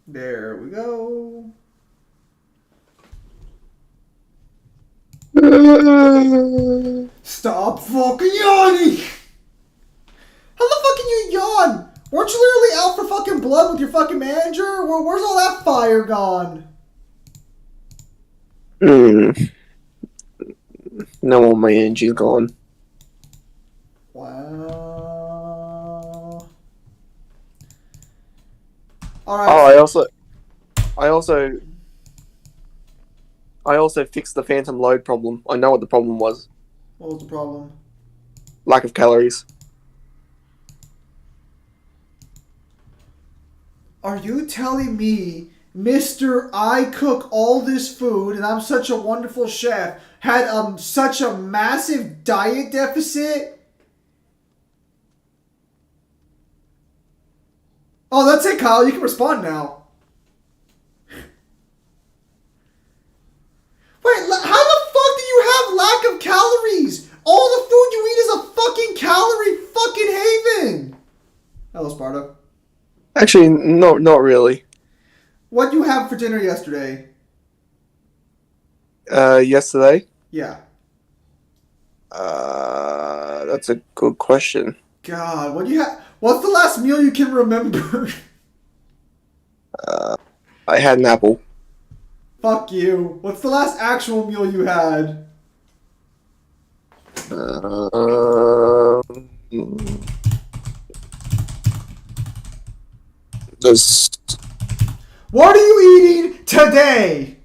There we go. Stop fucking yawning! How the fuck can you yawn? Weren't you literally out for fucking blood with your fucking manager? Where's all that fire gone? No, all my energy's gone. Wow. Oh, Alright. I also, I also fixed the phantom load problem. I know what the problem was. What was the problem? Lack of calories. Are you telling me, Mr. I cook all this food and I'm such a wonderful chef, had such a massive diet deficit? Oh, that's it, Kyle. You can respond now. Wait, how the fuck do you have lack of calories? All the food you eat is a fucking calorie fucking haven. Hello, Sparta. Actually, no, not really. What did you have for dinner yesterday? Yesterday. Yeah. That's a good question. God, what do you have? What's the last meal you can remember? I had an apple. Fuck you. What's the last actual meal you had? There's What are you eating today?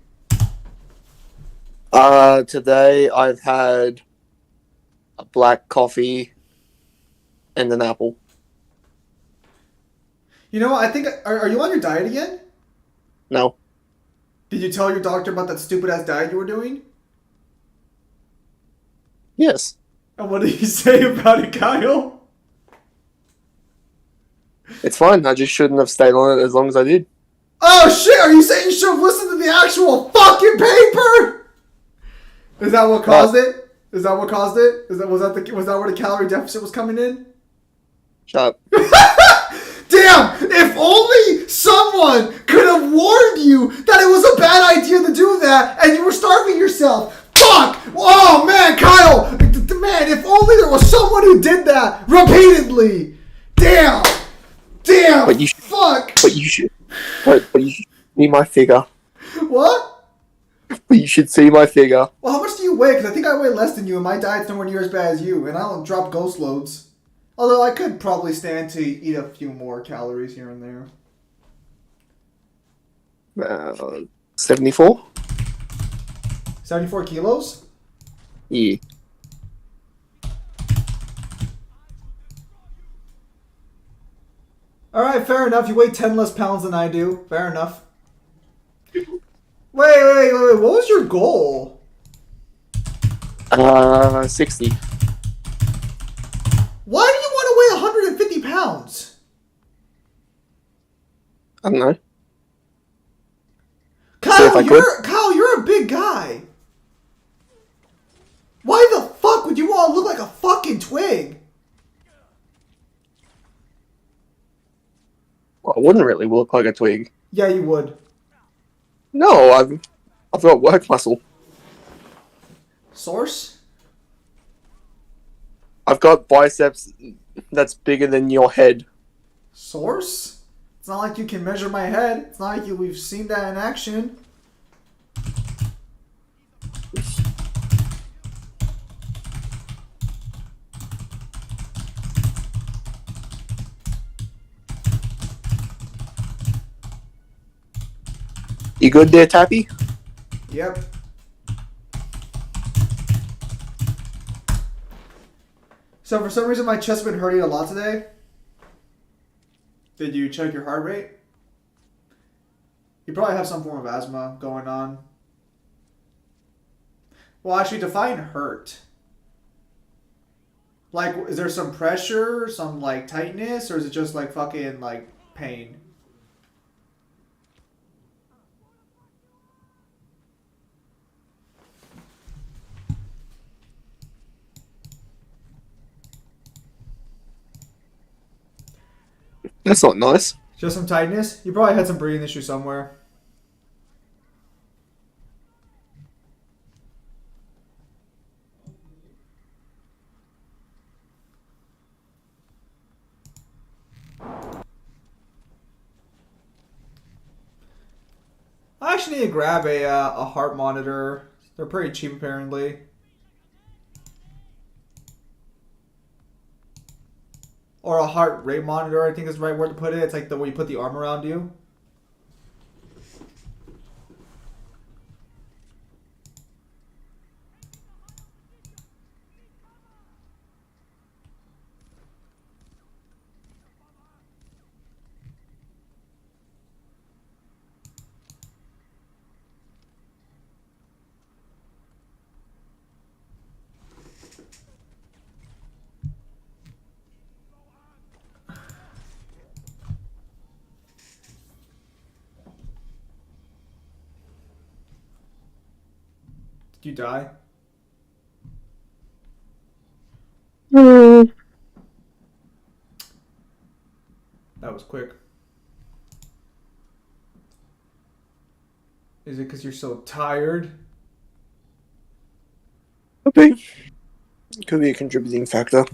Today I've had a black coffee and an apple. You know what? I think. Are you on your diet again? No. Did you tell your doctor about that stupid ass diet you were doing? Yes. And what did he say about it, Kyle? It's fine. I just shouldn't have stayed on it as long as I did. Oh shit! Are you saying you should have listened to the actual fucking paper? Is that what caused it? Is that what caused it? Was that where the calorie deficit was coming in? Shut up. Damn! If only someone could have warned you that it was a bad idea to do that, and you were starving yourself. Fuck! Oh man, Kyle! Man, if only there was someone who did that repeatedly. Damn! Damn! But you should. Fuck! But you should. But you should see my figure. What? But you should see my figure. Well, how much do you weigh? Because I think I weigh less than you, and my diet's nowhere near as bad as you, and I don't drop ghost loads. Although I could probably stand to eat a few more calories here and there. 74? 74 kilos? Yeah. Alright, fair enough. You weigh 10 less pounds than I do. Fair enough. Wait. What was your goal? 60. Why do you want to weigh 150 pounds? I don't know. Kyle, you're a big guy. Why the fuck would you want to look like a fucking twig? Well, I wouldn't really look like a twig. Yeah, you would. No, I've got work muscle. Source? I've got biceps that's bigger than your head. Source? It's not like you can measure my head. It's not like we've seen that in action. You good there, Tappy? Yep. So for some reason my chest has been hurting a lot today. Did you check your heart rate? You probably have some form of asthma going on. Well, actually, define hurt. Like, is there some pressure, some like tightness, or is it just like fucking like pain? That's not nice. Just some tightness? You probably had some breathing issue somewhere. I actually need to grab a heart monitor. They're pretty cheap apparently. Or a heart rate monitor, I think is the right word to put it. It's like the way you put the arm around you. Did you die? That was quick. Is it because you're so tired? Could be a contributing factor.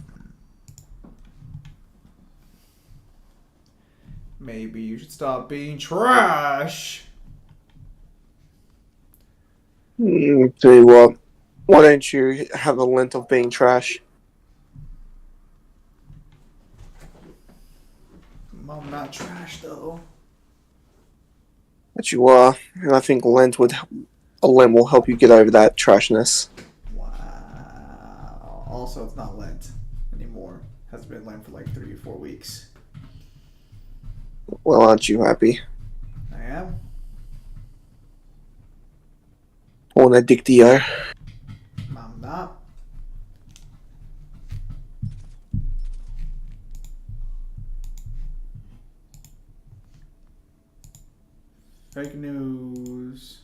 Maybe you should stop being trash. Tell you what, why don't you have a length of being trash? I'm not trash though. But you are, and I think Lent will help you get over that trashness. Wow. Also, it's not Lent anymore. Hasn't been Lent for like 3 or 4 weeks. Well, aren't you happy? I am. On Addictio. I'm not. Fake news.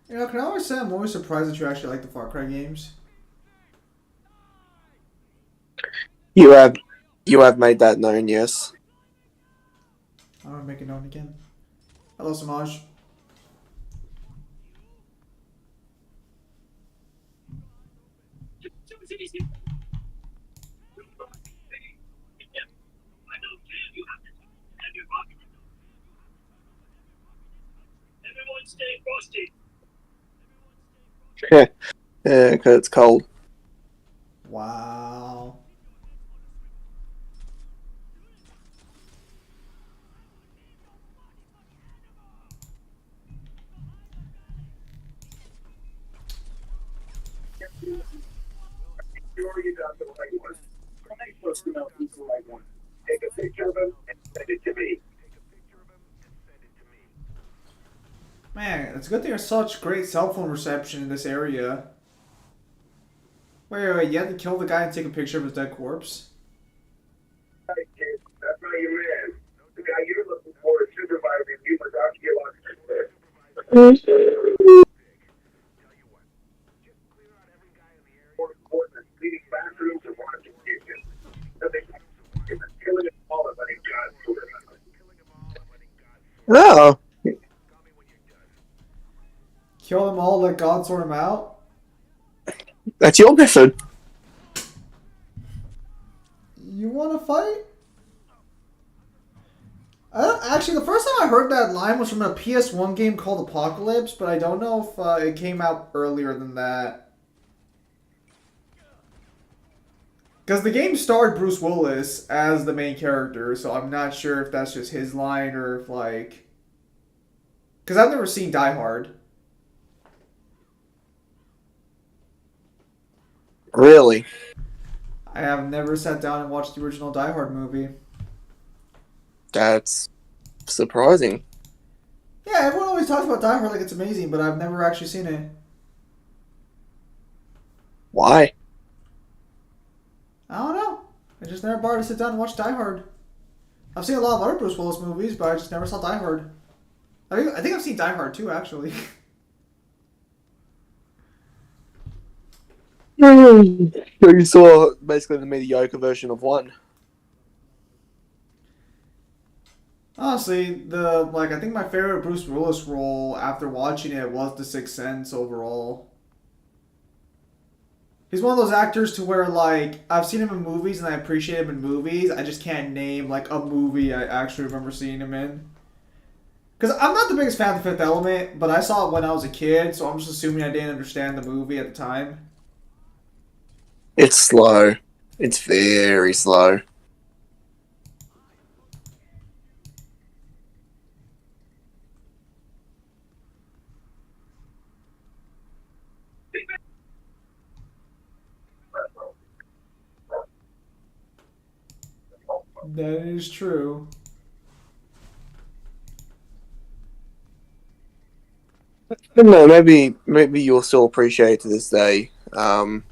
You know, can I always say I'm always surprised that you actually like the Far Cry games? You have made that known, yes. I'm gonna make it known again. Hello, Samaj. Yeah, because it's cold. Wow. Sure you got the right one. I supposed to know who's the right one. Take a picture of him and send it to me. Man, it's good there's such great cell phone reception in this area. Wait, you had to kill the guy and take a picture of his dead corpse? Hey, kid, that's not your man. The guy you're looking for is supervising numerous archaeological more important leading bathrooms and washing kitchens. Nothing killing them all and letting God do it. Oh, Kill them all, let God sort them out? that's your method. You want to fight? Actually, the first time I heard that line was from a PS1 game called Apocalypse, but I don't know if it came out earlier than that. Because the game starred Bruce Willis as the main character, so I'm not sure if that's just his line or if, like... Because I've never seen Die Hard. Really? I have never sat down and watched the original Die Hard movie. That's surprising. Yeah, everyone always talks about Die Hard like it's amazing, but I've never actually seen it. Why? I don't know. I just never bothered to sit down and watch Die Hard. I've seen a lot of other Bruce Willis movies, but I just never saw Die Hard. I think I've seen Die Hard too, actually. You saw basically the mediocre version of one. Honestly, I think my favorite Bruce Willis role after watching it was The Sixth Sense overall. He's one of those actors to where, like, I've seen him in movies and I appreciate him in movies. I just can't name, like, a movie I actually remember seeing him in. Because I'm not the biggest fan of The Fifth Element, but I saw it when I was a kid, so I'm just assuming I didn't understand the movie at the time. It's slow. It's very slow. That is true. No, maybe you'll still appreciate it to this day. Do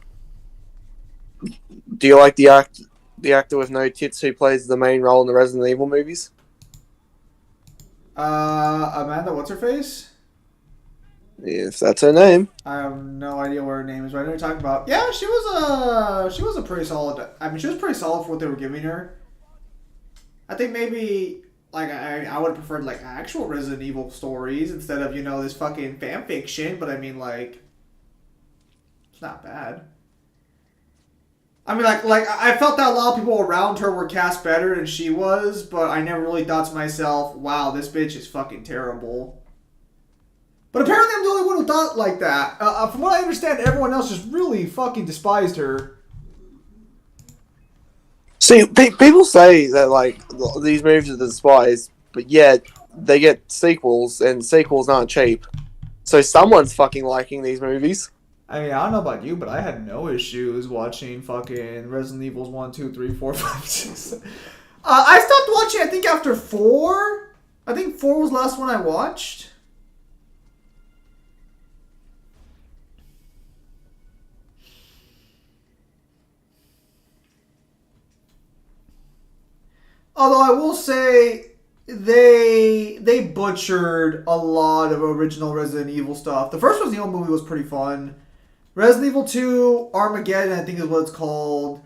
you like the actor with no tits who plays the main role in the Resident Evil movies? Amanda, what's her face? Yes, that's her name. I have no idea what her name is, but I know what you're talking about. Yeah, she was a pretty solid. I mean, she was pretty solid for what they were giving her. I think maybe like I would have preferred like actual Resident Evil stories instead of this fucking fan fiction. But I mean, like, it's not bad. I mean, like I felt that a lot of people around her were cast better than she was, but I never really thought to myself, "Wow, this bitch is fucking terrible." But apparently, I'm the only one who thought like that. From what I understand, everyone else just really fucking despised her. See, people say that like these movies are despised, but yet they get sequels, and sequels aren't cheap. So someone's fucking liking these movies. I mean, I don't know about you, but I had no issues watching fucking Resident Evils 1, 2, 3, 4, 5, 6. I stopped watching, I think, after 4. I think 4 was the last one I watched. Although I will say they butchered a lot of original Resident Evil stuff. The first Resident Evil movie was pretty fun. Resident Evil 2 Armageddon, I think is what it's called.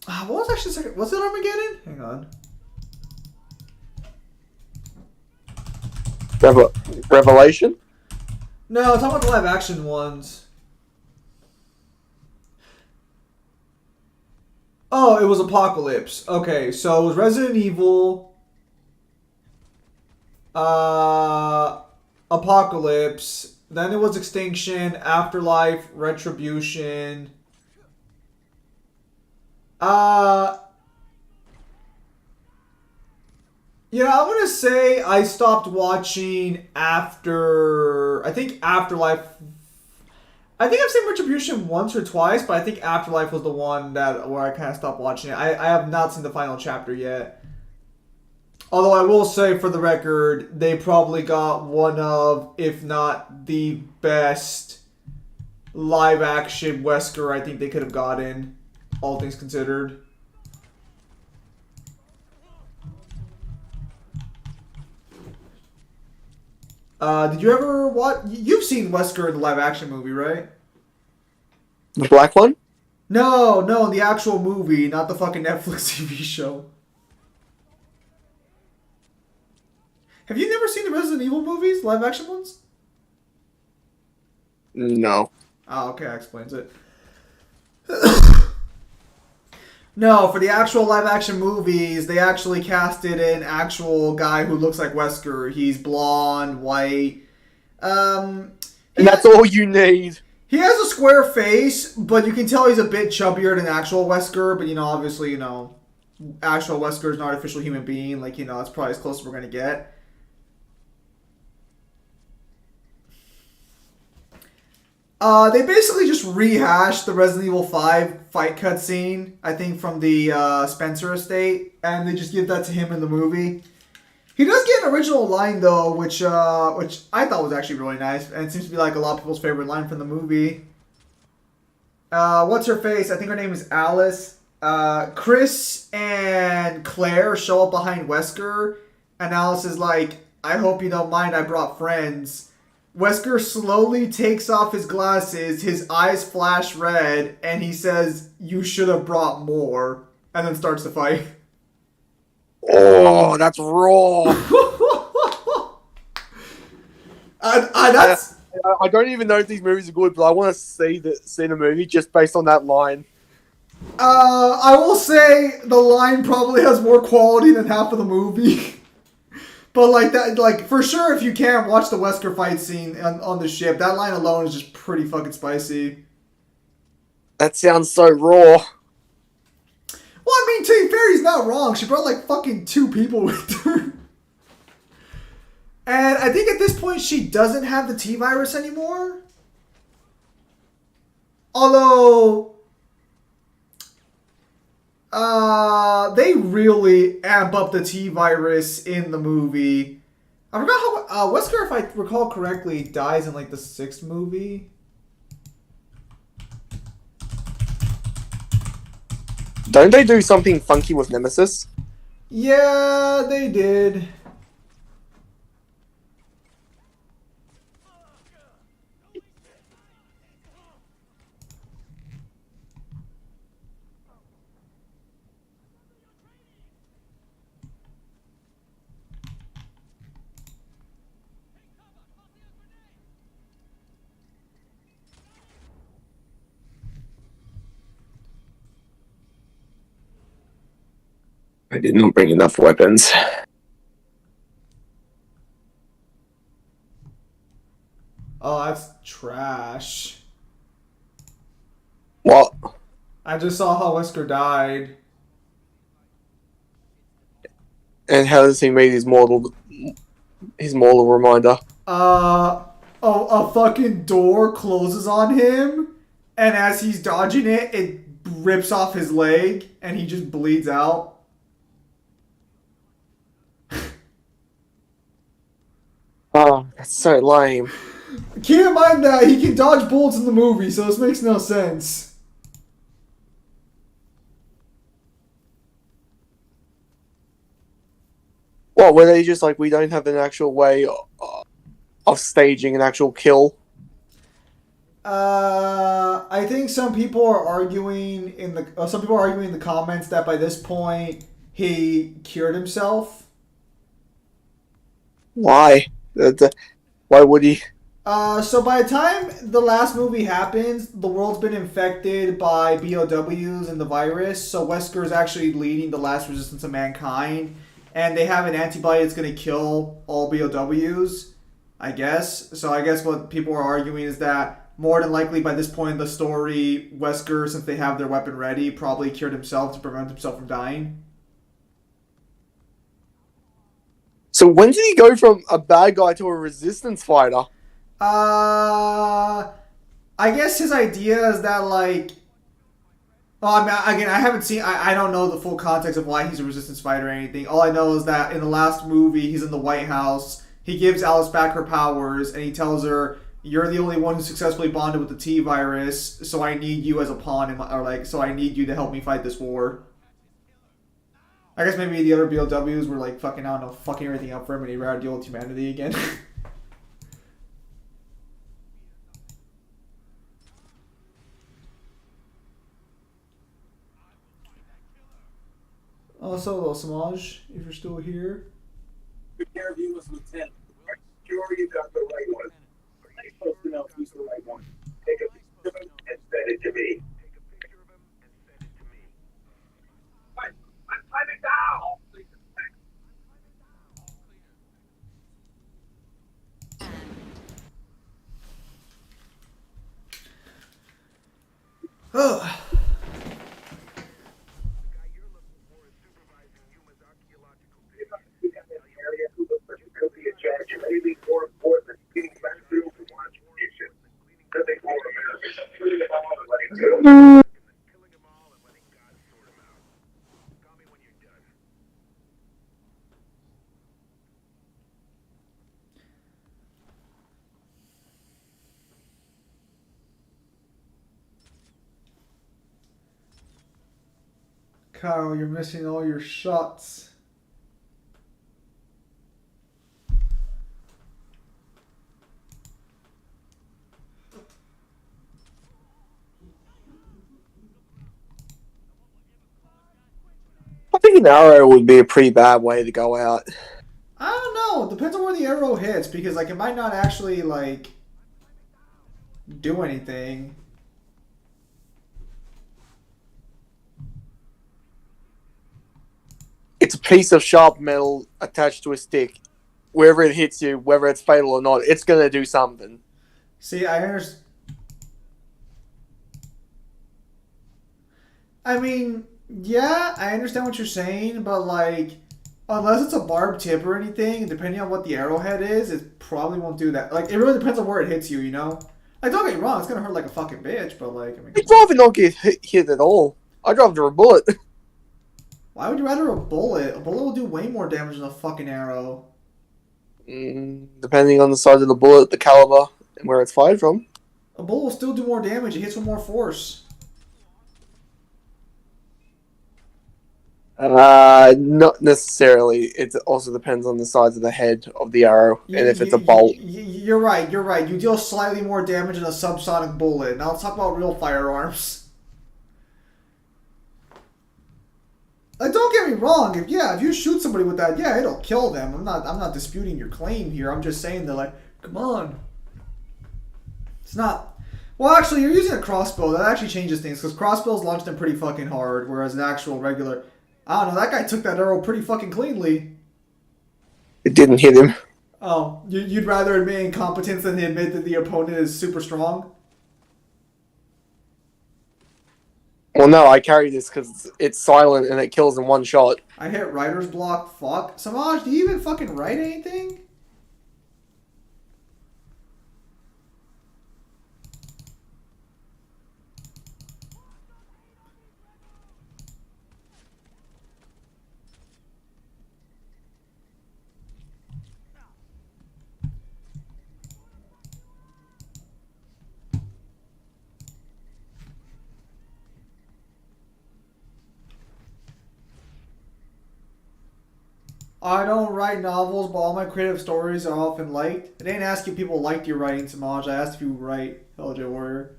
What was actually the second? Was it Armageddon? Hang on. Revelation? No, I'm talking about the live action ones. Oh, it was Apocalypse. Okay, so it was Resident Evil, Apocalypse, then it was Extinction, Afterlife, Retribution. I'm gonna say I stopped watching after. I think Afterlife. I think I've seen Retribution once or twice, but I think Afterlife was the one where I kind of stopped watching it. I have not seen the final chapter yet. Although I will say, for the record, they probably got one of, if not the best live-action Wesker I think they could have gotten, all things considered. Did you ever watch? You've seen Wesker, the live-action movie, right? The black one? No, the actual movie, not the fucking Netflix TV show. Have you never seen the Resident Evil movies, live-action ones? No. Oh, okay, that explains it. No, for the actual live-action movies, they actually casted an actual guy who looks like Wesker. He's blonde, white. And that's all you need. He has a square face, but you can tell he's a bit chubbier than actual Wesker. But, obviously, actual Wesker is an artificial human being. Like, that's probably as close as we're going to get. They basically just rehashed the Resident Evil 5 fight cutscene, I think, from the Spencer estate, and they just give that to him in the movie. He does get an original line though, which I thought was actually really nice, and it seems to be like a lot of people's favorite line from the movie. What's her face? I think her name is Alice. Chris and Claire show up behind Wesker, and Alice is like, "I hope you don't mind. I brought friends." Wesker slowly takes off his glasses, his eyes flash red, and he says, "You should have brought more," and then starts to fight. Oh, that's raw. That's I don't even know if these movies are good, but I want to see the movie just based on that line. I will say the line probably has more quality than half of the movie. But like that, like for sure, if you can watch the Wesker fight scene on the ship, that line alone is just pretty fucking spicy. That sounds so raw. Well, I mean, to be fair, he's not wrong. She brought like fucking 2 people with her. And I think at this point she doesn't have the T-Virus anymore. Although, they really amp up the T-Virus in the movie. I forgot how, Wesker, if I recall correctly, dies in like the 6th movie. Don't they do something funky with Nemesis? Yeah, they did. I did not bring enough weapons. Oh, that's trash. What? I just saw how Wesker died. And how does he meet his mortal reminder? A fucking door closes on him, and as he's dodging it, it rips off his leg, and he just bleeds out. Oh, that's so lame. Keep in mind that he can dodge bullets in the movie, so this makes no sense. What, were they just like, we don't have an actual way of staging an actual kill? I think some people are arguing in the comments that by this point he cured himself. Why? Why would he? So by the time the last movie happens, the world's been infected by BOWs and the virus. So Wesker is actually leading the last resistance of mankind, and they have an antibody that's going to kill all BOWs, I guess. So I guess what people are arguing is that more than likely by this point in the story, Wesker, since they have their weapon ready, probably cured himself to prevent himself from dying. So when did he go from a bad guy to a resistance fighter? I guess his idea is that, like... Well, I mean, again, I haven't seen... I don't know the full context of why he's a resistance fighter or anything. All I know is that in the last movie, he's in the White House. He gives Alice back her powers, and he tells her, "You're the only one who successfully bonded with the T-Virus, so I need you as a pawn, so I need you to help me fight this war." I guess maybe the other BOWs were like fucking, I don't know, fucking everything up for him, and he'd rather deal with humanity again. Also, little Samaj, if you're still here. Good care of you as lieutenant. Are you sure you got the right one? Are you supposed to know who's the right one? Take a picture of him and send it to me. I'm timing down! Oh. Maybe more important than getting back through from last mission. Nothing more American. Killing them all and letting go. Killing them all and letting God sort them out. Call me when you're done. Kyle, you're missing all your shots. I think an arrow would be a pretty bad way to go out. I don't know. It depends on where the arrow hits because like it might not actually like do anything. It's a piece of sharp metal attached to a stick. Wherever it hits you, whether it's fatal or not, it's gonna do something. See, I understand. I mean, yeah, I understand what you're saying, but like, unless it's a barbed tip or anything, depending on what the arrowhead is, it probably won't do that. Like, it really depends on where it hits you, you know? Like, don't get me wrong, it's gonna hurt like a fucking bitch, but like, I mean, I'd rather not get hit at all. I'd rather a bullet. why would you rather a bullet? A bullet will do way more damage than a fucking arrow. Depending on the size of the bullet, the caliber, and where it's fired from. A bullet will still do more damage, it hits with more force. Not necessarily. It also depends on the size of the head of the arrow, and if it's a bolt. You're right, you're right. You deal slightly more damage than a subsonic bullet. Now let's talk about real firearms. Like, don't get me wrong. If you shoot somebody with that, yeah, it'll kill them. I'm not disputing your claim here. I'm just saying that, like, come on. It's not. Well, actually, you're using a crossbow. That actually changes things because crossbows launch them pretty fucking hard, whereas an actual regular. I don't know. That guy took that arrow pretty fucking cleanly. It didn't hit him. Oh, you'd rather admit incompetence than admit that the opponent is super strong? Well, no, I carry this because it's silent and it kills in one shot. I hit writer's block. Fuck. Samaj, do you even fucking write anything? I don't write novels, but all my creative stories are often liked. I didn't ask if people liked your writing, Samaj. I asked if you write, LJ Warrior.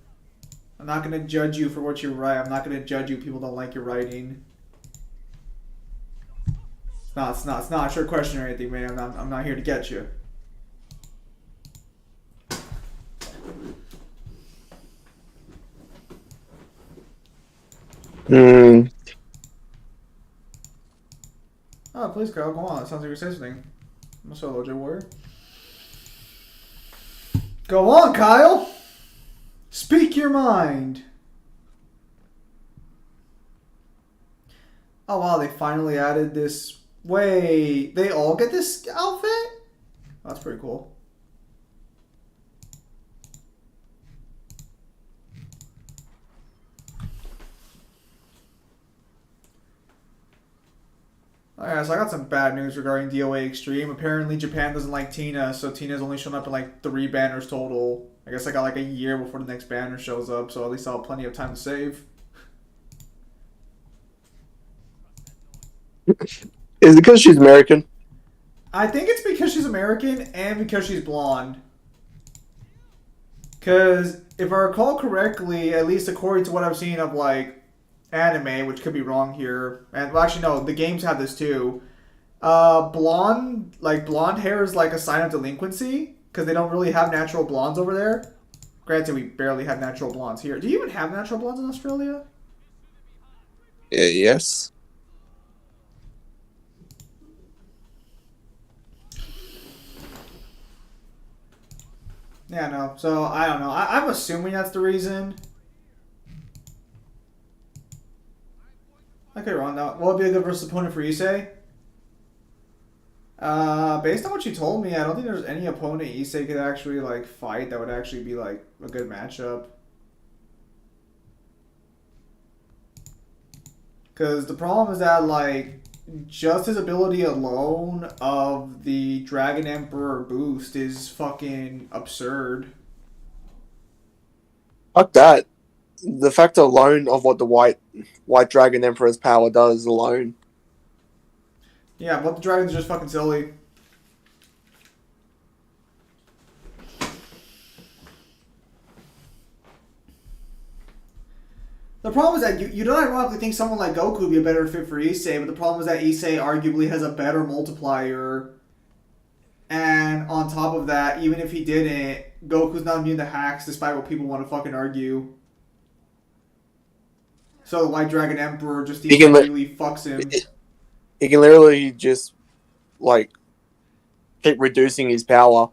I'm not going to judge you for what you write. I'm not going to judge you if people don't like your writing. It's not a trick question or anything, man. I'm not here to get you. Oh, please, Kyle, go on. It sounds like you're saying something. I'm solo, LJ Warrior. Go on, Kyle! Speak your mind! Oh, wow, they finally added this. Wait, they all get this outfit? That's pretty cool. Alright, so I got some bad news regarding DOA Extreme. Apparently Japan doesn't like Tina, so Tina's only shown up in like 3 banners total. I guess I got like a year before the next banner shows up, so at least I'll have plenty of time to save. Is it because she's American? I think it's because she's American and because she's blonde. Because if I recall correctly, at least according to what I've seen of like anime, which could be wrong here, and well, actually no, the games have this too. Blonde hair is like a sign of delinquency because they don't really have natural blondes over there. Granted, we barely have natural blondes here. Do you even have natural blondes in Australia? Yes. Yeah, no. So I don't know. I'm assuming that's the reason. I could be wrong though. What would be a good versus opponent for Issei? Based on what you told me, I don't think there's any opponent Issei could actually like fight that would actually be like a good matchup. Because the problem is that like just his ability alone of the Dragon Emperor boost is fucking absurd. Fuck that. the fact alone of what the White Dragon Emperor's power does alone. Yeah, but the dragons are just fucking silly. The problem is that you don't ironically think someone like Goku would be a better fit for Issei, but the problem is that Issei arguably has a better multiplier. And on top of that, even if he didn't, Goku's not immune to hacks despite what people want to fucking argue. So the White Dragon Emperor just really fucks him. He can literally just, like, keep reducing his power.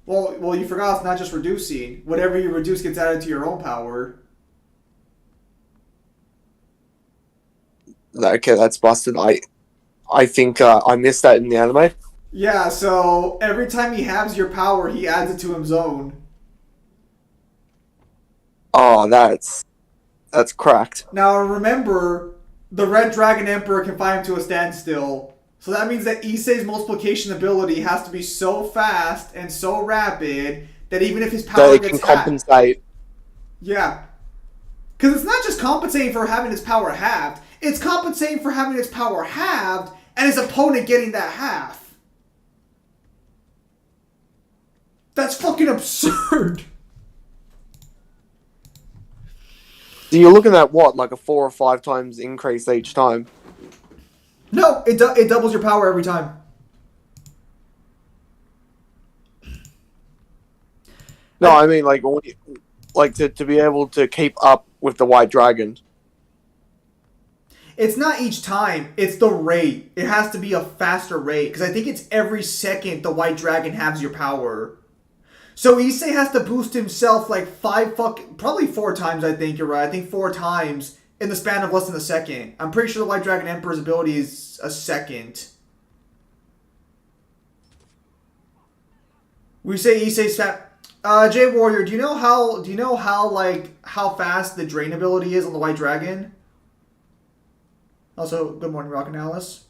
Well, you forgot it's not just reducing. Whatever you reduce gets added to your own power. Okay, that's busted. I think I missed that in the anime. Yeah, so every time he halves your power, he adds it to his own. Oh, that's cracked. Now remember, the Red Dragon Emperor can fight him to a standstill. So that means that Issei's multiplication ability has to be so fast and so rapid that even if his power That it gets can compensate. Yeah. Because it's not just compensating for having his power halved, it's compensating for having his power halved and his opponent getting that half. That's fucking absurd. So you're looking at what, like a 4 or 5 times increase each time? No, it doubles your power every time. No, I mean to be able to keep up with the White Dragon. It's not each time, it's the rate. It has to be a faster rate, because I think it's every second the White Dragon halves your power. So Issei has to boost himself like probably 4 times, I think you're right. I think 4 times in the span of less than a second. I'm pretty sure the White Dragon Emperor's ability is a second. We say Issei's J Warrior, do you know how fast the drain ability is on the White Dragon? Also, good morning, Rock and Alice.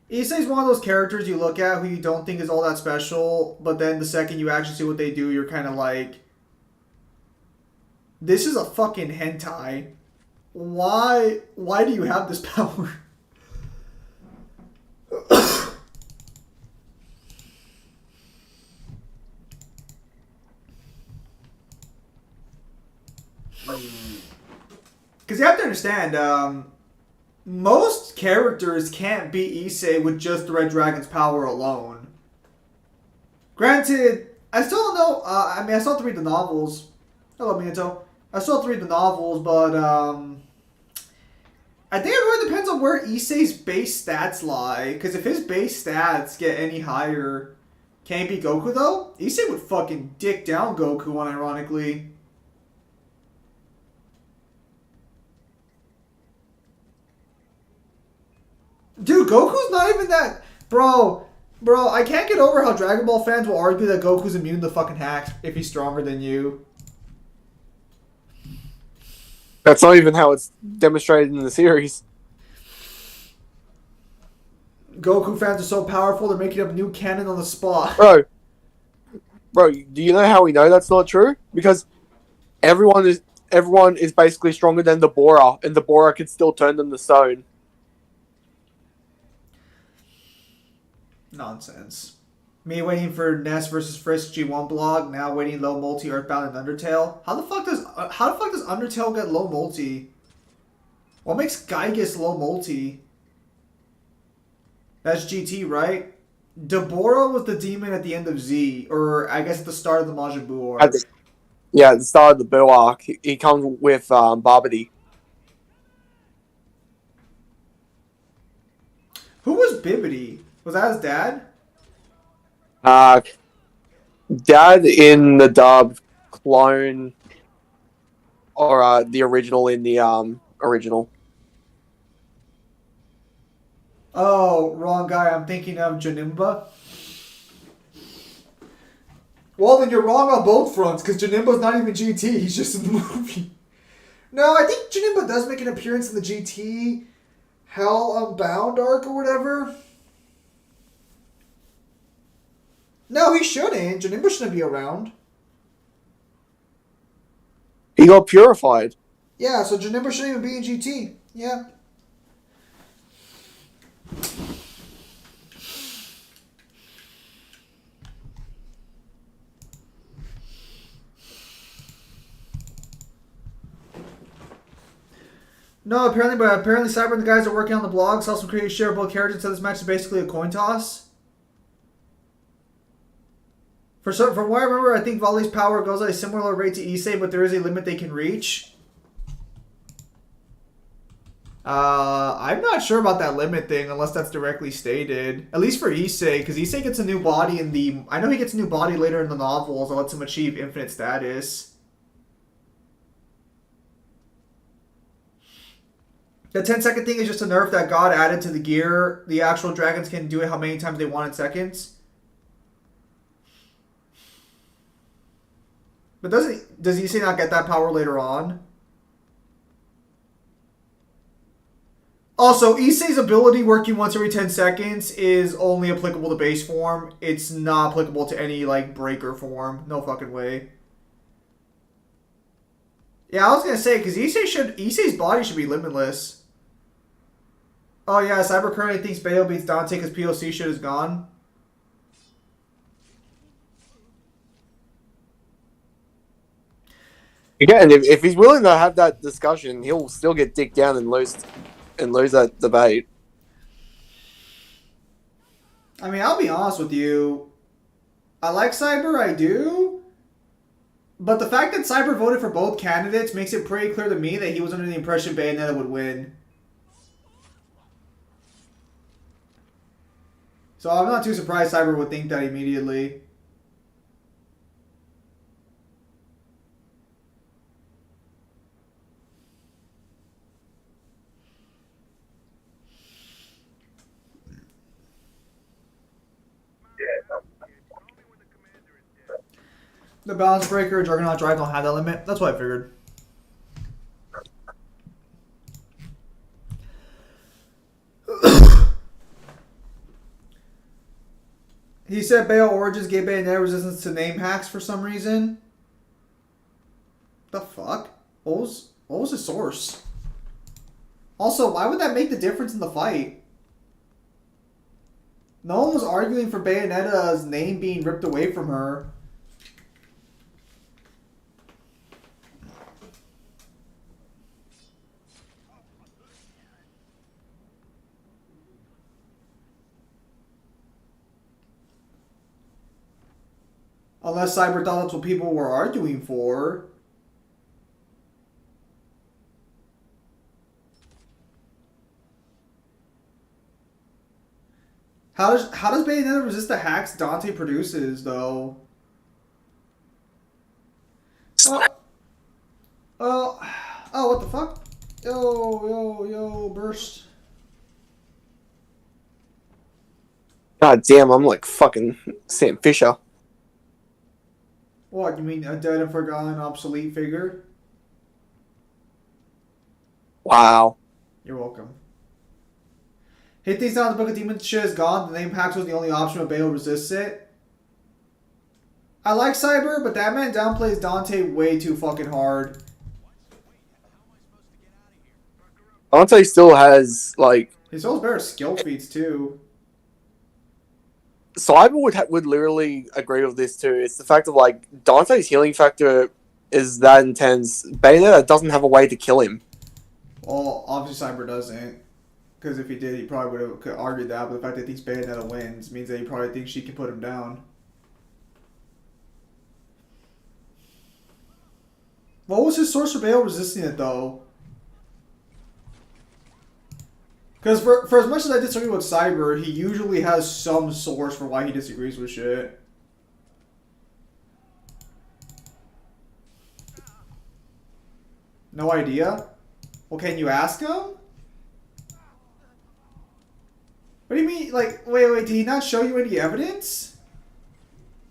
Issei's one of those characters you look at who you don't think is all that special, but then the second you actually see what they do, you're kind of like, this is a fucking hentai. Why do you have this power? Because you have to understand, most characters can't beat Issei with just the Red Dragon's power alone. Granted, I still don't know. I still have to read the novels. Hello, Minato. I still have to read the novels, but I think it really depends on where Issei's base stats lie. Because if his base stats get any higher, can he beat Goku though? Issei would fucking dick down Goku, unironically. Dude, Goku's not even that... Bro, I can't get over how Dragon Ball fans will argue that Goku's immune to fucking hacks if he's stronger than you. That's not even how it's demonstrated in the series. Goku fans are so powerful, they're making up new canon on the spot. Bro, do you know how we know that's not true? Because everyone is basically stronger than the Bora, and the Bora can still turn them to stone. Nonsense. Me waiting for Ness versus Frisk G1 blog, now waiting low multi Earthbound and Undertale. How the fuck does Undertale get low multi? What makes Gygus low multi? That's GT, right? Deborah was the demon at the end of Z, or I guess at the start of the Majin Buu arc. At the start of the Buu arc, he comes with Babidi. Who was Bibbidi? Was that his dad? Dad in the dub, clone, or the original in the original. Oh, wrong guy. I'm thinking of Janemba. Well, then you're wrong on both fronts, because Janemba's not even GT. He's just in the movie. No, I think Janemba does make an appearance in the GT. Hell Unbound arc or whatever. No, he shouldn't. Janemba shouldn't be around. He got purified. Yeah, so Janemba shouldn't even be in GT. Yeah. No, apparently Cyber and the guys are working on the blog. Saw some creative share both characters, so this match is basically a coin toss. From what I remember, I think Volley's power goes at a similar rate to Issei, but there is a limit they can reach. I'm not sure about that limit thing unless that's directly stated. At least for Issei, because Issei gets a new body in the... I know he gets a new body later in the novels that lets him achieve infinite status. The 10-second thing is just a nerf that God added to the gear. The actual dragons can do it how many times they want in seconds. But does Issei not get that power later on? Also, Issei's ability working once every 10 seconds is only applicable to base form. It's not applicable to any, like, breaker form. No fucking way. Yeah, I was gonna say, because Issei's body should be limitless. Oh yeah, Cyber currently thinks Bayo beats Dante because POC shit is gone. Again, if he's willing to have that discussion, he'll still get dicked down and lose that debate. I mean, I'll be honest with you. I like Cyber, I do. But the fact that Cyber voted for both candidates makes it pretty clear to me that he was under the impression Bayonetta would win. So I'm not too surprised Cyber would think that immediately. The Balance Breaker, Juggernaut Drive don't have that limit. That's what I figured. He said Bayo Origins gave Bayonetta resistance to name hacks for some reason. The fuck? What was his source? Also, why would that make the difference in the fight? No one was arguing for Bayonetta's name being ripped away from her. Unless Cyber thought that's what people were arguing for. How does Bayonetta resist the hacks Dante produces, though? Oh, what the fuck? Yo, burst. God damn, I'm like fucking Sam Fisher. What, you mean a dead and forgotten obsolete figure? Wow. You're welcome. Hit these down, the Book of Demons shit is gone. The name packs was the only option, but Bayo resists it. I like Cyber, but that man downplays Dante way too fucking hard. Dante still has, like... He's always better skill feats, too. Cyber would literally agree with this, too. It's the fact of, like, Dante's healing factor is that intense. Bayonetta doesn't have a way to kill him. Well, obviously Cyber doesn't. Because if he did, he probably would have argued that. But the fact that he thinks Bayonetta wins means that he probably thinks she can put him down. What was his source for Bayo resisting it, though? Because for as much as I disagree with Cyber, he usually has some source for why he disagrees with shit. No idea? Well, can you ask him? What do you mean? Like, wait, did he not show you any evidence?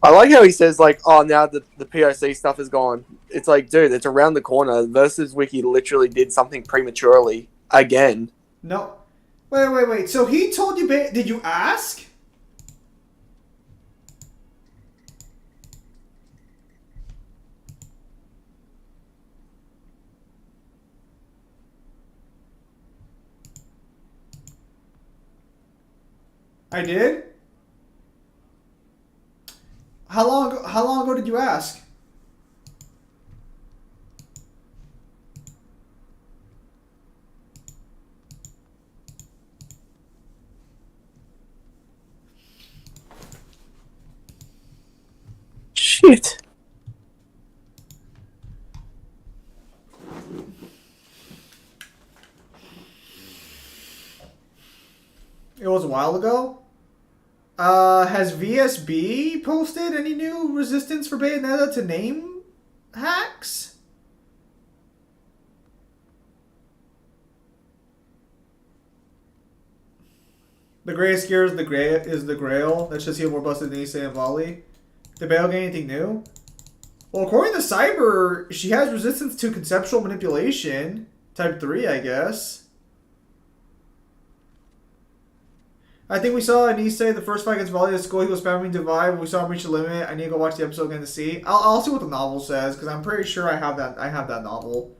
I like how he says, like, oh, now the POC stuff is gone. It's like, dude, it's around the corner. Versus Wiki literally did something prematurely. Again. No. Wait. So he told you, did you ask? I did? How long ago did you ask? Shit. It was a while ago. Has VSB posted any new resistance for Bayonetta to name hacks? The greatest gear is the Grail. That's just more busted than Issei and Volley. Did Bayo get anything new? Well, according to Cyber, she has resistance to conceptual manipulation. Type 3, I guess. I think we saw Issei the first fight against Volley at school. He was spamming Divide. We saw him reach the limit. I need to go watch the episode again to see. I'll see what the novel says because I'm pretty sure I have that novel.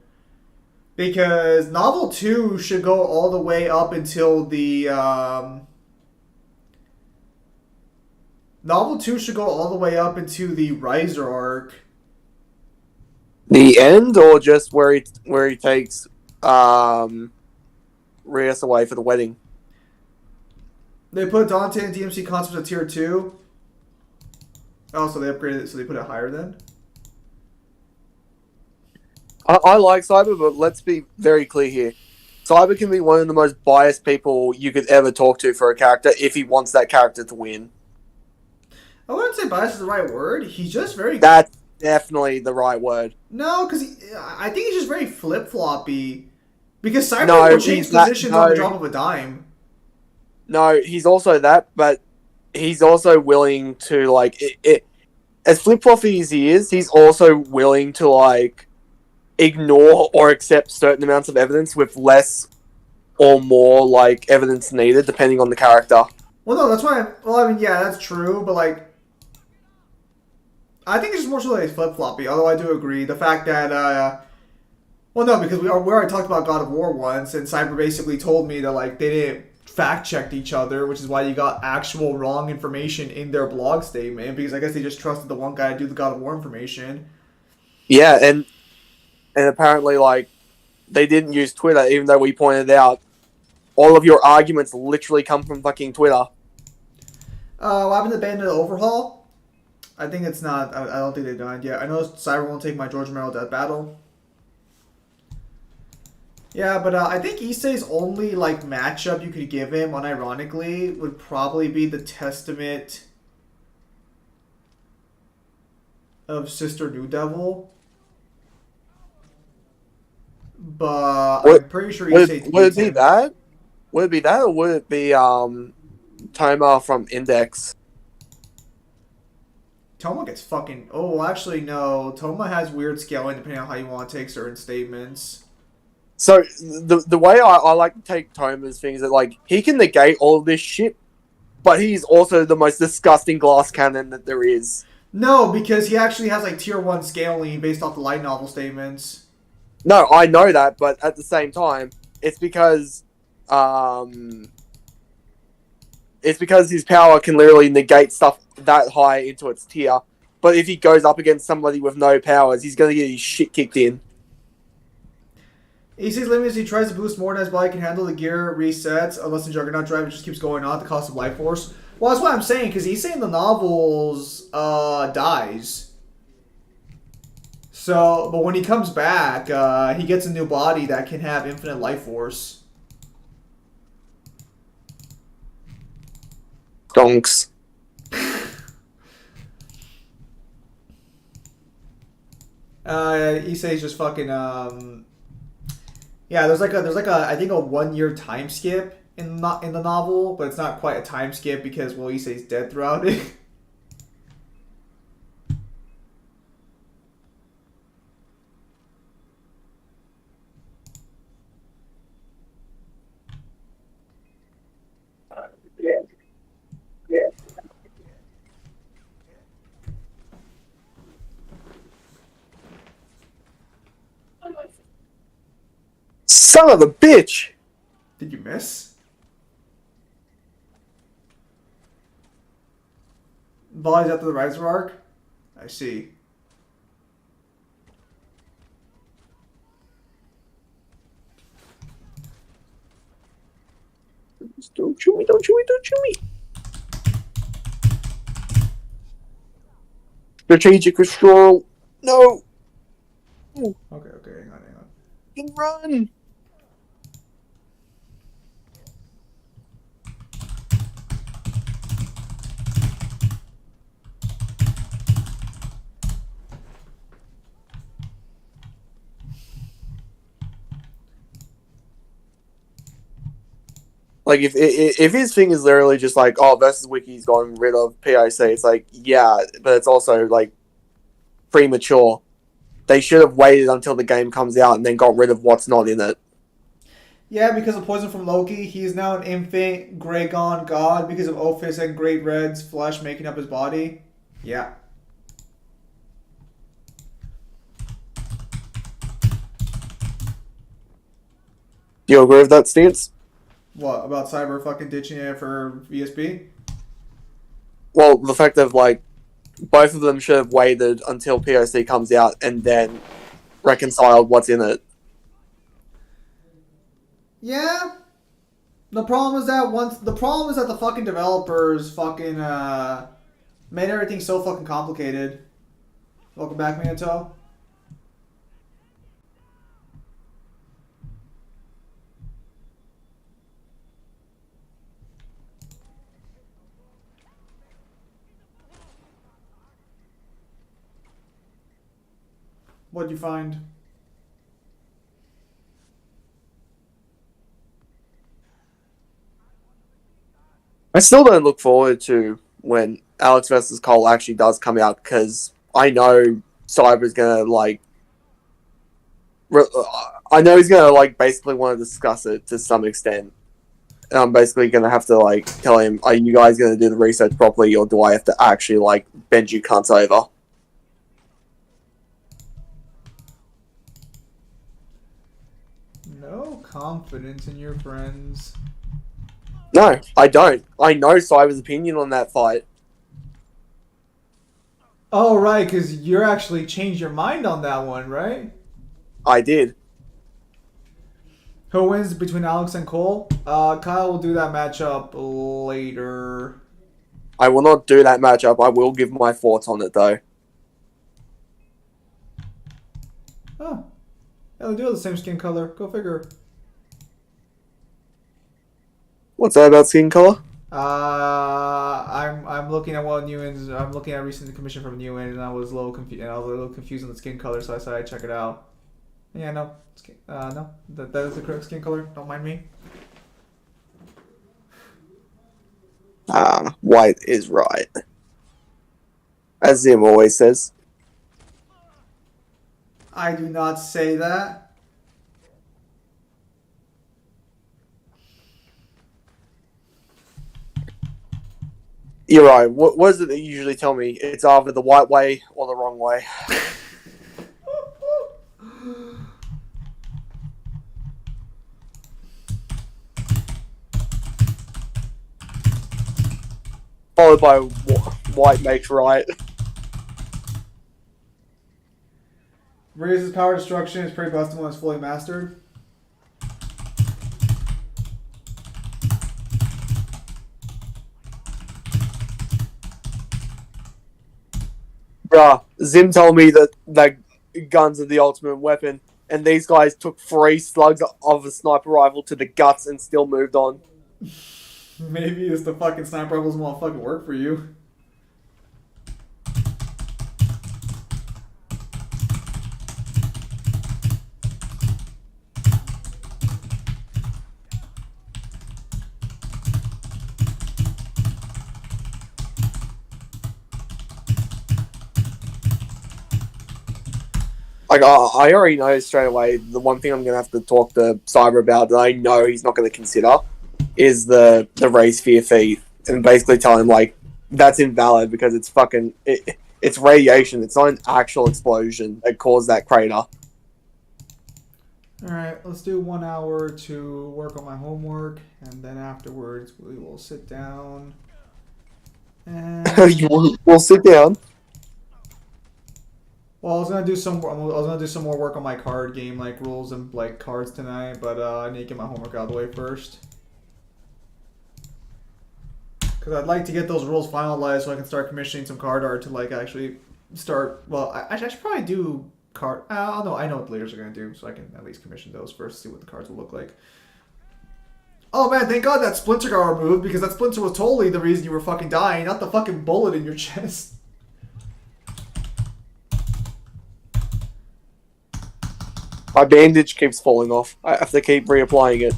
Because novel 2 should go all the way up until the novel 2 should go all the way up into the Riser arc. The end, or just where he takes Rias away for the wedding? They put Dante and DMC concepts at tier 2. Oh, so they upgraded it, so they put it higher then? I like Cyber, but let's be very clear here. Cyber can be one of the most biased people you could ever talk to for a character if he wants that character to win. I wouldn't say bias is the right word. He's just very... That's definitely the right word. No, because I think he's just very flip-floppy. Because Cyber No, will change he's not- positions on the no. drop of a dime. No, he's also that, but he's also willing to, like... as flip-floppy as he is, he's also willing to, like, ignore or accept certain amounts of evidence with less or more, like, evidence needed, depending on the character. Well, no, that's why... I mean, yeah, that's true, but, like... I think it's just more so like flip-floppy, although I do agree. The fact that... well, no, because we already talked about God of War once, and Cyber basically told me that, like, they didn't fact-check each other, which is why you got actual wrong information in their blog statement, because I guess they just trusted the one guy to do the God of War information. Yeah, and apparently, like, they didn't use Twitter, even though we pointed out all of your arguments literally come from fucking Twitter. What happened to Bandit Overhaul? I think it's not... I don't think they died yet. I know Cyber won't take my George Romero Death Battle. Yeah, but I think Issei's only, like, matchup you could give him, unironically, would probably be the Testament of Sister New Devil. But I'm pretty sure Issei... Would it be that? Would it be that, or would it be Toma from Index? Toma gets fucking... Oh, actually, no. Toma has weird scaling depending on how you want to take certain statements. So, the way I like to take Toma's things is that, like, he can negate all of this shit, but he's also the most disgusting glass cannon that there is. No, because he actually has, like, tier 1 scaling based off the light novel statements. No, I know that, but at the same time, it's because his power can literally negate stuff that high into its tier. But if he goes up against somebody with no powers, he's gonna get his shit kicked in. Issei's limit is he tries to boost more than his body can handle. The gear resets unless the Juggernaut drive just keeps going on at the cost of life force. Well, that's what I'm saying, because Issei in the novels dies. So, but when he comes back, he gets a new body that can have infinite life force. Donks. Issei's just fucking yeah, there's like a I think a 1 year time skip in the novel, but it's not quite a time skip because well Issei's dead throughout it. Son of a bitch! Did you miss? Volley's after the riser arc? I see. Don't shoot me, don't shoot me, don't shoot me! Strategic withdrawal. No! Okay, hang on. You can run! Like, if his thing is literally just like, oh, versus Wiki's gotten rid of PIC, it's like, yeah, but it's also, like, premature. They should have waited until the game comes out and then got rid of what's not in it. Yeah, because of poison from Loki, he is now an infant Greygon god because of Ophis and Great Red's flesh making up his body. Yeah. Do you agree with that stance? What, about Cyber fucking ditching it for VSB? Well, the fact that, like, both of them should have waited until POC comes out and then reconciled what's in it. Yeah. The problem is that the fucking developers fucking made everything so fucking complicated. Welcome back, Minato. What'd you find? I still don't look forward to when Alex versus Cole actually does come out because I know Cyber's gonna I know he's gonna basically want to discuss it to some extent. And I'm basically gonna have to tell him, are you guys gonna do the research properly, or do I have to actually bend you cunts over? No confidence in your friends. No, I don't. I know Cyber's opinion on that fight. Oh, right, because you're actually changed your mind on that one, right? I did. Who wins between Alex and Cole? Kyle will do that matchup later. I will not do that matchup. I will give my thoughts on it, though. Oh. Yeah, they do have the same skin color. Go figure. What's that about skin color? I'm looking at I'm looking at recent commission from Newen, and I was a little confused on the skin color, so I said I'd check it out. Yeah, no, no, that is the correct skin color. Don't mind me. White is right, as Zim always says. I do not say that. You're right. What is it that you usually tell me? It's either the right way or the wrong way. Followed by white makes right. Raises power destruction is pretty busted when it's fully mastered. Bruh, Zim told me that guns are the ultimate weapon, and these guys took 3 slugs of a sniper rifle to the guts and still moved on. Maybe it's the fucking sniper rifles won't fucking work for you. I already know straight away the one thing I'm going to have to talk to Cyber about that I know he's not going to consider is the raise fear fee, and basically tell him that's invalid because it's fucking it's radiation. It's not an actual explosion that caused that crater. Alright, let's do 1 hour to work on my homework, and then afterwards we will sit down and... We'll sit down. Well, I was gonna do some more work on my card game, like rules and like cards tonight, but I need to get my homework out of the way first. Because I'd like to get those rules finalized so I can start commissioning some card art to like actually start. Well, I should probably do card. I don't know. I know what the leaders are gonna do, so I can at least commission those first, see what the cards will look like. Oh man, thank God that splinter got removed, because that splinter was totally the reason you were fucking dying, not the fucking bullet in your chest. My bandage keeps falling off. I have to keep reapplying it.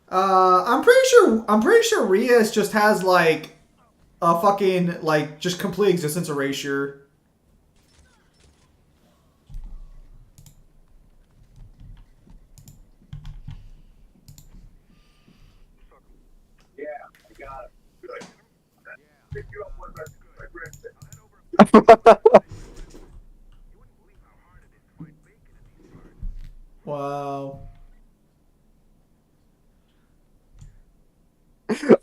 I'm pretty sure Rias just has like a fucking like just complete existence erasure. Yeah, I got it. Good. Pick you up one by Brexit. Wow.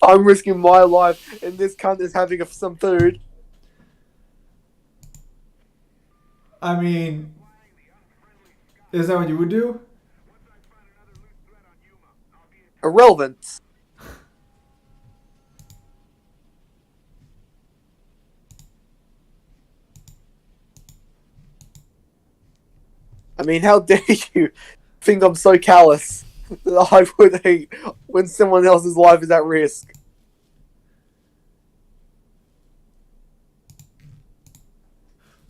I'm risking my life, and this cunt is having some food. I mean, is that what you would do? Irrelevant. I mean, how dare you think I'm so callous that I would hate when someone else's life is at risk?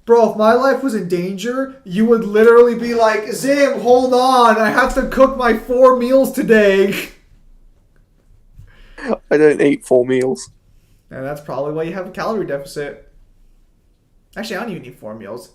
Bro, if my life was in danger, you would literally be like, Zim, hold on, I have to cook my 4 meals today. I don't eat 4 meals. And that's probably why you have a calorie deficit. Actually, I don't even eat 4 meals.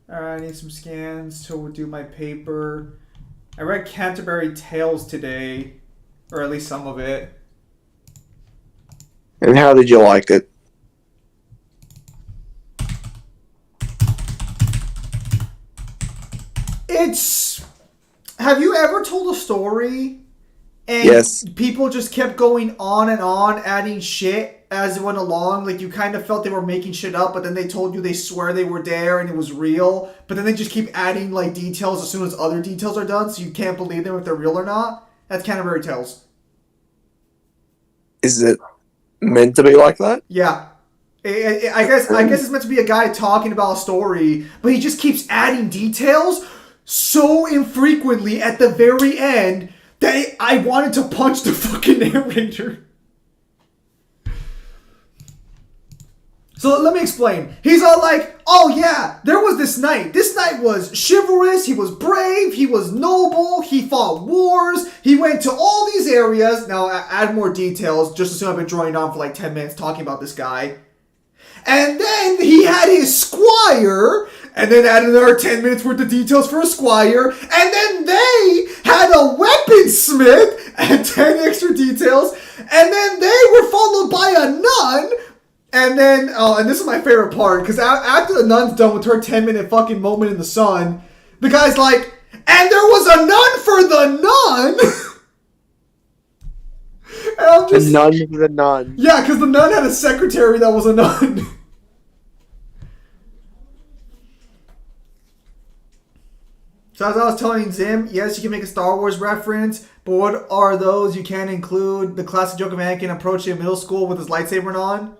Alright, I need some scans to do my paper. I read Canterbury Tales today, or at least some of it. And how did you like it? It's... Have you ever told a story and Yes. people just kept going on and on, adding shit as it went along? Like, you kind of felt they were making shit up, but then they told you they swear they were there and it was real. But then they just keep adding, like, details as soon as other details are done, so you can't believe them if they're real or not. That's Canterbury Tales. Is it meant to be like that? Yeah. I guess it's meant to be a guy talking about a story, but he just keeps adding details so infrequently at the very end that I wanted to punch the fucking narrator. So let me explain. He's all like, oh yeah, there was this knight. This knight was chivalrous, he was brave, he was noble, he fought wars, he went to all these areas. Now add more details, just assume I've been drawing on for like 10 minutes talking about this guy. And then he had his squire, and then added another 10 minutes worth of details for a squire, and then they had a weaponsmith and 10 extra details, and then they were followed by a nun, and then, oh, and this is my favorite part, because after the nun's done with her 10-minute fucking moment in the sun, the guy's like, and there was a nun for the nun! And I'm just... A nun for the nun. Yeah, because the nun had a secretary that was a nun. So as I was telling Zim, yes, you can make a Star Wars reference, but what are those you can't include? The classic joke of Anakin approaching middle school with his lightsaber on?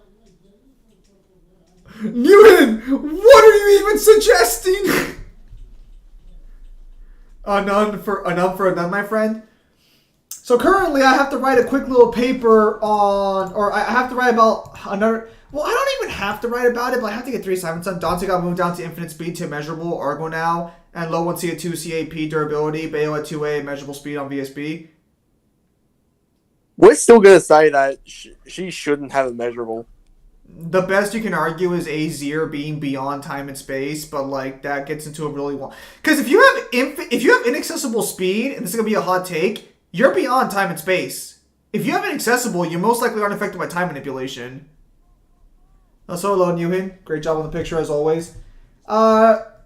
Newton, what are you even suggesting? A nun for a nun, my friend? So currently I have to write a quick little paper on, or I have to write about another, Well, I don't even have to write about it, but I have to get 3 assignments done. Dante got moved down to infinite speed to immeasurable Argo now, and low 1C at 2 CAP durability, Bayo at 2A measurable speed on VSB. We're still gonna say that she shouldn't have a measurable. The best you can argue is Azir being beyond time and space, but like that gets into a really long. Because if you have inaccessible speed, and this is gonna be a hot take, you're beyond time and space. If you have inaccessible, you most likely aren't affected by time manipulation. So hello, Newhan. Great job on the picture as always. What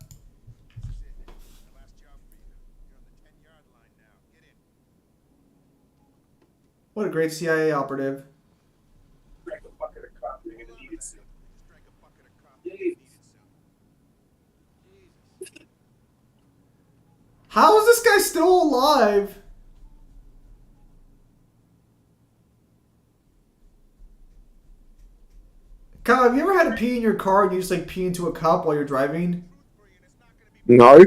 a great CIA operative. Drank a bucket of coffee and a needed soup. How is this guy still alive? Kyle, have you ever had to pee in your car and you just like pee into a cup while you're driving? No.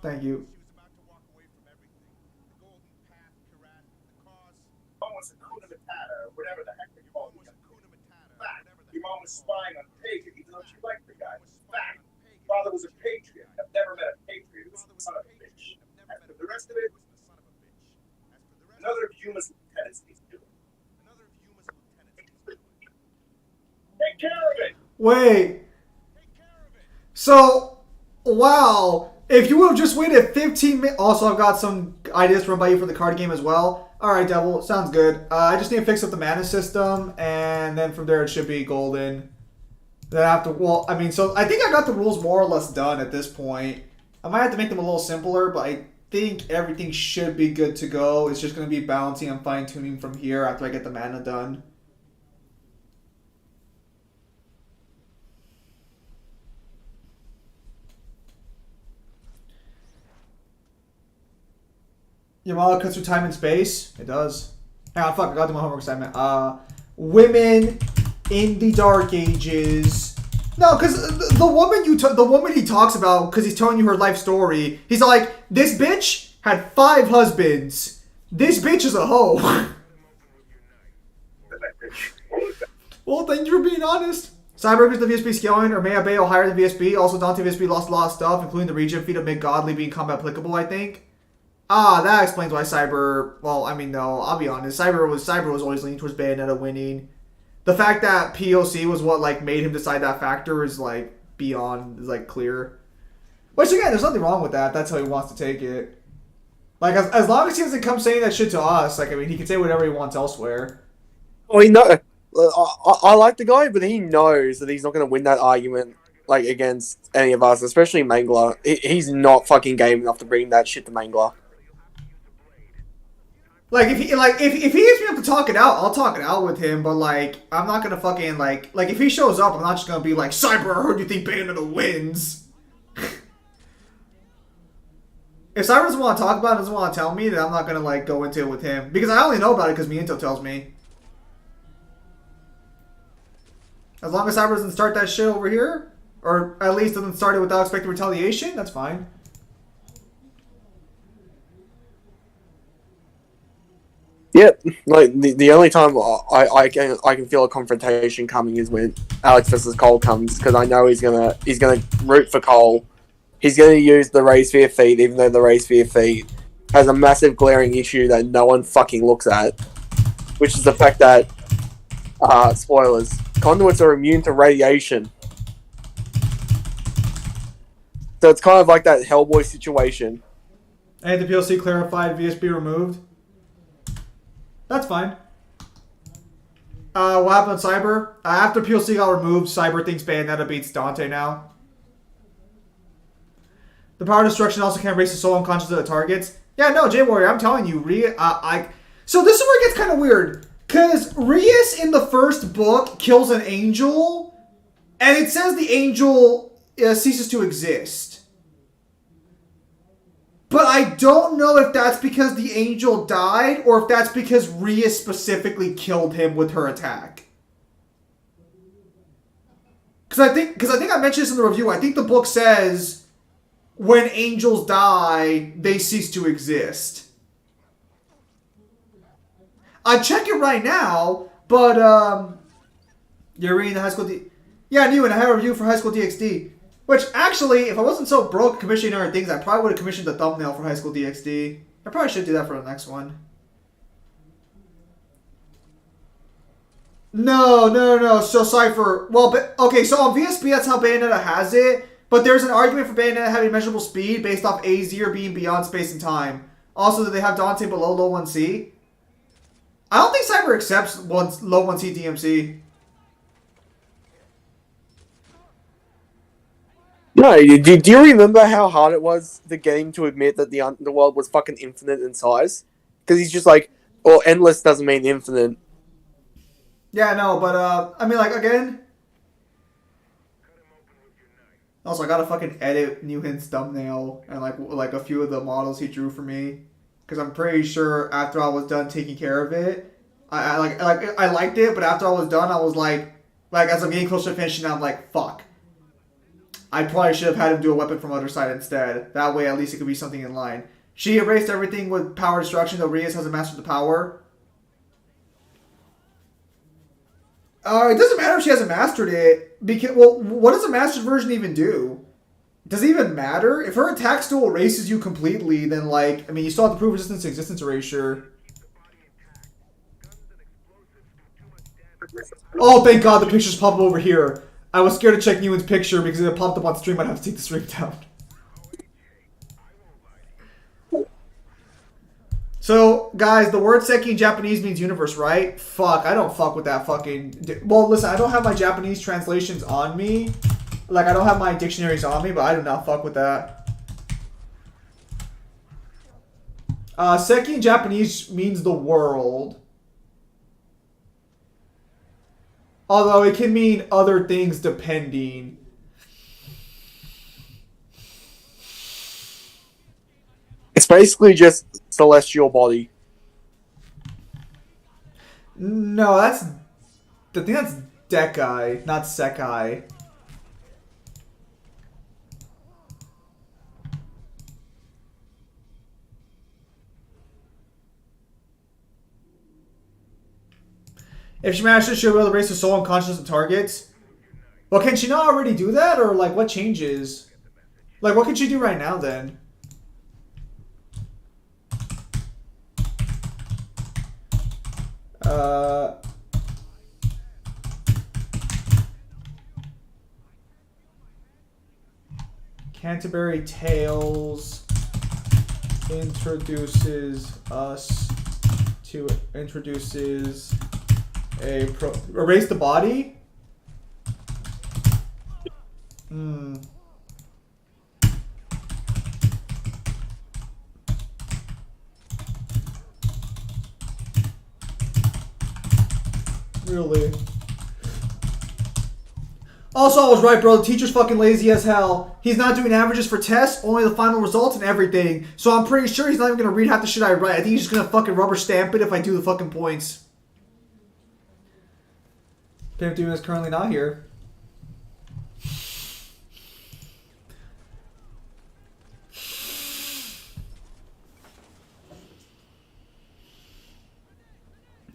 Thank you. Mom was Hakuna Matata, or whatever the heck they call it. Fact. Your mom was spying on Pagan, even though she liked the guy. Fact. Father was a patriot. I've never met a patriot who was the son of a bitch. As for the rest of it, another of Yuma's lieutenants needs to do it. Take care of it! Wait. So, wow. If you would have just waited 15 minutes. Also, I've got some ideas run by you for the card game as well. Alright, Devil. Sounds good. I just need to fix up the mana system, and then from there it should be golden. Then after, well, I mean, so I think I got the rules more or less done at this point. I might have to make them a little simpler, but I think everything should be good to go. It's just going to be balancing and fine-tuning from here after I get the mana done. Yamala cuts through time and space. It does. Hang on, fuck, I got to my homework assignment. Women in the Dark Ages. No, because the woman he talks about, because he's telling you her life story, he's like, this bitch had 5 husbands. This bitch is a hoe. Well, thank you for being honest. Cyborg is the VSB scaling, or Maya Bayo higher than VSB. Also, Dante VSB lost a lot of stuff, including the regen feat of mid-godly being combat applicable, I think. Ah, that explains why Cyber... Well, I mean, no, I'll be honest. Cyber was always leaning towards Bayonetta winning. The fact that POC was what, like, made him decide that factor is, like, beyond, is, like, clear. Which, again, there's nothing wrong with that. That's how he wants to take it. Like, as long as he doesn't come saying that shit to us, like, I mean, he can say whatever he wants elsewhere. Well, I like the guy, but he knows that he's not going to win that argument, like, against any of us, especially Mangler. He's not fucking game enough to bring that shit to Mangler. Like, if he gets me up to talk it out, I'll talk it out with him, but, like, I'm not gonna fucking, like, if he shows up, I'm not just gonna be like, Cyber, I heard you think Bayonetta wins. If Cyber doesn't want to talk about it, doesn't want to tell me, then I'm not gonna, like, go into it with him. Because I only know about it because Miento tells me. As long as Cyber doesn't start that shit over here, or at least doesn't start it without expecting retaliation, that's fine. Yep, like the only time I can feel a confrontation coming is when Alex versus Cole comes, because I know he's gonna root for Cole. He's gonna use the Ray Sphere feat, even though the Ray Sphere feat has a massive glaring issue that no one fucking looks at, which is the fact that spoilers, conduits are immune to radiation. So it's kind of like that Hellboy situation. And the PLC clarified VSB removed. That's fine. What happened with Cyber? After PLC got removed, Cyber thinks Bayonetta beats Dante now. The power destruction also can't raise the soul unconscious of the targets. Yeah, no, J-Warrior, I'm telling you, so this is where it gets kind of weird. Because Rias in the first book kills an angel, and it says the angel ceases to exist. But I don't know if that's because the angel died, or if that's because Rhea specifically killed him with her attack. Because I think I mentioned this in the review. I think the book says when angels die, they cease to exist. I'd check it right now, but You're reading the High School D. Yeah, I knew it. I have a review for High School DxD. Which, actually, if I wasn't so broke commissioning other things, I probably would have commissioned the thumbnail for High School DxD. I probably should do that for the next one. No. So, Cypher. Well, okay, so on VSP, that's how Bayonetta has it. But there's an argument for Bayonetta having measurable speed based off AZ or being beyond space and time. Also, do they have Dante below low 1C? I don't think Cypher accepts low 1C DMC. No, do you remember how hard it was to get him to admit that the underworld was fucking infinite in size? Because he's just like, well, endless doesn't mean infinite. Yeah, no, but, I mean, like, again... Also, I gotta fucking edit Newhin's thumbnail and, like a few of the models he drew for me. Because I'm pretty sure after I was done taking care of it, I liked it, but after I was done, I was like, as I'm getting closer to finishing, I'm like, fuck. I probably should have had him do a weapon from other side instead. That way, at least it could be something in line. She erased everything with power destruction, though Reyes hasn't mastered the power. It doesn't matter if she hasn't mastered it. Because, well, what does a mastered version even do? Does it even matter? If her attack still erases you completely, then, like, I mean, you still have to prove resistance to existence erasure. Oh, thank God, the picture's popping over here. I was scared to check Newman's picture because if it popped up on stream, I'd have to take the stream down. So, guys, the word Seki in Japanese means universe, right? Fuck, I don't fuck with that fucking... Well, listen, I don't have my Japanese translations on me. Like, I don't have my dictionaries on me, but I do not fuck with that. Seki in Japanese means the world. Although it can mean other things depending. It's basically just celestial body. No, that's... I think that's Dekai, not Sekai. If she manages, she'll be able to erase the soul and consciousness of targets. Well, can she not already do that? Or, like, what changes? Like, what can she do right now, then? Canterbury Tales introduces erase the body? Really? Also, I was right, bro. The teacher's fucking lazy as hell. He's not doing averages for tests, only the final results and everything. So I'm pretty sure he's not even gonna read half the shit I write. I think he's just gonna fucking rubber stamp it if I do the fucking points. Pimp Demon is currently not here.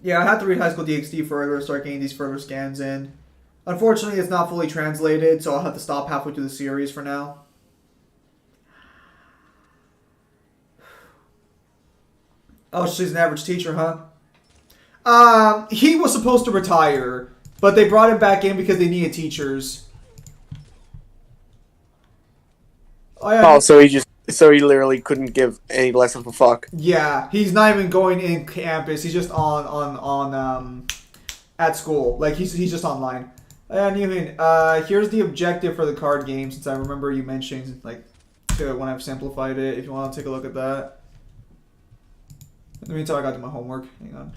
Yeah, I have to read High School DxD further to start getting these further scans in. Unfortunately, it's not fully translated, so I'll have to stop halfway through the series for now. Oh, she's an average teacher, huh? He was supposed to retire, but they brought him back in because they needed teachers. Oh, yeah. Oh, so he literally couldn't give any less of a fuck. Yeah, he's not even going in campus. He's just on at school. Like he's just online. And even here's the objective for the card game, since I remember you mentioned like when I've simplified it. If you want to take a look at that. In the meantime, I got to do my homework. Hang on.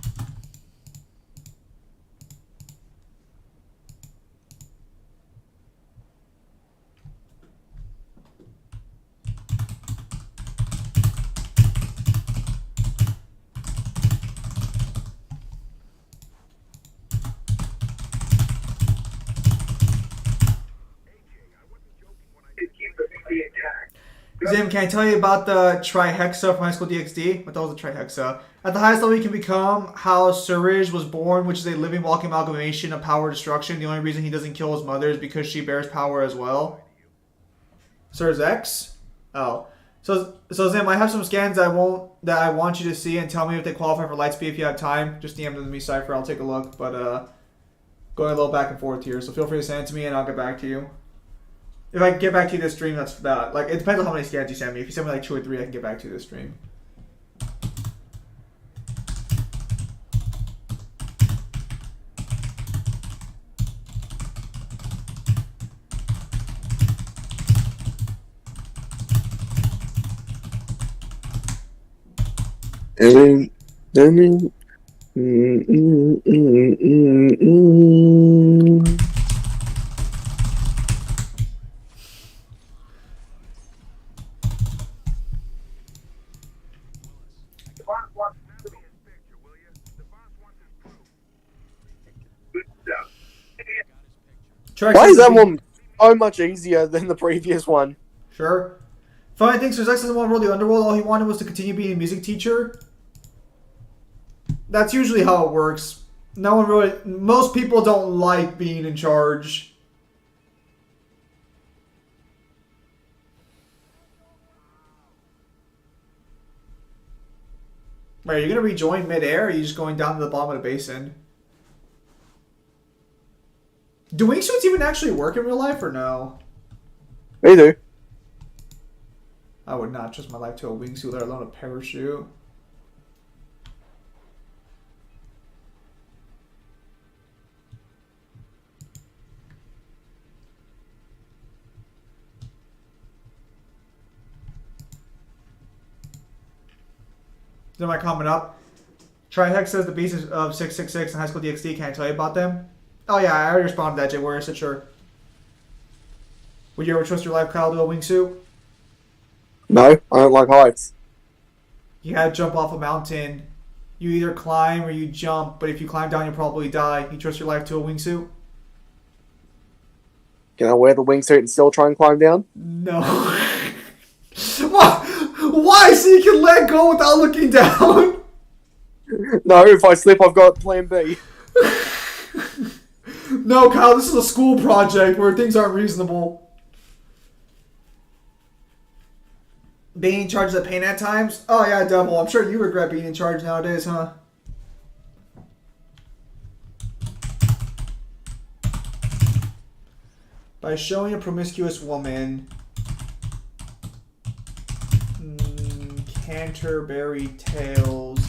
Zim, can I tell you about the Trihexa from High School DxD? What the hell is a Trihexa? At the highest level you can become, how Surge was born, which is a living, walking amalgamation of power destruction. The only reason he doesn't kill his mother is because she bears power as well. Surge X? Oh. So Zim, I have some scans that I want you to see and tell me if they qualify for Lightspeed if you have time. Just DM them to me, Cypher. I'll take a look. But going a little back and forth here, so feel free to send it to me and I'll get back to you. If I can get back to you this stream, that's that. Like, it depends on how many scans you send me. If you send me like 2 or 3, I can get back to you this stream. Why is that one so much easier than the previous one? Sure. Funny thing, Surge X doesn't want to rule the underworld. All he wanted was to continue being a music teacher. That's usually how it works. No one really... Most people don't like being in charge. Wait, are you going to rejoin mid-air, or are you just going down to the bottom of the basin? Do wingsuits even actually work in real life, or no? They do. I would not trust my life to a wingsuit, let alone a parachute. Am I coming up? Trihex says the beast of 666 and High School DxD. Can I tell you about them? Oh yeah, I already responded to that, Jay Warrior. I said sure. Would you ever trust your life, Kyle, to a wingsuit? No, I don't like heights. You gotta jump off a mountain. You either climb or you jump, but if you climb down, you'll probably die. You trust your life to a wingsuit? Can I wear the wingsuit and still try and climb down? No. Why? So you can let go without looking down? No, if I slip, I've got plan B. No, Kyle, this is a school project where things aren't reasonable. Being in charge is a pain at times? Oh yeah, Devil. I'm sure you regret being in charge nowadays, huh? By showing a promiscuous woman... Canterbury Tales...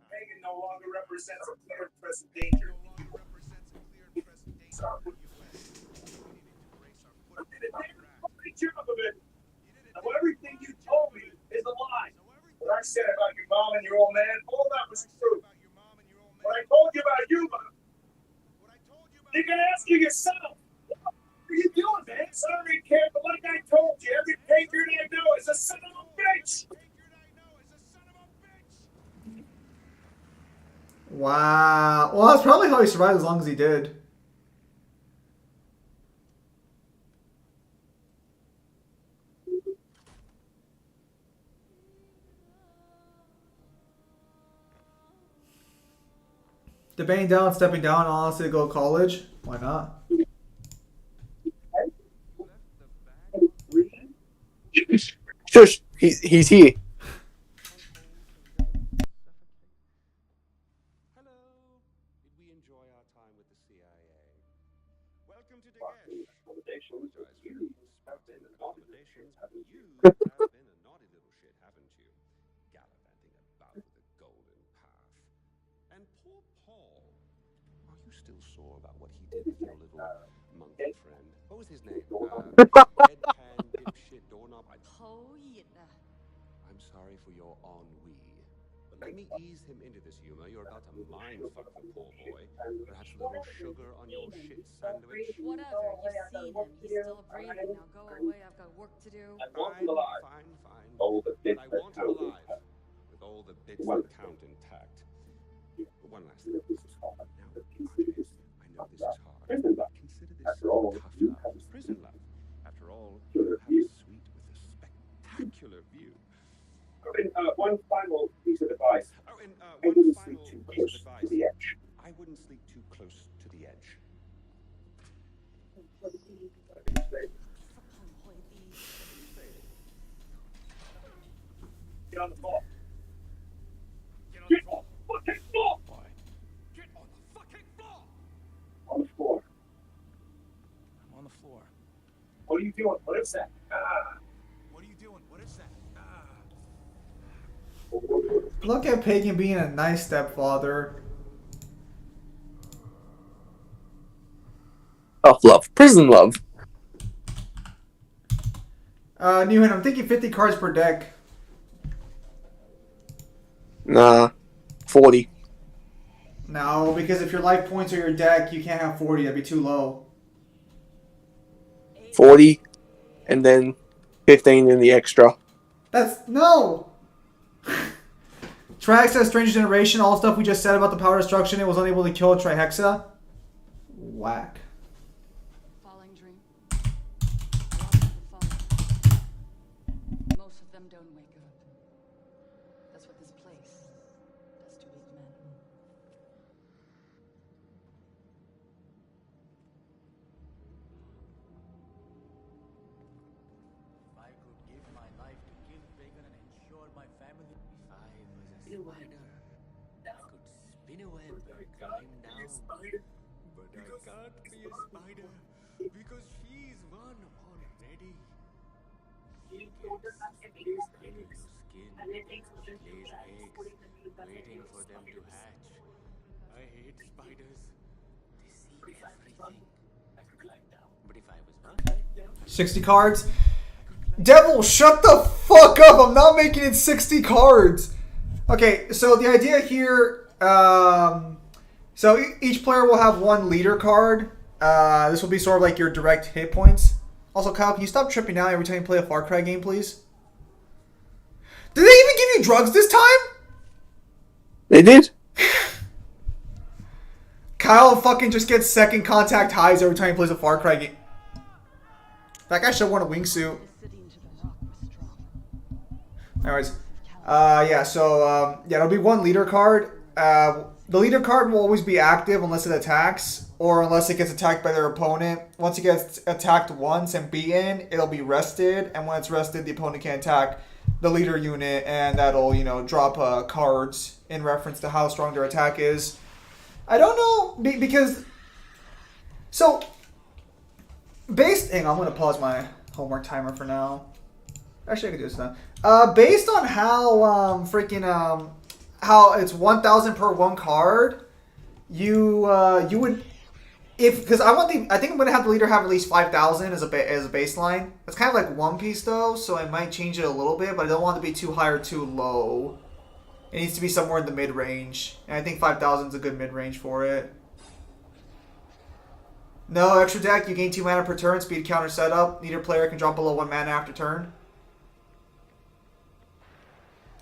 Hagen no longer represents a clear present danger. Now everything you told me is a lie. What I said about your mom and your old man, all that was true. What I told you about Yuma, you can ask you yourself. What are you doing, man? Sorry, kid, but like I told you, every patriot I know is a son of a bitch. Wow. Well, that's probably how he survived as long as he did. Debating down, stepping down, honestly, to go to college? Why not? Shush, he's here. Have been a naughty little shit, haven't you? Gallivanting about with a golden path. And poor Paul. Are you still sore about what he did with your little monkey friend? What was his name? Deadpan dipshit doorknob. I'm sorry for your ennui. But let me ease him into this humor. You're about to mind fuck the poor boy. Perhaps a little sugar on your shit sandwich. Whatever, you've seen him. He's still breathing. Now go away. I've got work to do. I want Fine, him alive. fine. All the But bits I that want him count alive, intact. with all the bits that count intact. But one last thing. This is hard. Now, Archibald, I know this is hard. Prison life. Consider this After all, tough you love, have a prison love. After all, Sure, you have you- a suite with a spectacular view. One final piece of advice. Oh, and I one wouldn't final sleep too piece close of to advice. the edge. I wouldn't sleep too close to the edge. Get on the floor. Get on Get on the fucking floor. Why? Get on the fucking floor! On the floor. I'm on the floor. What are you doing? What is that? What are you doing? What is that? Look at Pagan being a nice stepfather. Tough love. Prison love. Newhan, I'm thinking 50 cards per deck. Nah. 40. No, because if your life points are your deck, you can't have 40. That'd be too low. 40. And then 15 in the extra. That's no. Trihexa, Strange Generation, all stuff we just said about the power destruction. It was unable to kill a Trihexa. Whack. Falling dream. A lot of people fall. Most of them don't wake up. That's what this place does to weak men. If I could give my life to kill Pagan and ensure my family. If I was a spider, I could spin a web and climb down. But I can't be a spider because she's one already. She gets under your skin. She lays eggs, waiting for them to hatch. I hate spiders. They see everything. I could climb down. But if I was one, 60 cards. Devil, shut the fuck up. I'm not making it 60 cards. Okay, so the idea here, so each player will have one leader card. This will be sort of like your direct hit points. Also, Kyle, can you stop tripping out every time you play a Far Cry game, please? Did they even give you drugs this time? They did. Kyle fucking just gets second contact highs every time he plays a Far Cry game. That guy should have worn a wingsuit. The city into the rock was strong. Anyways, it'll be one leader card. The leader card will always be active unless it attacks or unless it gets attacked by their opponent. Once it gets attacked once and beaten, it'll be rested, and when it's rested, the opponent can attack the leader unit, and that'll, drop cards in reference to how strong their attack is. I don't know, because... So, hang on, I'm going to pause my homework timer for now. Actually, I could do this now. Based on how how it's 1,000 per one card, you would, because I think I'm gonna have the leader have at least 5,000 as a baseline. It's kind of like One Piece though, so I might change it a little bit, but I don't want it to be too high or too low. It needs to be somewhere in the mid range, and I think 5,000 is a good mid range for it. No extra deck. You gain 2 mana per turn. Speed counter setup. Neither player can drop below 1 mana after turn.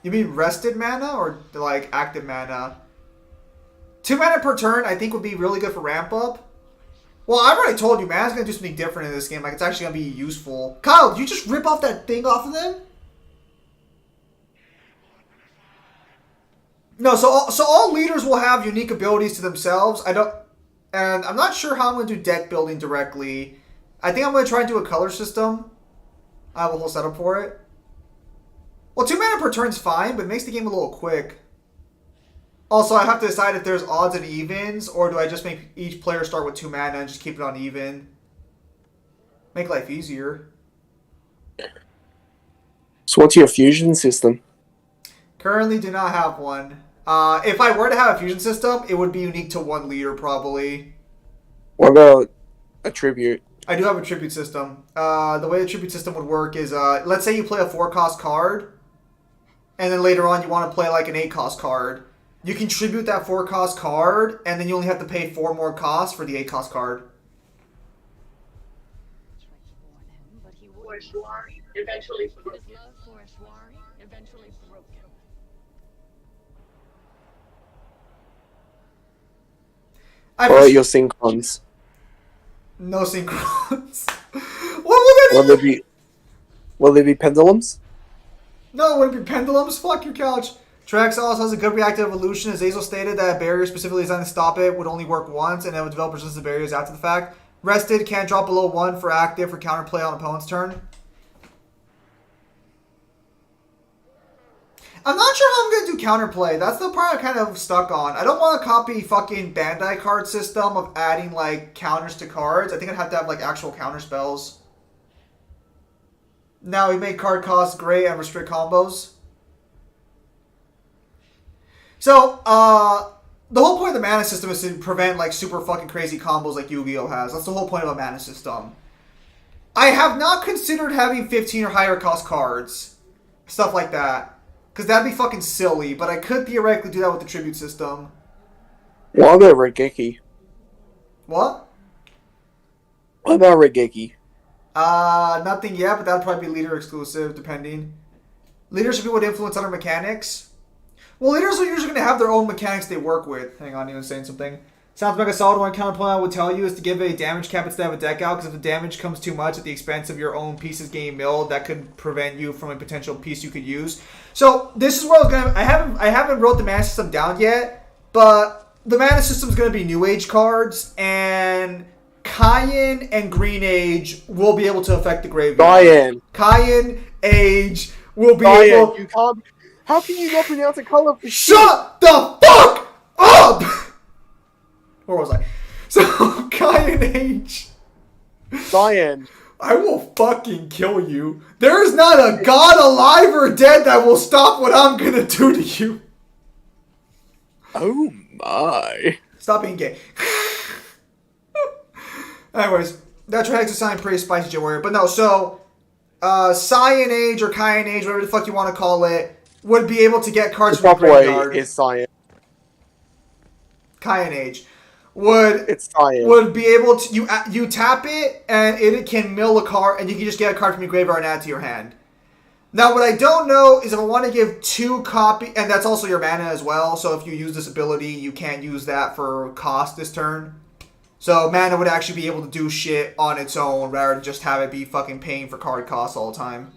You mean rested mana or like active mana? 2 mana per turn I think would be really good for ramp up. Well, I've already told you, mana's gonna do something different in this game. Like, it's actually gonna be useful. Kyle, did you just rip off that thing off of them? No, so all leaders will have unique abilities to themselves. And I'm not sure how I'm gonna do deck building directly. I think I'm gonna try and do a color system. I have a whole setup for it. Well, 2 mana per turn's fine, but it makes the game a little quick. Also, I have to decide if there's odds and evens, or do I just make each player start with 2 mana and just keep it on even? Make life easier. So what's your fusion system? Currently do not have one. If I were to have a fusion system, it would be unique to one leader, probably. What about a tribute? I do have a tribute system. The way the tribute system would work is, let's say you play a 4-cost card, and then later on you want to play like an 8-cost card. You can tribute that 4-cost card, and then you only have to pay 4 more costs for the 8-cost card. Ishwari eventually broke. His love for Ashwari eventually broke him. Or your synchrons. No synchrons. What would that Will there even? be? Will there be pendulums? No, it wouldn't be pendulums. Fuck your couch. Trex also has a good reactive evolution. As Azel stated, that a barrier specifically designed to stop it would only work once, and it would develop resistance to barriers after the fact. Rested can't drop below 1 for active for counterplay on opponent's turn. I'm not sure how I'm going to do counterplay. That's the part I'm kind of stuck on. I don't want to copy fucking Bandai card system of adding, like, counters to cards. I think I'd have to have, like, actual counter spells. Now, we make card costs great and restrict combos. So, the whole point of the mana system is to prevent, like, super fucking crazy combos like Yu-Gi-Oh! Has. That's the whole point of a mana system. I have not considered having 15 or higher cost cards. Stuff like that. Because that'd be fucking silly, but I could theoretically do that with the tribute system. What about Regeki? What? What about Regeki? Nothing yet, but that'd probably be leader exclusive, depending. Leaders should be what influence other mechanics. Well, leaders are usually going to have their own mechanics they work with. Hang on, you were saying something. Sounds mega solid. One counterpoint I would tell you is to give a damage cap instead of a deck out, because if the damage comes too much at the expense of your own pieces getting milled, that could prevent you from a potential piece you could use. So this is where I was gonna. I haven't wrote the mana system down yet, but the mana system is gonna be New Age cards, and Cayenne and Green Age will be able to affect the graveyard. Cayenne Age will be able. You can't. How can you not pronounce a color for Shut the fuck up! Where was I? So, Cayenne Age. Cyan. I will fucking kill you. There is not a god alive or dead that will stop what I'm gonna do to you. Oh my. Stop being gay. Anyways, that Trex is sounding pretty spicy, J Warrior. But no, so, Cyan Age or Cayenne Age, whatever the fuck you want to call it, would be able to get cards The from the proper way graveyard. is Cyan. Cayenne Age. Would be able to you tap it and it can mill a card and you can just get a card from your graveyard and add it to your hand. Now what I don't know is if I want to give 2 copy, and that's also your mana as well, so if you use this ability you can't use that for cost this turn. So mana would actually be able to do shit on its own rather than just have it be fucking paying for card costs all the time.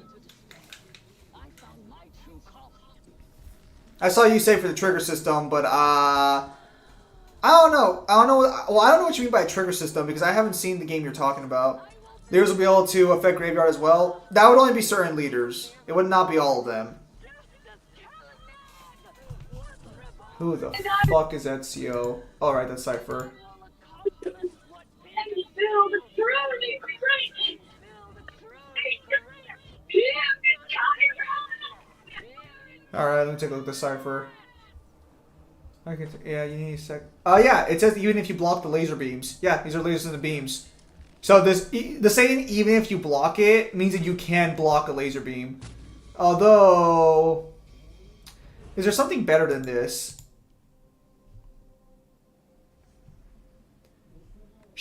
I saw you say for the trigger system, but I don't know. Well, I don't know what you mean by a trigger system because I haven't seen the game you're talking about. Leaders will be able to affect graveyard as well. That would only be certain leaders. It would not be all of them. Who the fuck is Ezio? Oh, right, that's Cypher. Alright, let me take a look at the Cypher. Yeah, you need a sec. Yeah, it says even if you block the laser beams. Yeah, these are lasers and the beams. So the saying even if you block it means that you can block a laser beam. Although, is there something better than this?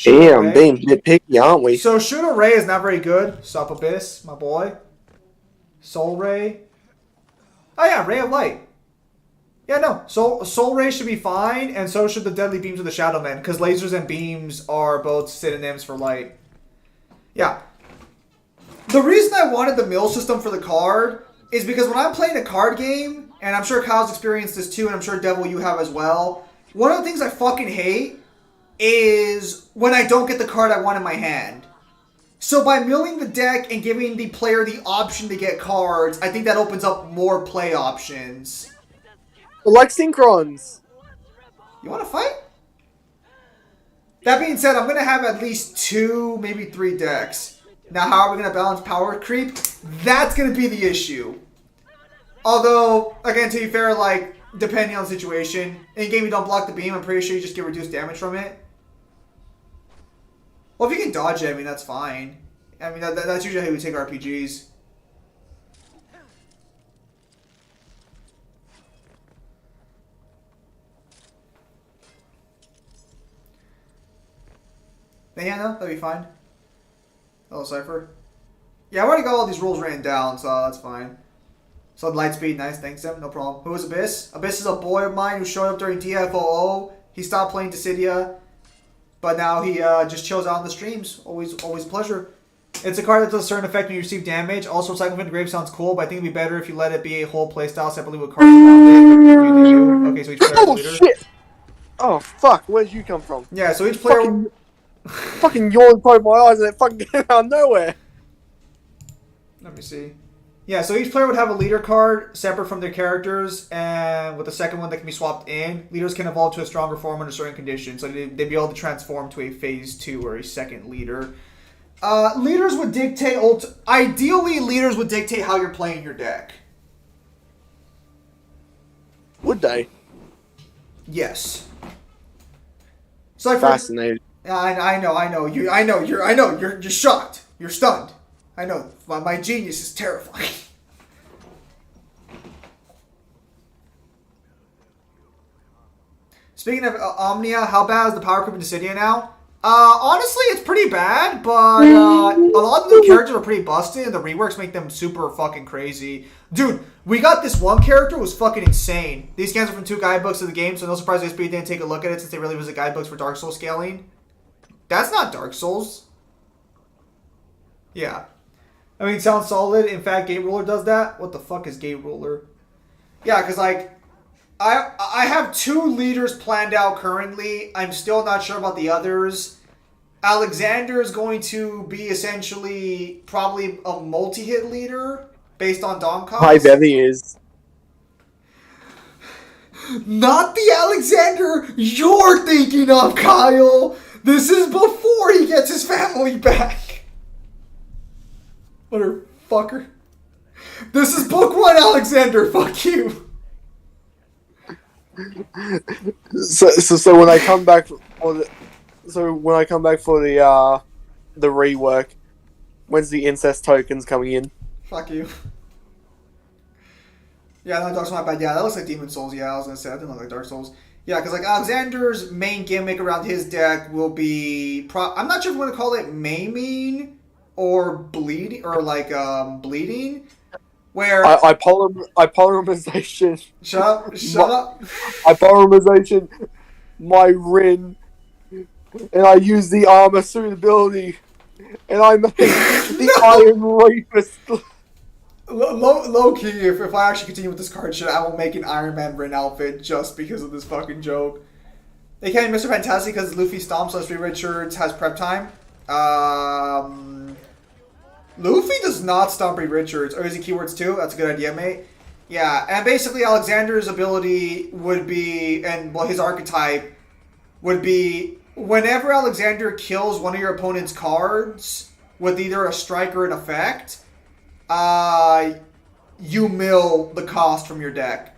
Damn, being nitpicky, aren't we? So Shooter Ray is not very good. Sup Abyss, my boy. Soul Ray. Oh yeah, Ray of Light. Yeah, no. Soul Ray should be fine, and so should the Deadly Beams of the Shadow Men, because lasers and beams are both synonyms for light. Yeah. The reason I wanted the mill system for the card is because when I'm playing a card game, and I'm sure Kyle's experienced this too, and I'm sure Devil you have as well, one of the things I fucking hate is when I don't get the card I want in my hand. So by milling the deck and giving the player the option to get cards, I think that opens up more play options. Like Synchrons. You want to fight? That being said, I'm going to have at least 2, maybe 3 decks. Now, how are we going to balance power creep? That's going to be the issue. Although, again, to be fair, like, depending on the situation, in game you don't block the beam, I'm pretty sure you just get reduced damage from it. Well, if you can dodge it, I mean, that's fine. I mean, that's usually how we take RPGs. Yeah, no, that'd be fine. Hello, Cypher. Yeah, I already got all these rules written down, so that's fine. So Lightspeed, nice, thanks him, no problem. Who is Abyss? Abyss is a boy of mine who showed up during DFOO. He stopped playing Dissidia, but now he just chills out on the streams. Always a pleasure. It's a card that does a certain effect when you receive damage. Also, Cycle Fin Grave sounds cool, but I think it'd be better if you let it be a whole playstyle separately with cards around it. You do you. Okay, so each player has a Oh leader. shit! Oh fuck! Where'd you come from? Yeah, so each player... Fucking yawn closed my eyes and it fucking came out of nowhere. Let me see. Yeah, so each player would have a leader card separate from their characters, and with the second one that can be swapped in. Leaders can evolve to a stronger form under certain conditions, so they'd be able to transform to a phase 2 or a second leader. Leaders would dictate... Ideally, leaders would dictate how you're playing your deck. Would they? Yes. So like Fascinating. I know. You're shocked. You're stunned. I know. My genius is terrifying. Speaking of Omnia, how bad is the power creep in Dissidia now? Honestly, it's pretty bad, but a lot of the new characters are pretty busted, and the reworks make them super fucking crazy. Dude, we got this one character who was fucking insane. These scans are from 2 guidebooks of the game, so no surprise SB didn't take a look at it since they really was the guidebooks for Dark Souls scaling. That's not Dark Souls. Yeah. I mean, sounds solid. In fact, Gate Ruler does that. What the fuck is Gate Ruler? Yeah, because, like, I have 2 leaders planned out currently. I'm still not sure about the others. Alexander is going to be essentially probably a multi-hit leader based on Dom cost. Hi, Bevy is. Not the Alexander you're thinking of, Kyle. This is before he gets his family back. Motherfucker. This is book 1, Alexander. Fuck you. So when I come back for the rework, when's the incest tokens coming in? Fuck you. Yeah, no, Dark Souls not bad. Yeah, that looks like Demon Souls. Yeah, I was gonna say that didn't look like Dark Souls. Yeah, because like Alexander's main gimmick around his deck will be I'm not sure if we want to call it maiming or bleeding or like bleeding. Where I polymerization. Shut up. I polymerization my Rin, and I use the armor suitability, and I make the Iron Rapist. Low key, if I actually continue with this card shit, I will make an Iron Man Rin outfit just because of this fucking joke. They can't Mr. Fantastic because Luffy stomps us. Reed Richards has prep time. Luffy does not stomp Reed Richards. Or is he keywords too? That's a good idea, mate. Yeah, and basically Alexander's ability would be, and well, his archetype would be, whenever Alexander kills one of your opponent's cards with either a strike or an effect, you mill the cost from your deck.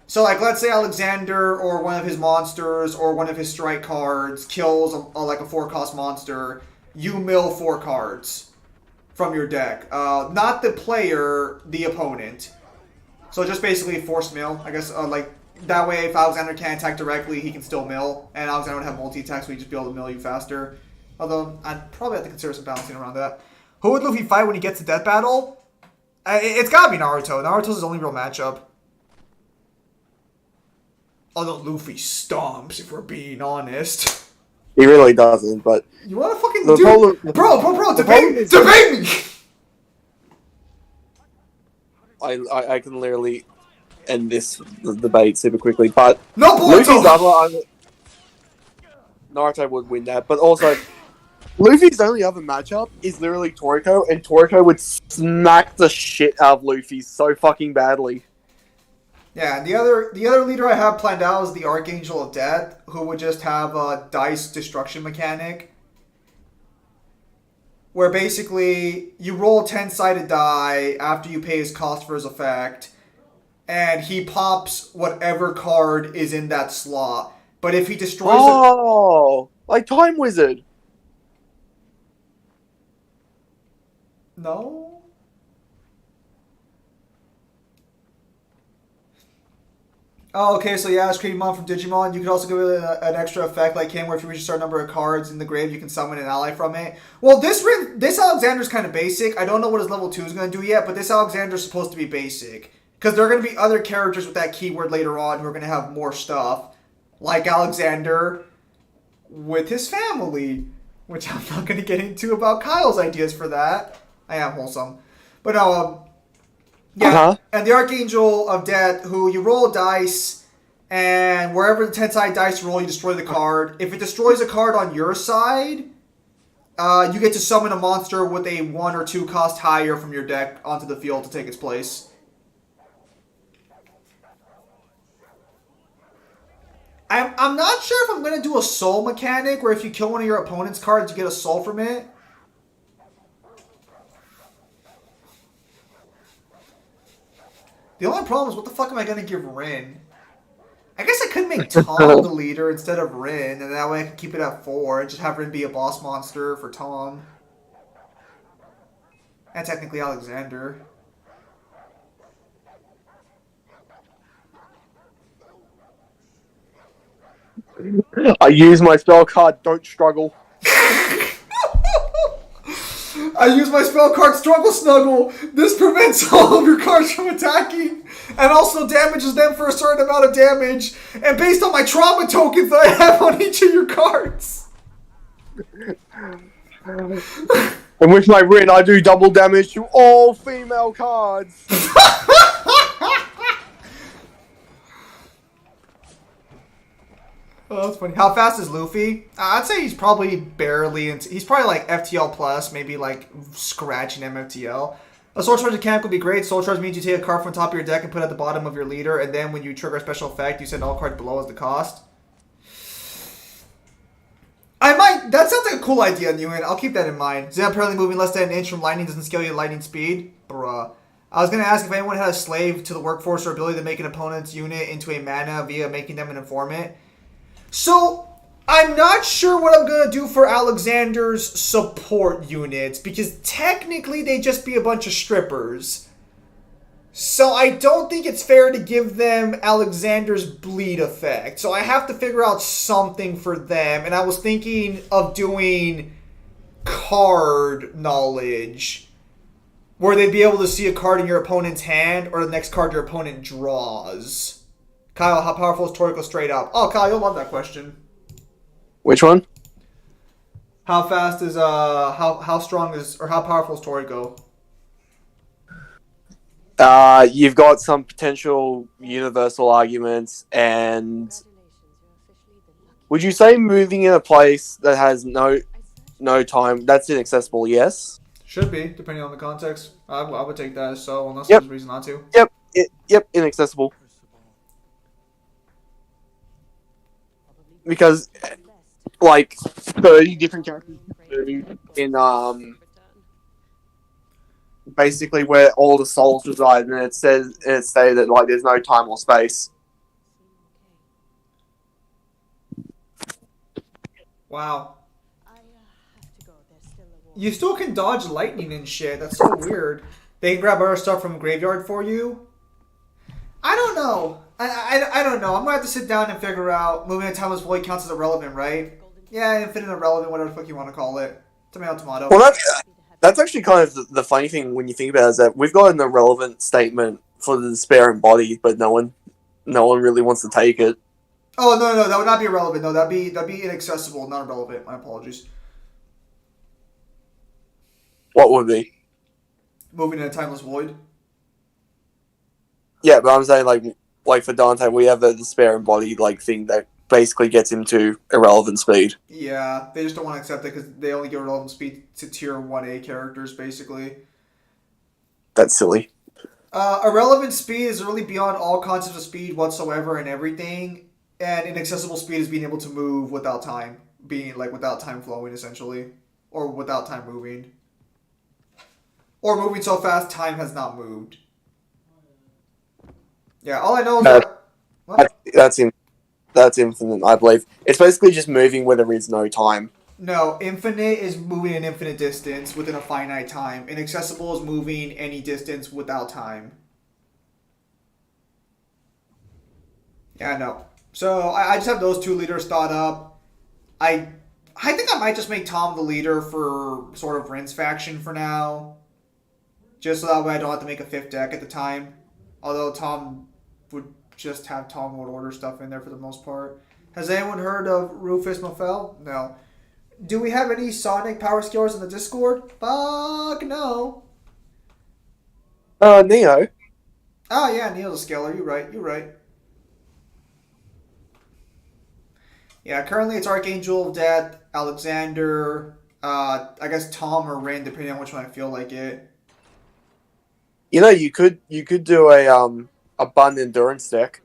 So, like, let's say Alexander or one of his monsters or one of his strike cards kills like a 4-cost monster, you mill 4 cards from your deck. Not the player, the opponent. So just basically force mill, I guess. Like that way, if Alexander can't attack directly, he can still mill, and Alexander would have multi-attacks, so he'd just be able to mill you faster. Although I'd probably have to consider some balancing around that. Who would Luffy fight when he gets to Death Battle? It's gotta be Naruto. Naruto's his only real matchup. Although Luffy stomps, if we're being honest. He really doesn't, but You wanna fucking The do problem- Bro, the debate me! I can literally end this debate super quickly. But No Luffy's Boruto! other Naruto would win that, but also Luffy's only other matchup is literally Toriko, and Toriko would smack the shit out of Luffy so fucking badly. Yeah, the other leader I have planned out is the Archangel of Death, who would just have a dice destruction mechanic. Where basically you roll a 10-sided die after you pay his cost for his effect, and he pops whatever card is in that slot. But if he destroys it... Oh, like Time Wizard. No? Oh, okay, so yeah, it's Greedmon from Digimon. You could also give it an extra effect like him, where if you reach a certain number of cards in the grave, you can summon an ally from it. Well, this Alexander's kind of basic. I don't know what his level 2 is going to do yet, but this Alexander's supposed to be basic. Because there are going to be other characters with that keyword later on who are going to have more stuff. Like Alexander with his family, which I'm not going to get into about Kyle's ideas for that. I am wholesome. But no, yeah, and the Archangel of Death, who you roll a dice, and wherever the 10-sided dice roll, you destroy the card. If it destroys a card on your side, you get to summon a monster with a 1 or 2 cost higher from your deck onto the field to take its place. I'm not sure if I'm going to do a soul mechanic, where if you kill one of your opponent's cards, you get a soul from it. The only problem is, what the fuck am I going to give Rin? I guess I could make Tom the leader instead of Rin, and that way I can keep it at 4 and just have Rin be a boss monster for Tom. And technically Alexander. I use my spell card, don't struggle. I use my spell card Struggle Snuggle. This prevents all of your cards from attacking and also damages them for a certain amount of damage. And based on my trauma tokens that I have on each of your cards. And with my Rin, I do double damage to all female cards. Oh, that's funny. How fast is Luffy? I'd say he's probably barely into... He's probably like FTL plus, maybe like scratching MFTL. A Soul Charge mechanic would be great. Soul Charge means you take a card from the top of your deck and put it at the bottom of your leader, and then when you trigger a special effect, you send all cards below as the cost. I might... That sounds like a cool idea, Newen. I'll keep that in mind. Zen apparently moving less than an inch from lightning doesn't scale your lightning speed. Bruh. I was going to ask if anyone had a slave to the workforce or ability to make an opponent's unit into a mana via making them an informant. So, I'm not sure what I'm going to do for Alexander's support units, because technically they'd just be a bunch of strippers. So I don't think it's fair to give them Alexander's bleed effect. So I have to figure out something for them, and I was thinking of doing card knowledge, where they'd be able to see a card in your opponent's hand or the next card your opponent draws. Kyle, how powerful is Toriko straight up? Oh, Kyle, you'll love that question. Which one? How fast is, how strong is, or how powerful is Toriko? You've got some potential universal arguments, and would you say moving in a place that has no time, that's inaccessible, yes? Should be, depending on the context. I would take that as so, unless there's a reason not to. Yep, inaccessible. Because, like, 30 different characters in, basically where all the souls reside, and it states that, like, there's no time or space. Wow. You still can dodge lightning and shit. That's so weird. They can grab other stuff from graveyard for you? I don't know. I don't know. I'm going to have to sit down and figure out. Moving a Timeless Void counts as irrelevant, right? Yeah, infinite irrelevant, whatever the fuck you want to call it. Tomato, tomato. Well, that's actually kind of the funny thing when you think about it, is that we've got an irrelevant statement for the despair embodied, but no one really wants to take it. Oh, no, that would not be irrelevant. No, that'd be inaccessible, not irrelevant. My apologies. What would be? Moving in a Timeless Void. Yeah, but I'm saying, like for Dante, we have the despair embodied, like, thing that basically gets him to irrelevant speed. Yeah, they just don't want to accept it because they only give irrelevant speed to tier 1A characters, basically. That's silly. Irrelevant speed is really beyond all concepts of speed whatsoever and everything, and inaccessible speed is being able to move without time, without time flowing, essentially, or without time moving. Or moving so fast, time has not moved. Yeah, all I know is that... That's infinite, I believe. It's basically just moving where there is no time. No, infinite is moving an infinite distance within a finite time. Inaccessible is moving any distance without time. Yeah, no. So I just have those two leaders thought up. I think I might just make Tom the leader for sort of Rin's faction for now. Just so that way I don't have to make a fifth deck at the time. Although Tom would just have Tom would order stuff in there for the most part. Has anyone heard of Rufus Mofel? No. Do we have any Sonic power skillers in the Discord? Fuck no. Neo. Oh yeah, Neil's a scaler. You're right. Yeah, currently it's Archangel of Death, Alexander, I guess Tom or Rin, depending on which one I feel like it. You know, you could do a bun endurance deck.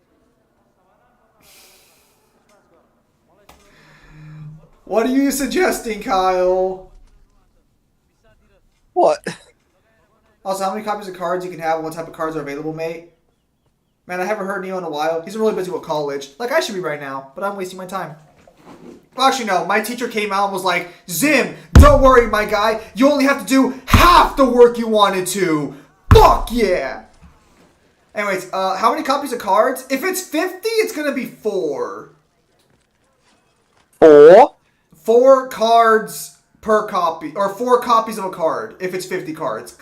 What are you suggesting, Kyle? What? Also, how many copies of cards you can have and what type of cards are available, mate? Man, I haven't heard Neo in a while. He's really busy with college. Like I should be right now, but I'm wasting my time. Well, actually, no. My teacher came out and was like, Zim, don't worry, my guy. You only have to do half the work you wanted to. Fuck yeah. Anyways, how many copies of cards? If it's 50, it's going to be 4. 4? 4 cards per copy. Or 4 copies of a card if it's 50 cards.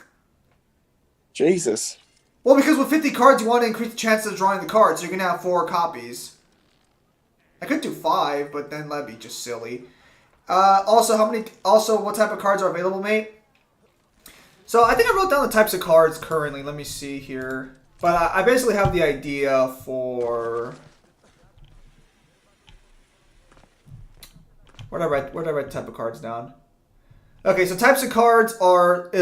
Jesus. Well, because with 50 cards, you want to increase the chances of drawing the cards, so you're going to have 4 copies. I could do 5, but then that'd be just silly. Also, what type of cards are available, mate? So, I think I wrote down the types of cards currently. Let me see here. But I basically have the idea for... Where did I write the type of cards down? Okay, so types of cards is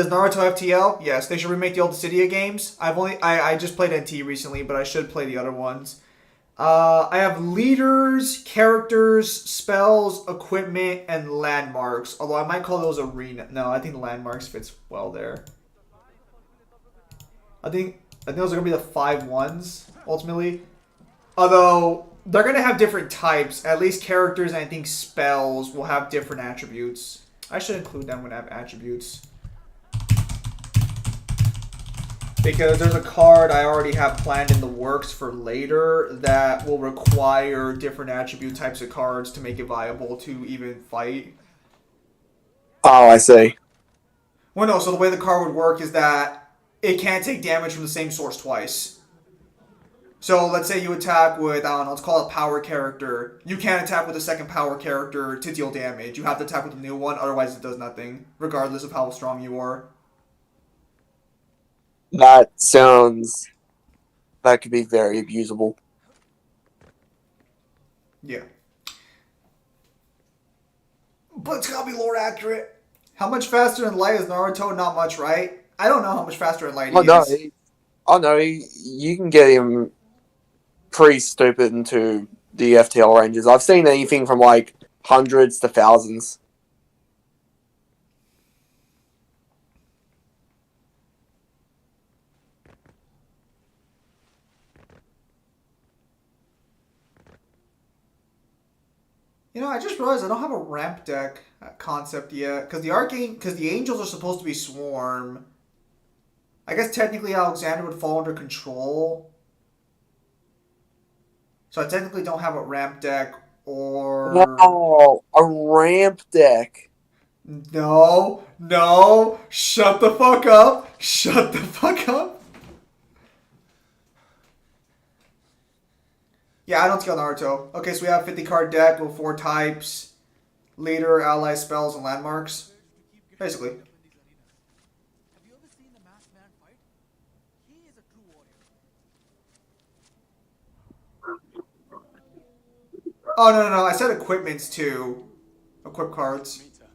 Naruto FTL. Yes, they should remake the old Dissidia games. I just played NT recently, but I should play the other ones. I have leaders, characters, spells, equipment, and landmarks. Although I might call those arena. No, I think the landmarks fits well there. I think those are gonna be the 5 ones ultimately. Although they're gonna have different types. At least characters and I think spells will have different attributes. I should include them when I have attributes. Because there's a card I already have planned in the works for later that will require different attribute types of cards to make it viable to even fight. Oh, I see. Well, no, so the way the card would work is that it can't take damage from the same source twice. So let's say you attack with, I don't know, let's call it power character. You can't attack with a second power character to deal damage. You have to attack with a new one, otherwise it does nothing, regardless of how strong you are. That could be very abusable. Yeah. But it's gotta be lore accurate. How much faster than Light is Naruto? Not much, right? I don't know how much faster than Light he is. You can get him pretty stupid into the FTL ranges. I've seen anything from like hundreds to thousands. You know, I just realized I don't have a ramp deck concept yet. Because the Angels are supposed to be Swarm. I guess technically Alexander would fall under Control. So I technically don't have a ramp deck or... No, a ramp deck. No, shut the fuck up. Shut the fuck up. Yeah, I don't scale Naruto. Okay, so we have 50 card deck with 4 types. Leader, ally, spells, and landmarks. Basically. Have you ever seen a masked man fight? He is a true warrior. Oh, no. I said equipments too. Equip cards. Mita,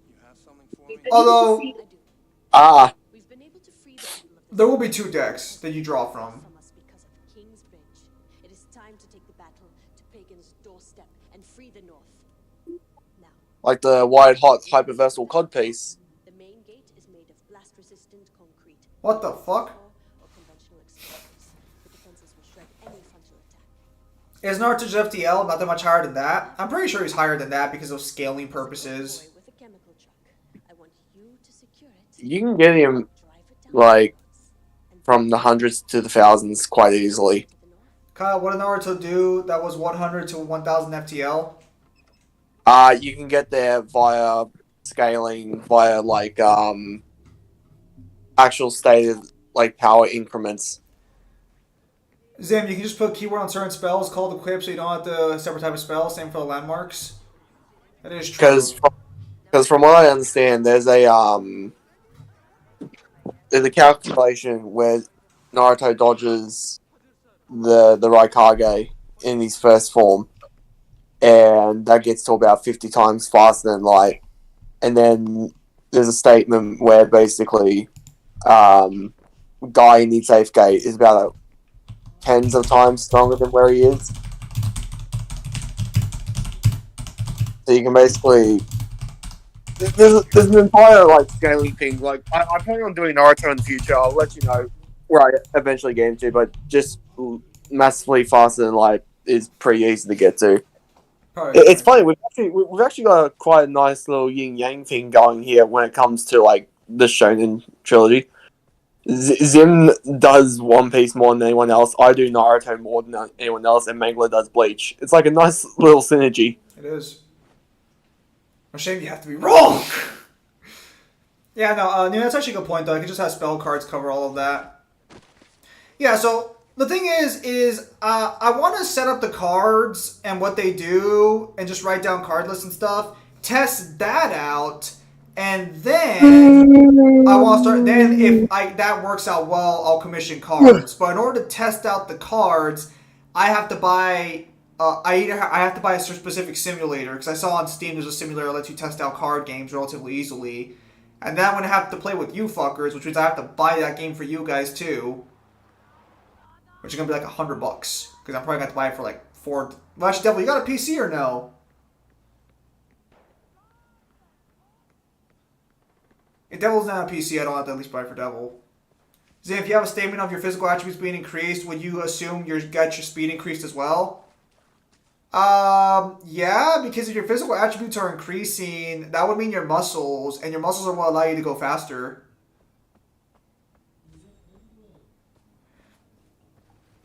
you have something for me? Although, Ah, We've been able to free the people of the there will be 2 decks that you draw from. us because of King's Bridge. It is time to take the battle to Pagan's doorstep and free the North. Now, like the wide hot hyperversal codpiece. the main gate is made of blast-resistant concrete. What the fuck? Or conventional explosives. The defenses will shred any frontal attack. Is Naruto's FTL not that much higher than that? I'm pretty sure he's higher than that because of scaling purposes. Boy with a chemical truck. I want you to secure it. You can get him Drive it down like the woods, and from the hundreds to the thousands quite easily. to the north. Kyle, what did Naruto do that was 100 to 1000 FTL? You can get there via scaling, via like actual stated like power increments. Zim, you can just put keyword on certain spells called equip so you don't have to separate type of spell. Same for the landmarks. That is true. Because from what I understand, there's a calculation where Naruto dodges the Raikage in his first form, and that gets to about 50 times faster than light. And then there's a statement where basically Guy in the 8th gate is about tens of times stronger than where he is. So you can basically... There's an entire like scaling thing. Like I plan on doing Naruto in the future. I'll let you know where I eventually get into, but just massively faster than light is pretty easy to get to. It's funny, we've actually got quite a nice little yin yang thing going here when it comes to like the Shonen trilogy. Zim does One Piece more than anyone else. I do Naruto more than anyone else, and Mangler does Bleach. It's like a nice little synergy. It is. I'm ashamed you have to be wrong. Yeah, no, that's actually a good point though. I can just have spell cards cover all of that. Yeah, so the thing is I want to set up the cards and what they do and just write down card lists and stuff. Test that out, and then I want to start. Then if that works out well, I'll commission cards. But in order to test out the cards, I have to buy. I have to buy a specific simulator because I saw on Steam there's a simulator that lets you test out card games relatively easily, and then I'm gonna have to play with you fuckers, which means I have to buy that game for you guys too, which is gonna be like $100 because I'm probably gonna have to buy it for like $4. Well, actually, Devil, you got a PC or no? If Devil's not a PC, I don't have to at least buy it for Devil. Zay, if you have a statement of your physical attributes being increased, would you assume you got your speed increased as well? Yeah, because if your physical attributes are increasing, that would mean your muscles, and your muscles are what allow you to go faster.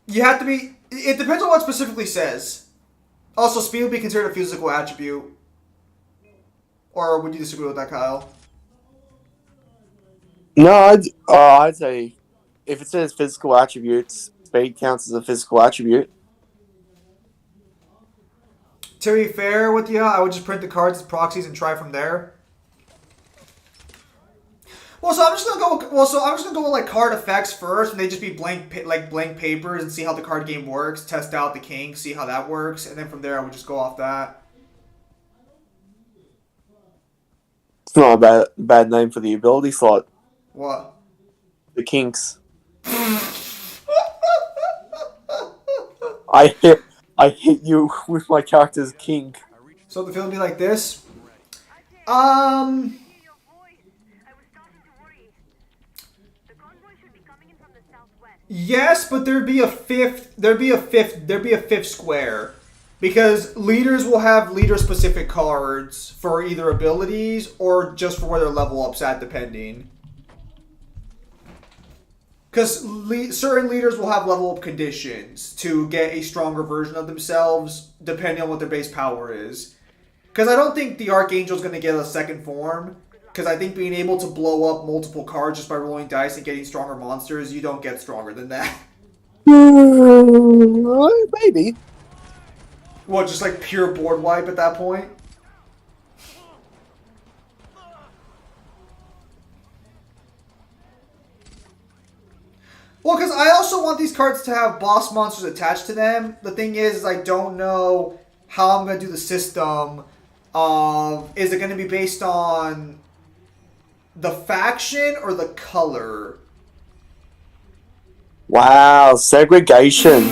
You have to be, it depends on what specifically says. Also, speed would be considered a physical attribute. Or would you disagree with that, Kyle? No, I'd say if it says physical attributes, speed counts as a physical attribute. To be fair with you, I would just print the cards as proxies and try from there. I'm just gonna go with like card effects first, and they just be blank papers, and see how the card game works. Test out the king, see how that works, and then from there I would just go off that. It's not a bad name for the ability slot. What? The Kinks. I hit you with my character's kink. So the film would be like this. Yes, but there'd be a fifth square. Because leaders will have leader-specific cards for either abilities or just for where their level up's at, depending. Because certain leaders will have level up conditions to get a stronger version of themselves, depending on what their base power is. Because I don't think the Archangel's going to get a second form. Because I think being able to blow up multiple cards just by rolling dice and getting stronger monsters, you don't get stronger than that. Maybe. What, just like pure board wipe at that point? Well, because I also want these cards to have boss monsters attached to them. The thing is I don't know how I'm going to do the system of... Is it going to be based on the faction or the color? Wow, segregation.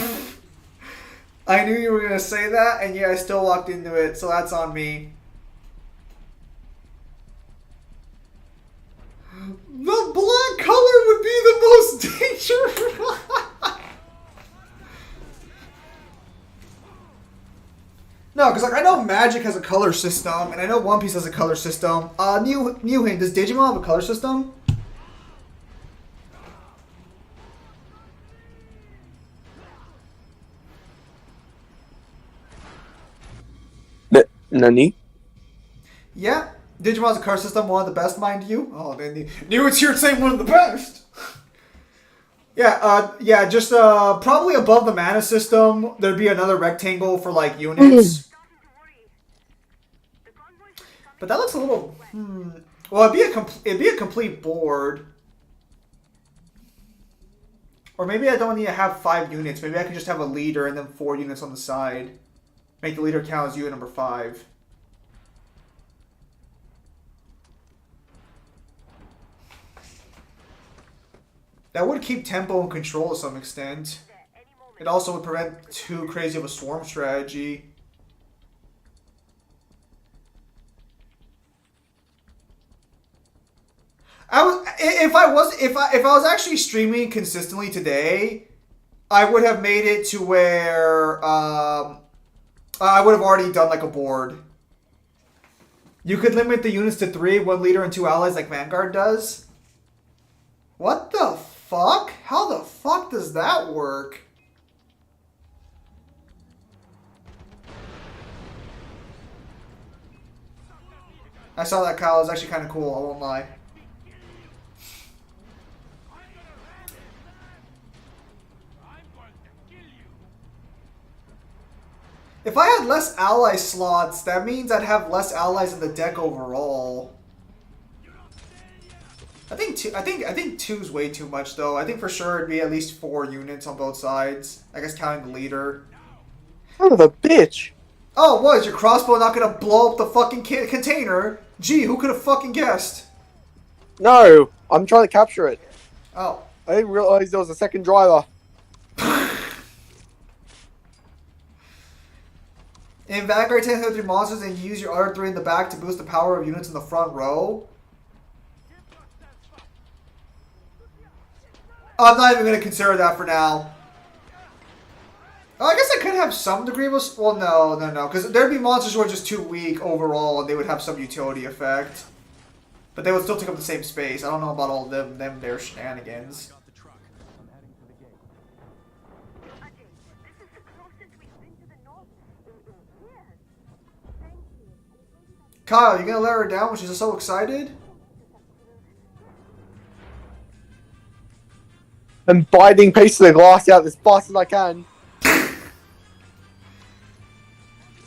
I knew you were going to say that, and yeah, I still walked into it, so that's on me. The black color would be the most dangerous. No, because like I know Magic has a color system, and I know One Piece has a color system. New hint, does Digimon have a color system? Nani? Yeah. Digimon's card system, one of the best, mind you. Oh, they knew it's here saying one of the best. Yeah, just probably above the mana system, there'd be another rectangle for like units. But that looks a little. Well, it'd be a complete board. Or maybe I don't need to have 5 units. Maybe I can just have a leader and then 4 units on the side. Make the leader count as unit number 5. That would keep tempo and control to some extent. It also would prevent too crazy of a swarm strategy. If I was actually streaming consistently today, I would have made it to where I would have already done like a board. You could limit the units to 3, 1 leader and 2 allies like Vanguard does. What the fuck? How the fuck does that work? I saw that, Kyle. It was actually kind of cool, I won't lie. If I had less ally slots, that means I'd have less allies in the deck overall. I think 2's way too much though. I think for sure it'd be at least 4 units on both sides. I guess counting the leader. Son of a bitch! Oh, what? Is your crossbow not gonna blow up the fucking container? Gee, who could have fucking guessed? No! I'm trying to capture it. Oh. I didn't realize there was a second driver. In Vanguard, 10 hit 3 monsters and use your other 3 in the back to boost the power of units in the front row. I'm not even going to consider that for now. Oh, I guess I could have some degree of... Well, no. Because there'd be monsters who are just too weak overall, and they would have some utility effect. But they would still take up the same space. I don't know about all of their shenanigans. Kyle, you gonna let her down when she's so excited? I'm biting pieces of glass out as fast as I can.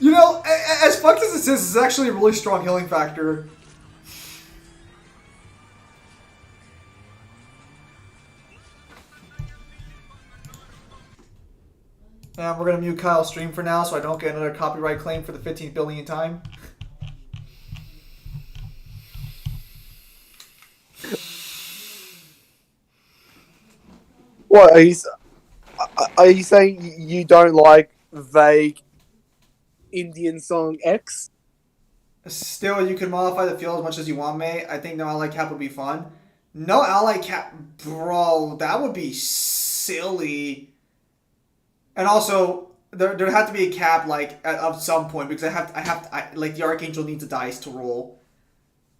You know, as fucked as this is, it's actually a really strong healing factor. And we're gonna mute Kyle's stream for now so I don't get another copyright claim for the 15th billion time. What, are you saying you don't like vague Indian song X? Still, you can modify the field as much as you want, mate. I think no ally cap would be fun. No ally cap, bro, that would be silly. And also, there'd have to be a cap, like, at some point, because like, the Archangel needs a dice to roll.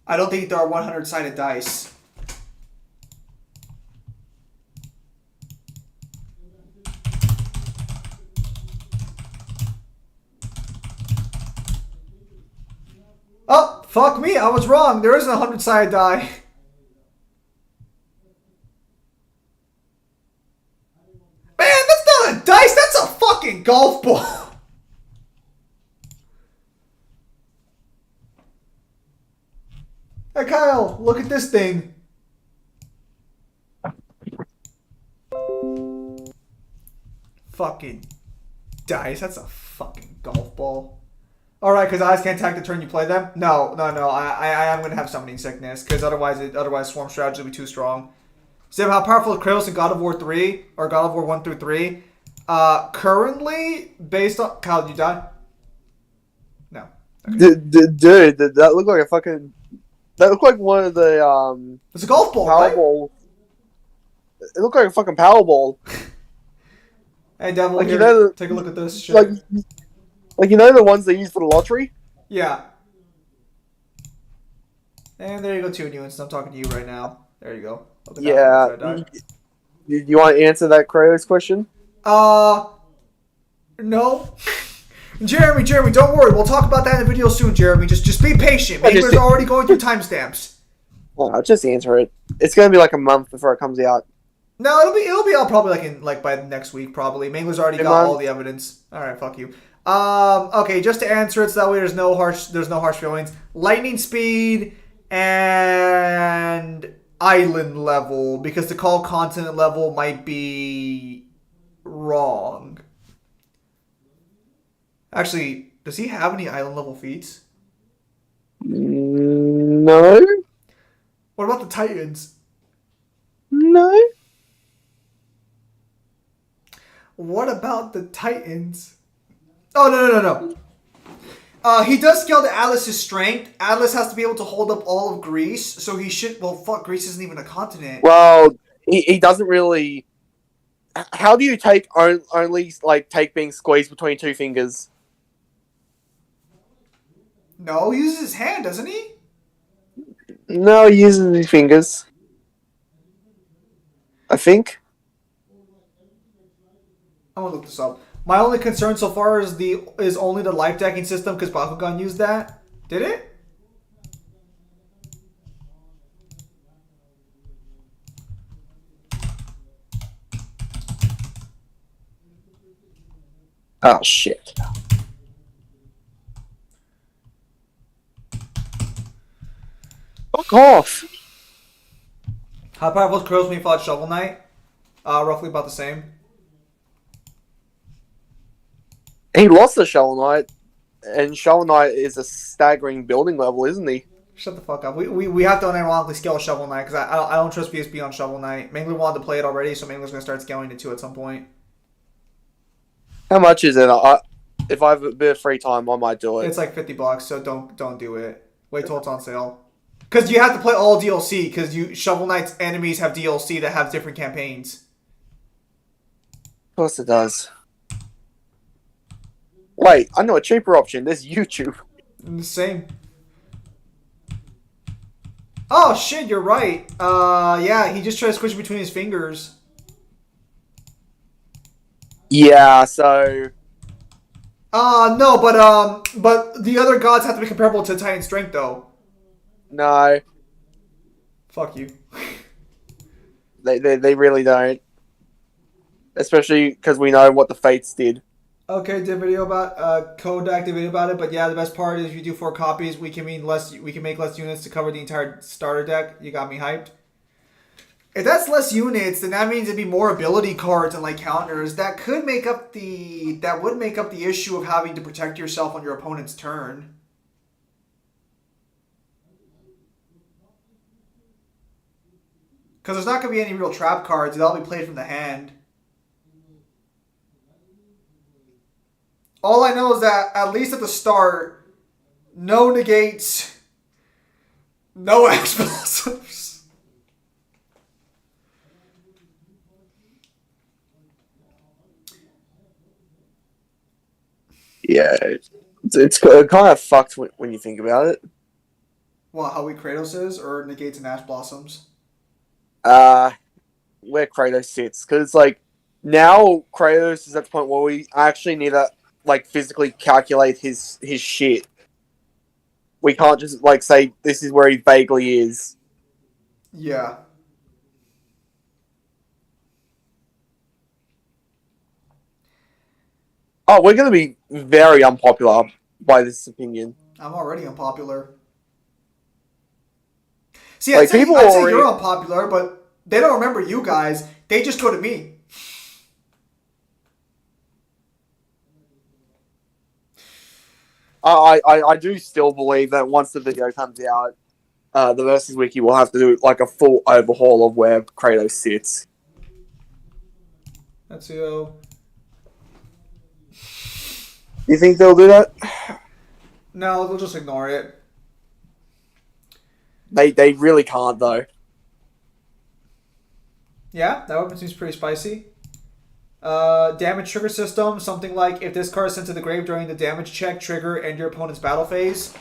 I don't think there are 100-sided dice. Oh, fuck me, I was wrong. There isn't a 100-sided die. Man, that's not a dice, that's a fucking golf ball. Hey Kyle, look at this thing. Fucking dice, that's a fucking golf ball. Alright, because eyes can't attack the turn you play them? No. I am going to have summoning sickness, because otherwise Swarm Strategy will be too strong. Sim, how powerful is Kratos in God of War 3, or God of War 1 through 3? Currently, based on... Kyle, did you die? No. Okay. Dude, that looked like a fucking... That looked like one of the, It's a golf ball, right? Powerball. It looked like a fucking Powerball. Hey, Devil, like, here, you know, take a look at this shit. Like, you know the ones they use for the lottery? Yeah. And there you go, 2 units. I'm talking to you right now. There you go. Yeah. You want to answer that Kratos question? No. Jeremy, don't worry. We'll talk about that in the video soon, Jeremy. Just be patient. I just- Mangler's already going through timestamps. Oh, just answer it. It's gonna be like a month before it comes out. No, it'll be out probably by next week probably. Mangler's already got all the evidence. All right, fuck you. Okay, just to answer it so that way there's no harsh feelings. Lightning speed and island level, because to call continent level might be wrong. Actually, does he have any island level feats? No. What about the Titans? No. What about the Titans? Oh, no. He does scale to Atlas's strength. Atlas has to be able to hold up all of Greece, so he should... Well, fuck, Greece isn't even a continent. Well, he doesn't really... How do you take only, like, take being squeezed between two fingers? No, he uses his hand, doesn't he? No, he uses his fingers. I think. I'm gonna look this up. My only concern so far is only the life decking system, because Bakugan used that. Did it? Oh, shit. Fuck off! How powerful is Crows when he fought Shovel Knight? Roughly about the same. He lost to Shovel Knight, and Shovel Knight is a staggering building level, isn't he? Shut the fuck up. We have to unironically scale Shovel Knight, because I don't trust PSP on Shovel Knight. Mangler wanted to play it already, so Mangler's going to start scaling it too at some point. How much is it? If I have a bit of free time, I might do it. It's like $50, so don't do it. Wait till it's on sale. Because you have to play all DLC, because Shovel Knight's enemies have DLC that have different campaigns. Of course it does. Wait, I know a cheaper option. There's YouTube. Same. Oh shit, you're right. Yeah, he just tried to squish between his fingers. Yeah, so... No, but the other gods have to be comparable to Titan strength, though. No, Fuck you. they really don't. Especially because we know what the Fates did. Okay, did a video about Kodak did a video about it, but yeah, the best part is if you do 4 copies, we can make less units to cover the entire starter deck. You got me hyped. If that's less units, then that means it'd be more ability cards and like counters. That would make up the issue of having to protect yourself on your opponent's turn. Because there's not going to be any real trap cards. They'll all be played from the hand. All I know is that, at least at the start, no negates, no explosives. Yeah, it's kind of fucked when you think about it. What, how weak Kratos is? Or negates and Ash Blossoms? Where Kratos sits. Because, like, now Kratos is at the point where we actually need to, like, physically calculate his shit. We can't just, like, say this is where he vaguely is. Yeah. Oh, we're going to be very unpopular by this opinion. I'm already unpopular. See, Like, I'd say people you're already- unpopular, but they don't remember you guys. They just go to me. I do still believe that once the video comes out, the Versus Wiki will have to do, like, a full overhaul of where Kratos sits. Let's see. You think they'll do that? No, they'll just ignore it. They really can't, though. Yeah, that weapon seems pretty spicy. Damage trigger system, something like if this card is sent to the grave during the damage check, trigger, and your opponent's battle phase.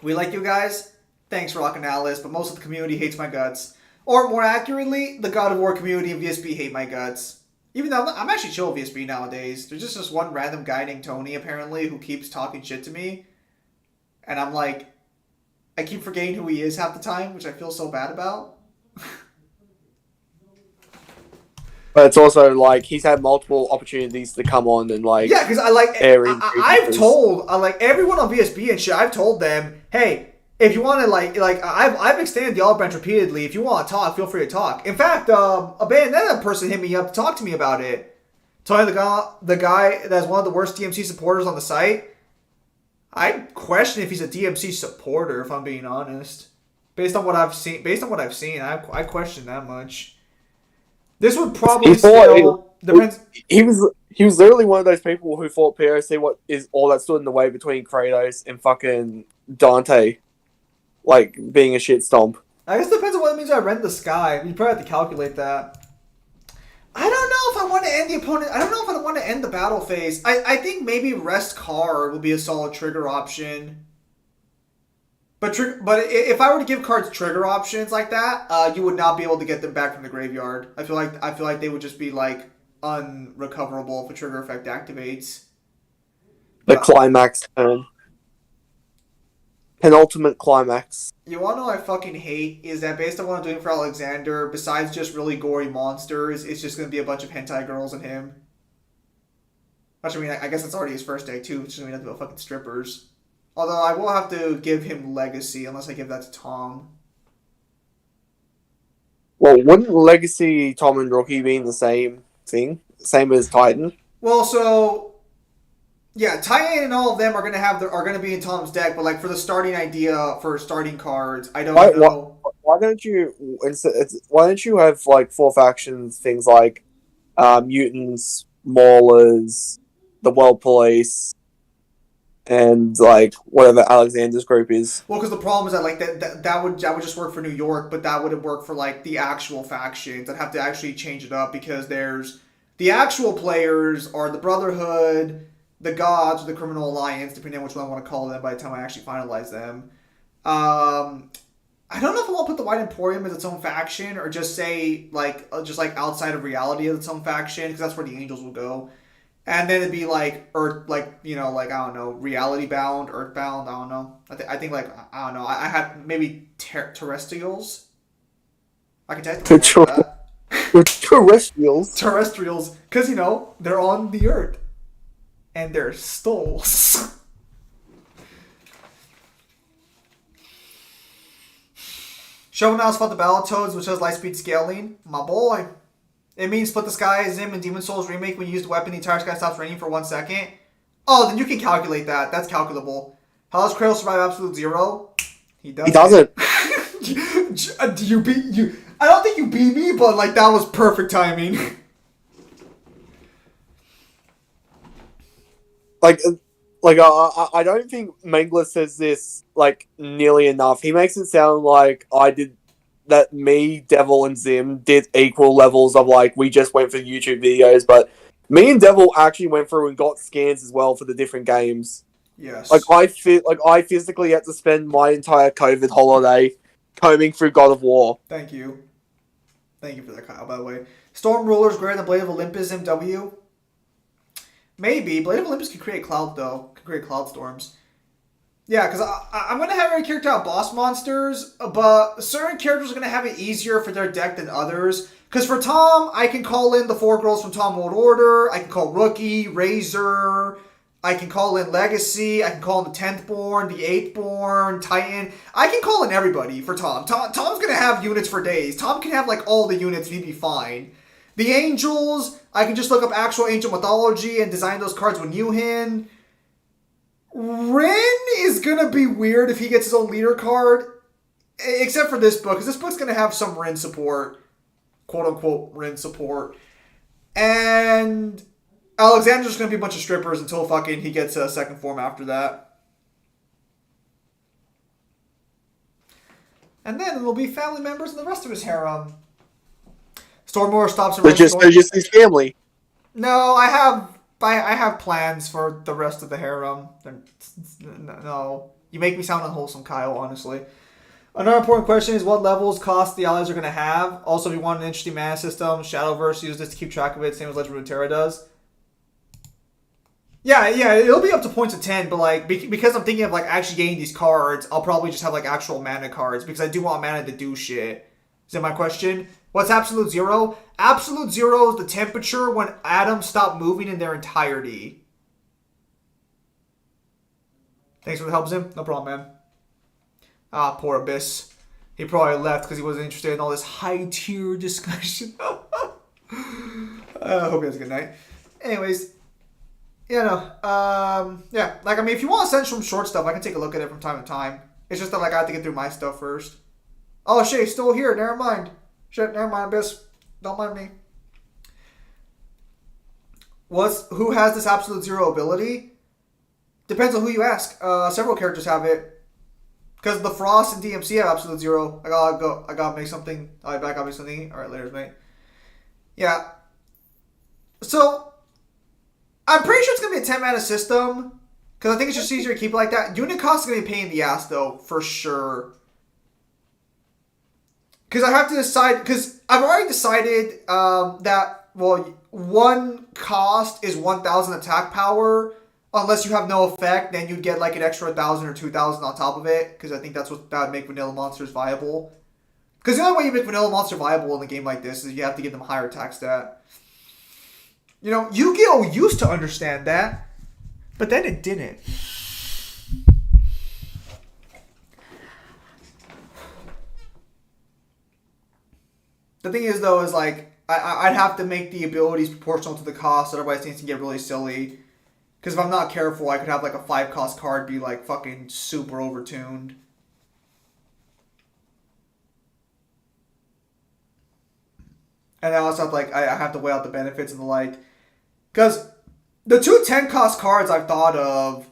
We like you guys. Thanks, Rock and Alice, but most of the community hates my guts. Or more accurately, the God of War community and VSB hate my guts. Even though I'm actually chill with VSB nowadays. There's just this one random guy named Tony, apparently, who keeps talking shit to me. And I'm like, I keep forgetting who he is half the time, which I feel so bad about. But it's also like he's had multiple opportunities to come on and like Yeah, because I've told like everyone on VSB and shit. I've told them, hey, if you want to like I've extended the olive branch repeatedly. If you want to talk, feel free to talk. In fact, a Bayonetta person hit me up to talk to me about it. Telling the guy that's one of the worst DMC supporters on the site. I question if he's a DMC supporter, if I'm being honest. Based on what I've seen, I question that much. This would probably still depends. He was literally one of those people who thought POC is all that stood in the way between Kratos and fucking Dante, like being a shit stomp. I guess it depends on what it means by rend the sky. You probably have to calculate that. I don't know if I want to end the opponent. I don't know if I want to end the battle phase. I think maybe rest card would be a solid trigger option. But if I were to give cards trigger options like that, you would not be able to get them back from the graveyard. I feel like they would just be like unrecoverable if a trigger effect activates. The climax turn. Penultimate climax. You wanna know what I fucking hate is that based on what I'm doing for Alexander, besides just really gory monsters, it's just gonna be a bunch of hentai girls and him. Actually, I guess it's already his first day too. It's just gonna be nothing but fucking strippers. Although I will have to give him Legacy unless I give that to Tom. Well, wouldn't Legacy, Tom, and Rookie being the same thing? Same as Titan? Well, so yeah, Titan and all of them are gonna be in Tom's deck, but like for the starting idea for starting cards, I don't know. Why don't you have like 4 factions, things like mutants, maulers, the world police, and like whatever Alexander's group is. Well, because the problem is that like that would just work for New York, but that wouldn't work for like the actual factions. I'd have to actually change it up because there's the actual players are the Brotherhood, the Gods, or the Criminal Alliance, depending on which one I want to call them by the time I actually finalize them. I don't know if I want to put the White Emporium as its own faction or just say like outside of reality as its own faction because that's where the Angels will go. And then it'd be like Earth, like I don't know, reality bound, Earthbound. I don't know. I think like I don't know. I had maybe terrestrials. I can technically that. Terrestrials, because they're on the Earth, and they're stoles. Shovel Knight's fought the Battletoads, which has lightspeed scaling. My boy. It means Split the Sky is him in Demon Souls Remake. When you use the weapon, the entire sky stops raining for 1 second. Oh, then you can calculate that. That's calculable. How does Kratos survive Absolute Zero? He doesn't. Do you beat you? I don't think you beat me, but like that was perfect timing. I don't think Mangler says this like nearly enough. He makes it sound like me, Devil, and Zim did equal levels of like we just went for YouTube videos, but me and Devil actually went through and got scans as well for the different games. Yes. I physically had to spend my entire COVID holiday combing through God of War. Thank you for that, Kyle. By the way, Storm Ruler's greater than Blade of Olympus MW. Maybe Blade of Olympus can create cloud though. Can create cloud storms. Yeah, because I'm going to have every character out boss monsters, but certain characters are going to have it easier for their deck than others. Because for Tom, I can call in the 4 girls from Tom World Order. I can call Rookie, Razor. I can call in Legacy. I can call in the 10th Born, the 8th Born, Titan. I can call in everybody for Tom. Tom's going to have units for days. Tom can have like all the units and he'd be fine. The Angels, I can just look up actual Angel mythology and design those cards with Newhin. Rin is going to be weird if he gets his own leader card. Except for this book, because this book's going to have some Rin support. Quote-unquote Rin support. And Alexander's going to be a bunch of strippers until fucking he gets a second form after that. And then it'll be family members and the rest of his harem. Stormlord stops and They're just his family. No, I have plans for the rest of the harem. No. You make me sound unwholesome, Kyle, honestly. Another important question is what levels cost the allies are going to have. Also, if you want an interesting mana system, Shadowverse uses this to keep track of it, same as Legend of Runeterra does. Yeah, it'll be up to points of 10, but like because I'm thinking of like actually getting these cards, I'll probably just have like actual mana cards because I do want mana to do shit. Is that my question? What's absolute zero? Absolute zero is the temperature when atoms stop moving in their entirety. Thanks for the help, Zim. No problem, man. Ah, poor Abyss. He probably left because he wasn't interested in all this high tier discussion. I hope he has a good night. Anyways, yeah, like, I mean, if you want to send some short stuff, I can take a look at it from time to time. It's just that, like, I have to get through my stuff first. Oh, shit, he's still here. Never mind. Shit, never mind, Abyss. Don't mind me. Who has this absolute zero ability? Depends on who you ask. Several characters have it. Because the Frost and DMC have absolute zero. I gotta make something. I gotta make something. Alright, later, mate. Yeah. So, I'm pretty sure it's gonna be a 10 mana system. Because I think it's just easier to keep it like that. Unit cost is gonna be a pain in the ass, though, for sure. Because I have to decide, because I've already decided that, well, one cost is 1,000 attack power. Unless you have no effect, then you'd get like an extra 1,000 or 2,000 on top of it. Because I think that would make vanilla monsters viable. Because the only way you make vanilla monster viable in a game like this is you have to give them a higher attack stat. You know, Yu-Gi-Oh! Used to understand that. But then it didn't. The thing is, though, is like, I'd have to make the abilities proportional to the cost, otherwise things can get really silly. Because if I'm not careful, I could have like a 5-cost card be like fucking super overtuned. And I also have like, I have to weigh out the benefits and the like. Because the two 10-cost cards I've thought of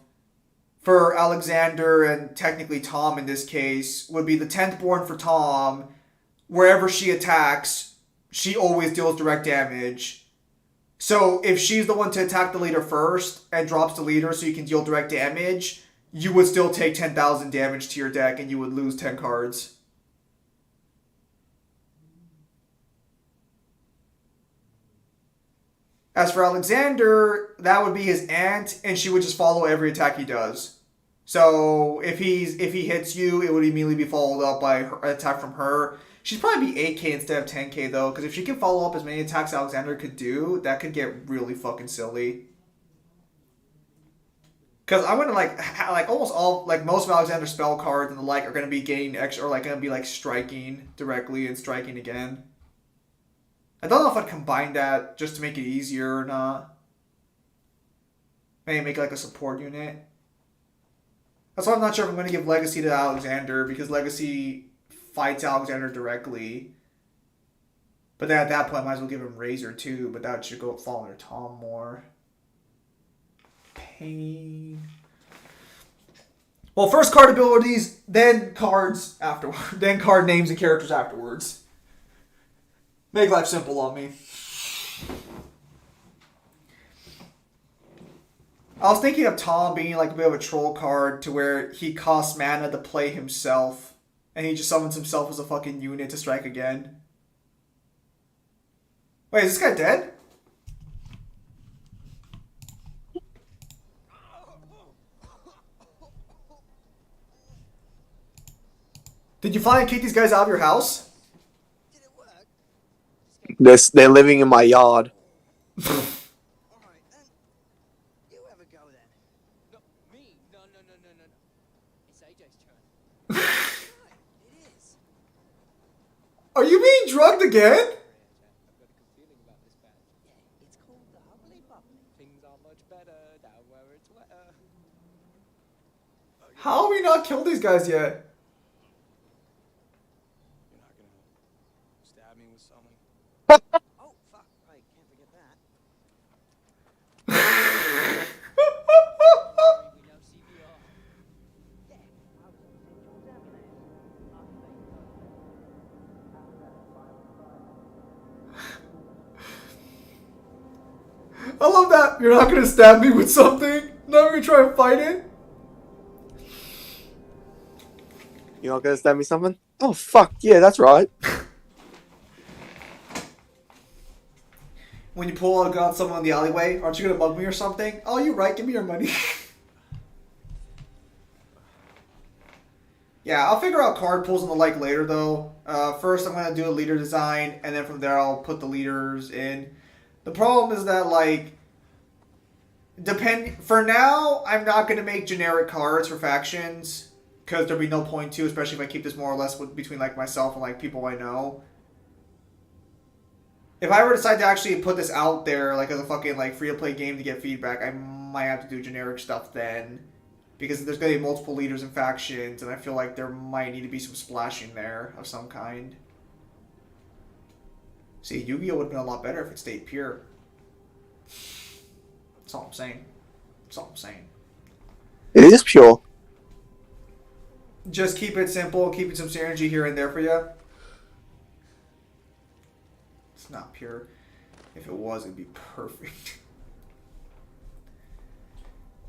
for Alexander and technically Tom in this case would be the 10th Born for Tom. Wherever she attacks, she always deals direct damage. So if she's the one to attack the leader first and drops the leader so you can deal direct damage, you would still take 10,000 damage to your deck and you would lose 10 cards. As for Alexander, that would be his aunt, and she would just follow every attack he does. So if he hits you, it would immediately be followed up by an attack from her. She'd probably be 8k instead of 10k though, because if she can follow up as many attacks Alexander could do, that could get really fucking silly. Because I'm gonna like almost all, like most of Alexander's spell cards and the like are gonna be getting extra, or like gonna be like striking directly and striking again. I don't know if I'd combine that just to make it easier or not. Maybe make like a support unit. That's why I'm not sure if I'm gonna give Legacy to Alexander, because Legacy fights Alexander directly. But then at that point, I might as well give him Razor too, but that should fall under Tom more. Pain. Well, first card abilities, then cards afterward. Then card names and characters afterwards. Make life simple on me. I was thinking of Tom being like a bit of a troll card to where he costs mana to play himself. And he just summons himself as a fucking unit to strike again. Wait, is this guy dead? Did you finally kick these guys out of your house? They're living in my yard. Alright then. You have a go then. No, me? No. It's AJ's turn. It is. Are you being drugged again? I've got a good feeling about this band. Yeah, it's called the Hubbly Bubbly. Things are much better down where it's wetter. How have we not killed these guys yet? You're not gonna stab me with something. Oh, fuck. Right, can't forget that. We know CPR. Yeah, I was on the central terminator. I love that. You're not gonna stab me with something? Not gonna try and fight it? You're not gonna send me something? Oh fuck yeah, that's right. When you pull out a gun on someone in the alleyway, aren't you gonna mug me or something? Oh, you're right. Give me your money. Yeah, I'll figure out card pulls and the like later though. First, I'm gonna do a leader design, and then from there, I'll put the leaders in. The problem is that like, for now, I'm not gonna make generic cards for factions because there'll be no point to, especially if I keep this more or less between like myself and like people I know. If I ever decide to actually put this out there like as a fucking like free to play game to get feedback, I might have to do generic stuff then. Because there's going to be multiple leaders and factions, and I feel like there might need to be some splashing there of some kind. See, Yu-Gi-Oh! Would have been a lot better if it stayed pure. That's all I'm saying. That's all I'm saying. It is pure. Just keep it simple, keeping some synergy here and there for you. It's not pure. If it was, it'd be perfect.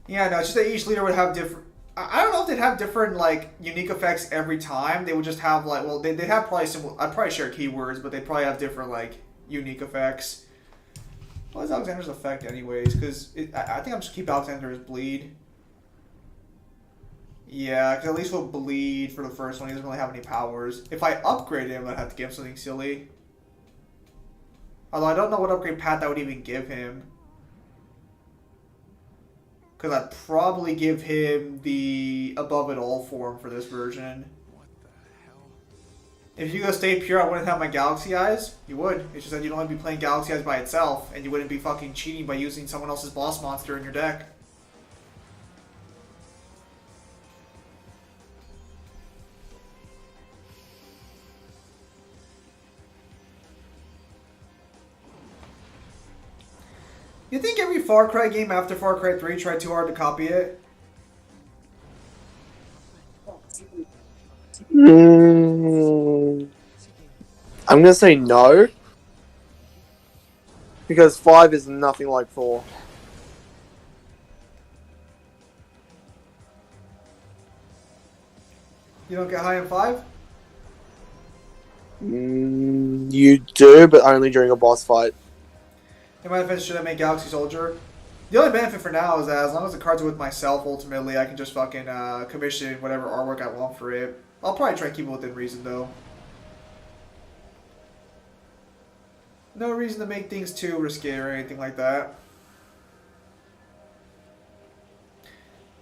Yeah, no, it's just that each leader would have different... I don't know if they'd have different, like, unique effects every time. They would just have, like... Well, they'd have probably similar... I'd probably share keywords, but they'd probably have different, like, unique effects. What is Alexander's effect, anyways? Because I think I'm just keep Alexander as bleed. Yeah, because at least we'll bleed for the first one. He doesn't really have any powers. If I upgrade him, I'd have to give him something silly. Although I don't know what upgrade path I would even give him. Because I'd probably give him the Above It All form for this version. What the hell? If you go stay pure, I wouldn't have my Galaxy Eyes. You would. It's just that you'd only be playing Galaxy Eyes by itself, and you wouldn't be fucking cheating by using someone else's boss monster in your deck. You think every Far Cry game after Far Cry 3 tried too hard to copy it? I'm gonna say no. Because 5 is nothing like 4. You don't get high in 5? You do, but only during a boss fight. In my defense, should I make Galaxy Soldier? The only benefit for now is that as long as the cards are with myself, ultimately, I can just fucking commission whatever artwork I want for it. I'll probably try to keep it within reason, though. No reason to make things too risque or anything like that.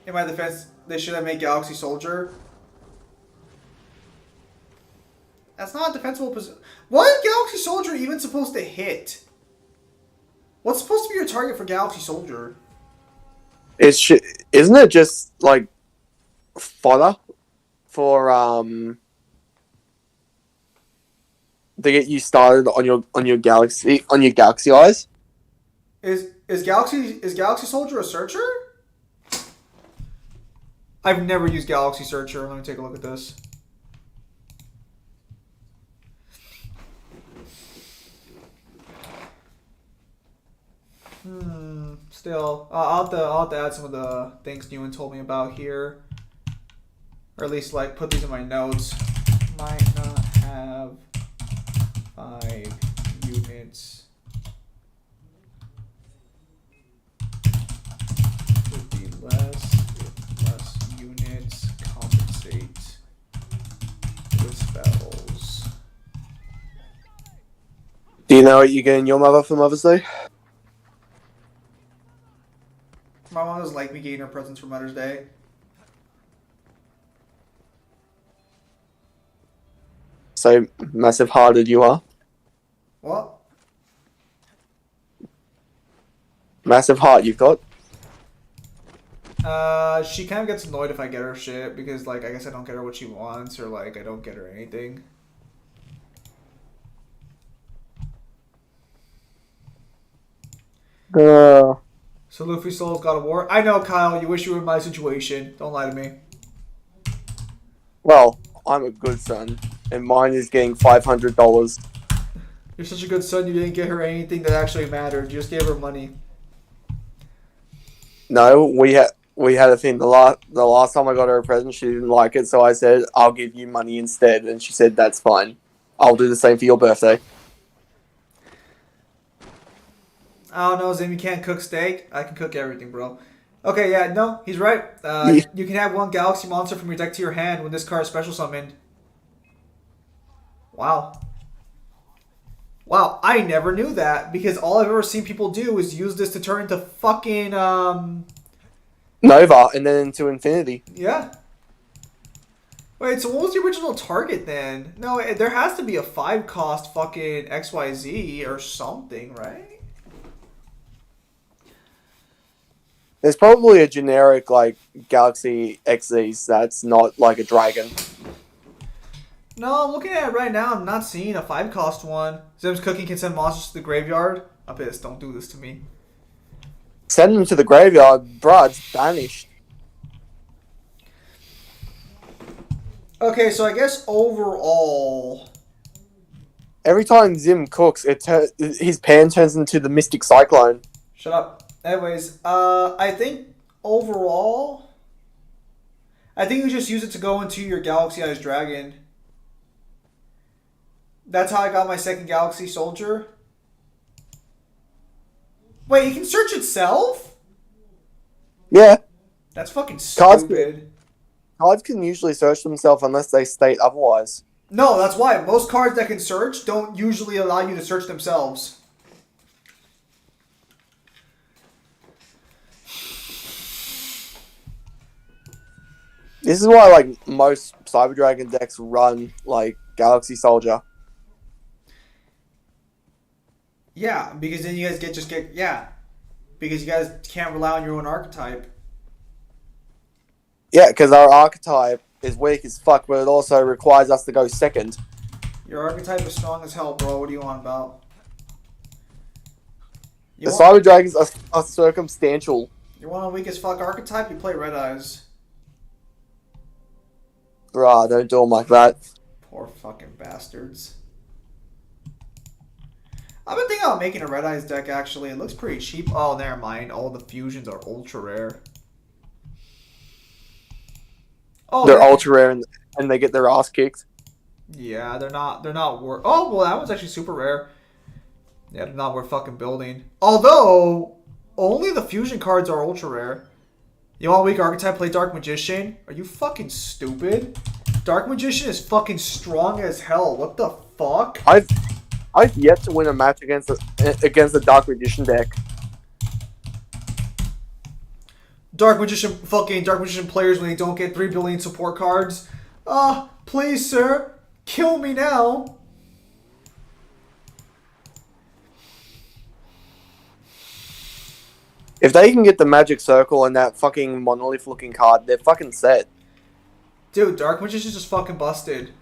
In my defense, they should have made Galaxy Soldier. That's not a defensible position. What is Galaxy Soldier even supposed to hit? What's supposed to be your target for Galaxy Soldier? Isn't it just like fodder for to get you started on your Galaxy Eyes? Is Galaxy Soldier a searcher? I've never used Galaxy Searcher. Let me take a look at this. Still, I'll have to add some of the things Newen told me about here. Or at least, like, put these in my notes. Might not have 5 units. Should be less if less units compensate with spells. Do you know what you're getting your mother for Mother's Day? My mom doesn't like me getting her presents for Mother's Day. So massive hearted you are. What? Massive heart you've got. She kind of gets annoyed if I get her shit because, like, I guess I don't get her what she wants or, like, I don't get her anything. So Luffy Soul's God of War. I know, Kyle. You wish you were in my situation. Don't lie to me. Well, I'm a good son, and mine is getting $500. You're such a good son. You didn't get her anything that actually mattered. You just gave her money. No, we had a thing. The last time I got her a present, she didn't like it, so I said, "I'll give you money instead," and she said, "That's fine. I'll do the same for your birthday." I don't know, Zim. You can't cook steak. I can cook everything, bro. Okay, yeah, no, he's right. You can have one Galaxy Monster from your deck to your hand when this card is special summoned. Wow. Wow, I never knew that because all I've ever seen people do is use this to turn into fucking, Nova, and then into Infinity. yeah. Wait, so what was the original target then? No, there has to be a 5-cost fucking XYZ or something, right? There's probably a generic, like, Galaxy XZ that's not, like, a dragon. No, I'm looking at it right now. I'm not seeing a 5-cost one. Zim's Cooking can send monsters to the graveyard. I'm pissed. Don't do this to me. Send them to the graveyard. Bruh, it's banished. Okay, so I guess overall... Every time Zim cooks, his pan turns into the Mystic Cyclone. Shut up. Anyways, I think overall... I think you just use it to go into your Galaxy Eyes Dragon. That's how I got my second Galaxy Soldier. Wait, it can search itself? Yeah. That's fucking Cards- stupid. Cards can usually search themselves unless they state otherwise. No, that's why. Most cards that can search don't usually allow you to search themselves. This is why, like, most Cyber Dragon decks run, like, Galaxy Soldier. Yeah, because then you guys get yeah. Because you guys can't rely on your own archetype. Yeah, because our archetype is weak as fuck, but it also requires us to go second. Your archetype is strong as hell, bro. What do you want about? The Cyber Dragons are circumstantial. You want a weak as fuck archetype? You play Red Eyes. Bruh, don't do them like that. Poor fucking bastards. I've been thinking about making a Red Eyes deck, actually. It looks pretty cheap. Oh, never mind. All the fusions are ultra rare. Oh, They're ultra rare and they get their ass kicked. Yeah, they're not worth... Oh, well, that one's actually super rare. Yeah, they're not worth fucking building. Although, only the fusion cards are ultra rare. You want a weak archetype, play Dark Magician? Are you fucking stupid? Dark Magician is fucking strong as hell. What the fuck? I've yet to win a match against the Dark Magician deck. Dark Magician players when they don't get 3 billion support cards. Please, sir. Kill me now. If they can get the Magic Circle and that fucking monolith looking card, they're fucking set. Dude, Dark Magician's just fucking busted.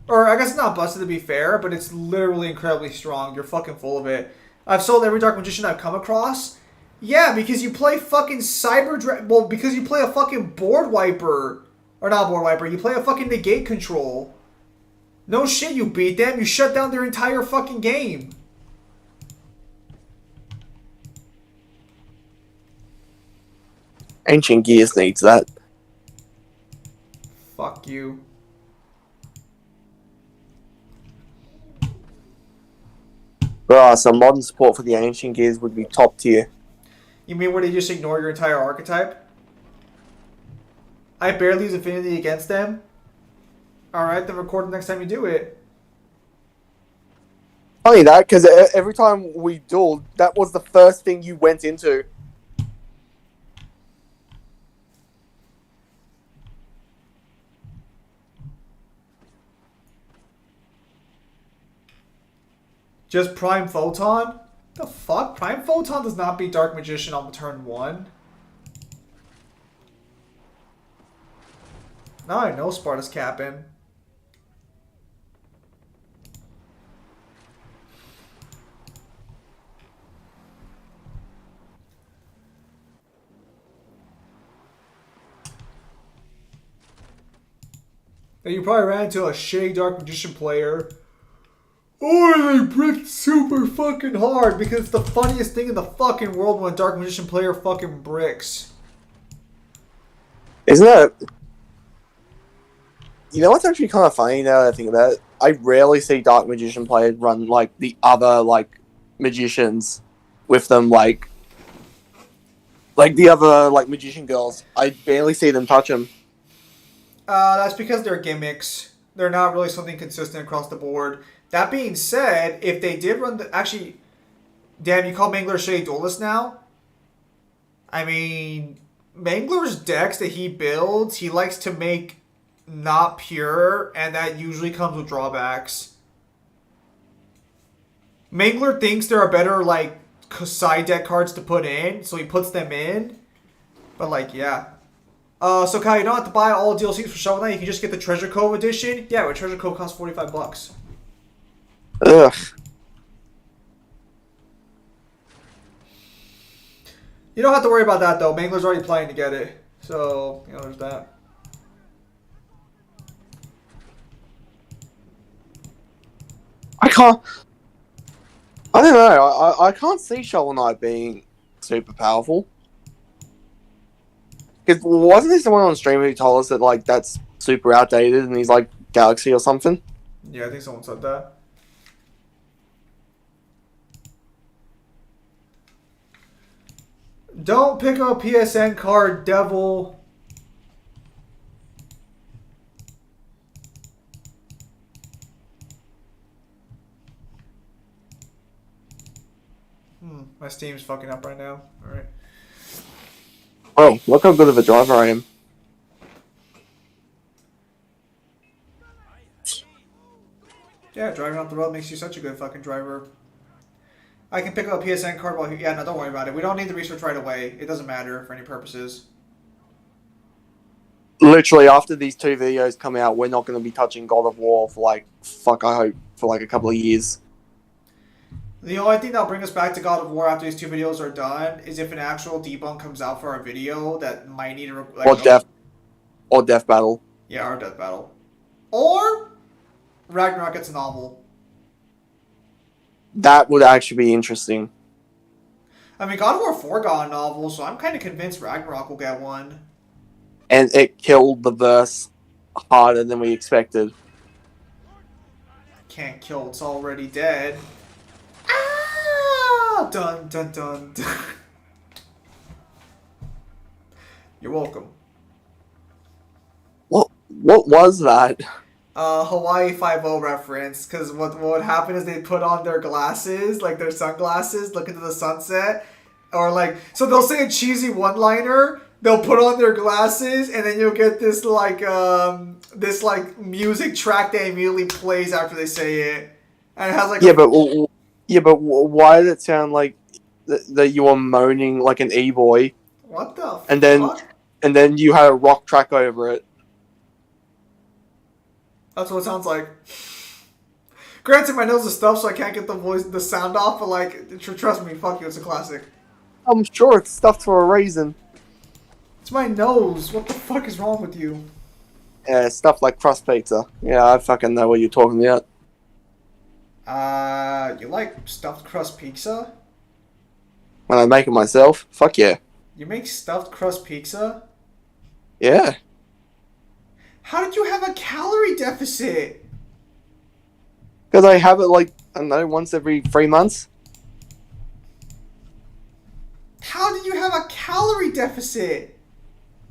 Or, I guess not busted to be fair, but it's literally incredibly strong. You're fucking full of it. I've sold every Dark Magician I've come across. Yeah, because you play fucking well, because you play a fucking Board Wiper. Or not Board Wiper, you play a fucking Negate Control. No shit, you beat them. You shut down their entire fucking game. Ancient Gears needs that. Fuck you. Bruh, some modern support for the Ancient Gears would be top tier. You mean where they just ignore your entire archetype? I barely use Affinity against them. Alright, then record the next time you do it. Funny that, because every time we dueled, that was the first thing you went into. Just Prime Photon? The fuck? Prime Photon does not beat Dark Magician on turn 1. Now I know Sparta's capping. And you probably ran into a shitty Dark Magician player. Or they bricked super fucking hard because it's the funniest thing in the fucking world when a Dark Magician player fucking bricks. Isn't that? You know what's actually kind of funny now that I think about it? I rarely see Dark Magician players run like the other like magicians with them like the other like magician girls. I barely see them touch them. That's because they're gimmicks. They're not really something consistent across the board. That being said, if they did run the... Actually, damn, you call Mangler a shitty duelist now? I mean, Mangler's decks that he builds, he likes to make not pure, and that usually comes with drawbacks. Mangler thinks there are better, like, side deck cards to put in, so he puts them in. But, like, yeah. So Kyle, you don't have to buy all DLCs for Shovel Knight. You can just get the Treasure Cove edition. Yeah, but Treasure Cove costs $45. Ugh. You don't have to worry about that though. Mangler's already planning to get it, so you know there's that. I can't. I don't know. I can't see Shovel Knight being super powerful. Because wasn't there someone on stream who told us that like that's super outdated and he's like Galaxy or something? Yeah, I think someone said that. Don't pick up a PSN card, devil. My Steam's fucking up right now. Alright. Oh, look how good of a driver I am. Yeah, driving off the road makes you such a good fucking driver. I can pick up a PSN card while yeah, no, don't worry about it. We don't need the research right away. It doesn't matter for any purposes. Literally, after these two videos come out, we're not going to be touching God of War for like, fuck, I hope, for like a couple of years. The only thing that'll bring us back to God of War after these two videos are done is if an actual debunk comes out for our video that might need a... Like, or Death Battle. Yeah, or Death Battle. Or Ragnarok gets a novel. That would actually be interesting. I mean, God of War 4 got a novel, so I'm kind of convinced Ragnarok will get one. And it killed the verse harder than we expected. Can't kill, it's already dead. Ah! Dun, dun, dun, dun. You're welcome. What was that? Hawaii 5-0 reference, because what would happen is they put on their glasses, like their sunglasses, look into the sunset, or like, so they'll say a cheesy one-liner, they'll put on their glasses, and then you'll get this like music track that immediately plays after they say it, and it has like but why did it sound like that you were moaning like an e-boy? What the fuck? And then you had a rock track over it. That's what it sounds like. Granted, my nose is stuffed, so I can't get the sound off. But like, trust me, fuck you, it's a classic. I'm sure it's stuffed for a reason. It's my nose. What the fuck is wrong with you? Yeah, stuff like crust pizza. Yeah, I fucking know what you're talking about. You like stuffed crust pizza? When I make it myself, fuck yeah. You make stuffed crust pizza? Yeah. How did you have a calorie deficit? Because I have it like, I don't know, once every 3 months. How did you have a calorie deficit?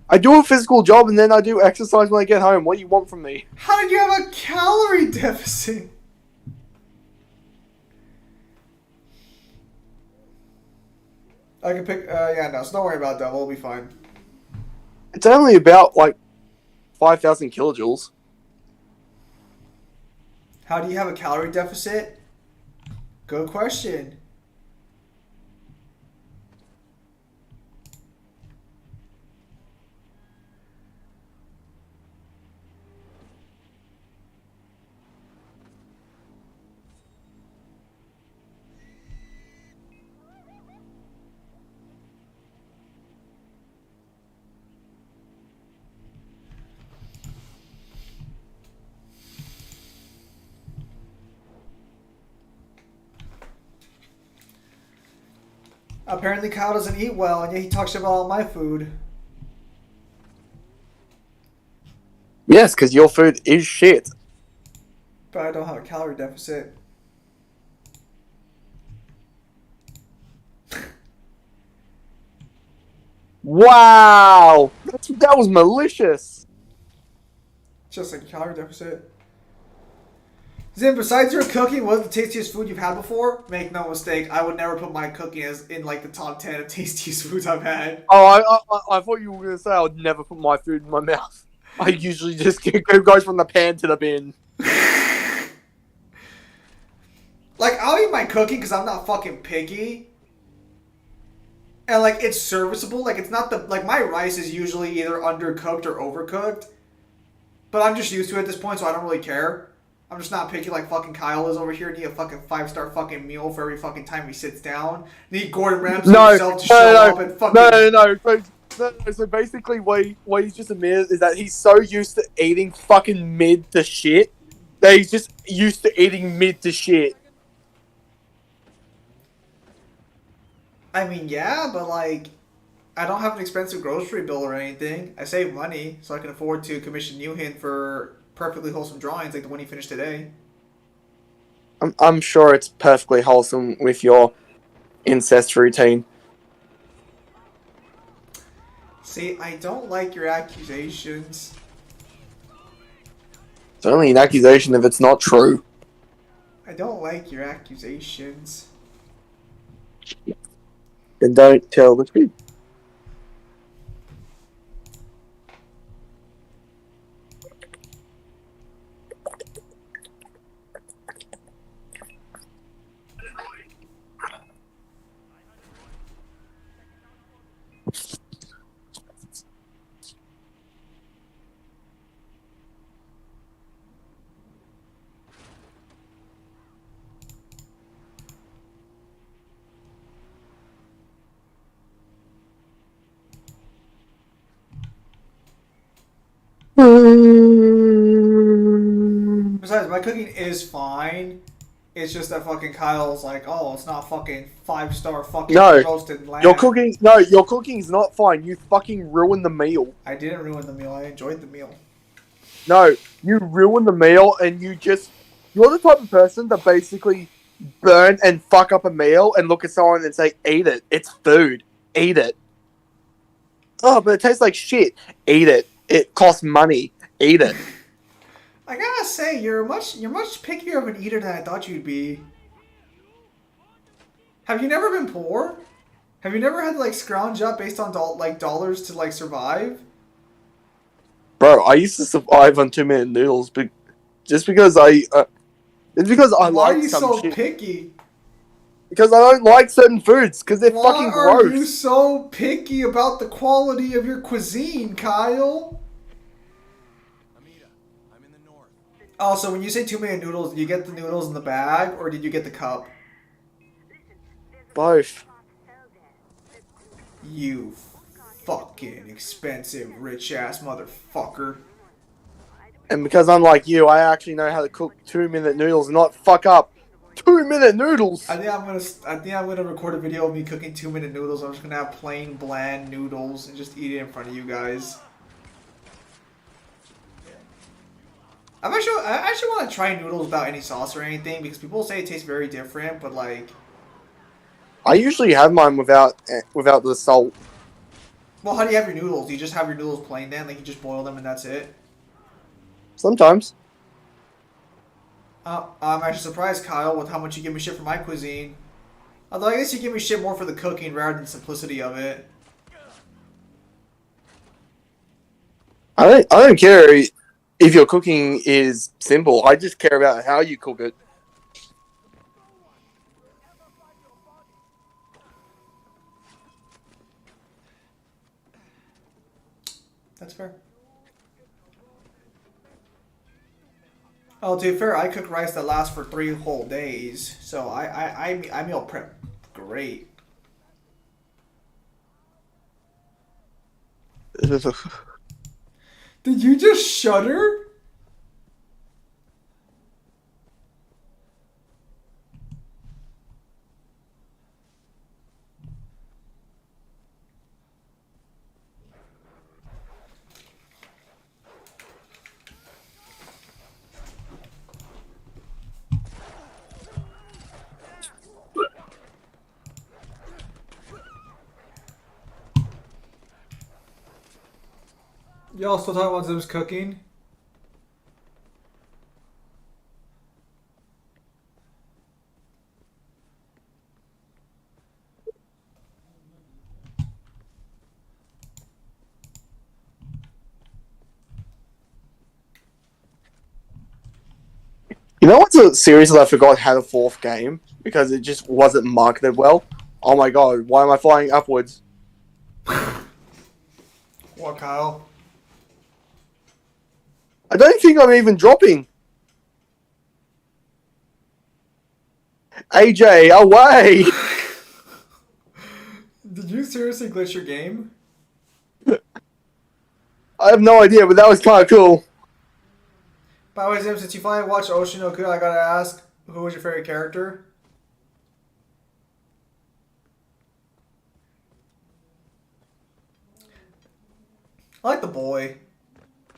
I do a physical job and then I do exercise when I get home. What do you want from me? How did you have a calorie deficit? I can pick, yeah, no, so don't worry about that. We'll be fine. It's only about like 5,000 kilojoules. How do you have a calorie deficit? Good question. Apparently Kyle doesn't eat well, and yet he talks about all my food. Yes, because your food is shit. But I don't have a calorie deficit. Wow, that was malicious. Just like a calorie deficit. Zim, besides your cooking, what's the tastiest food you've had before? Make no mistake, I would never put my cooking as in like the top 10 of tastiest foods I've had. Oh, I thought you were going to say I would never put my food in my mouth. I usually just go from the pan to the bin. Like, I'll eat my cooking because I'm not fucking picky. And like, it's serviceable. Like, it's not the like my rice is usually either undercooked or overcooked. But I'm just used to it at this point, so I don't really care. I'm just not picky like fucking Kyle is over here. Need a fucking 5-star fucking meal for every fucking time he sits down. Need Gordon Ramsay himself to show up and fucking... So basically, what he's just admitted is that he's so used to eating fucking mid to shit that he's just used to eating mid to shit. I mean, yeah, but like, I don't have an expensive grocery bill or anything. I save money so I can afford to commission Newhin for perfectly wholesome drawings like the one he finished today. I'm sure it's perfectly wholesome with your incest routine. See, I don't like your accusations. It's only an accusation if it's not true. I don't like your accusations. Then don't tell the truth. Besides, my cooking is fine. It's just that fucking Kyle's like, oh, it's not fucking 5-star fucking roasted lamb. Your cooking's not fine. You fucking ruined the meal. I didn't ruin the meal. I enjoyed the meal. No, you ruined the meal, and you're the type of person that basically burn and fuck up a meal and look at someone and say, eat it. It's food. Eat it. Oh, but it tastes like shit. Eat it. It costs money. Eat it. I gotta say, you're much pickier of an eater than I thought you'd be. Have you never been poor? Have you never had to like scrounge up based on dollars to like survive? Bro, I used to survive on 2-minute noodles, but just because it's because I Why like are you some so shit. picky? Because I don't like certain foods, because they're fucking Why are gross. you so picky about the quality of your cuisine, Kyle? Also, when you say 2-minute noodles, did you get the noodles in the bag or did you get the cup? Both. You fucking expensive rich ass motherfucker. And because unlike you, I actually know how to cook 2-minute noodles and not fuck up 2-minute noodles. I think I'm gonna record a video of me cooking 2-minute noodles. I'm just gonna have plain bland noodles and just eat it in front of you guys. I actually want to try noodles without any sauce or anything because people say it tastes very different, but like... I usually have mine without the salt. Well, how do you have your noodles? Do you just have your noodles plain then? Like you just boil them and that's it? Sometimes. I'm actually surprised, Kyle, with how much you give me shit for my cuisine. Although I guess you give me shit more for the cooking rather than the simplicity of it. I don't care if your cooking is simple. I just care about how you cook it. That's fair. Oh, to be fair, I cook rice that lasts for 3 whole days, so I meal prep great. Did you just shudder? Y'all still talking about Zim's cooking? You know what's a series that I forgot had a fourth game because it just wasn't marketed well? Oh my god, why am I flying upwards? What, Kyle? I don't think I'm even dropping. AJ, away! Did you seriously glitch your game? I have no idea, but that was kind of cool. By the way, Zim, since you finally watched Ocean no Good, I gotta ask, who was your favorite character? I like the boy.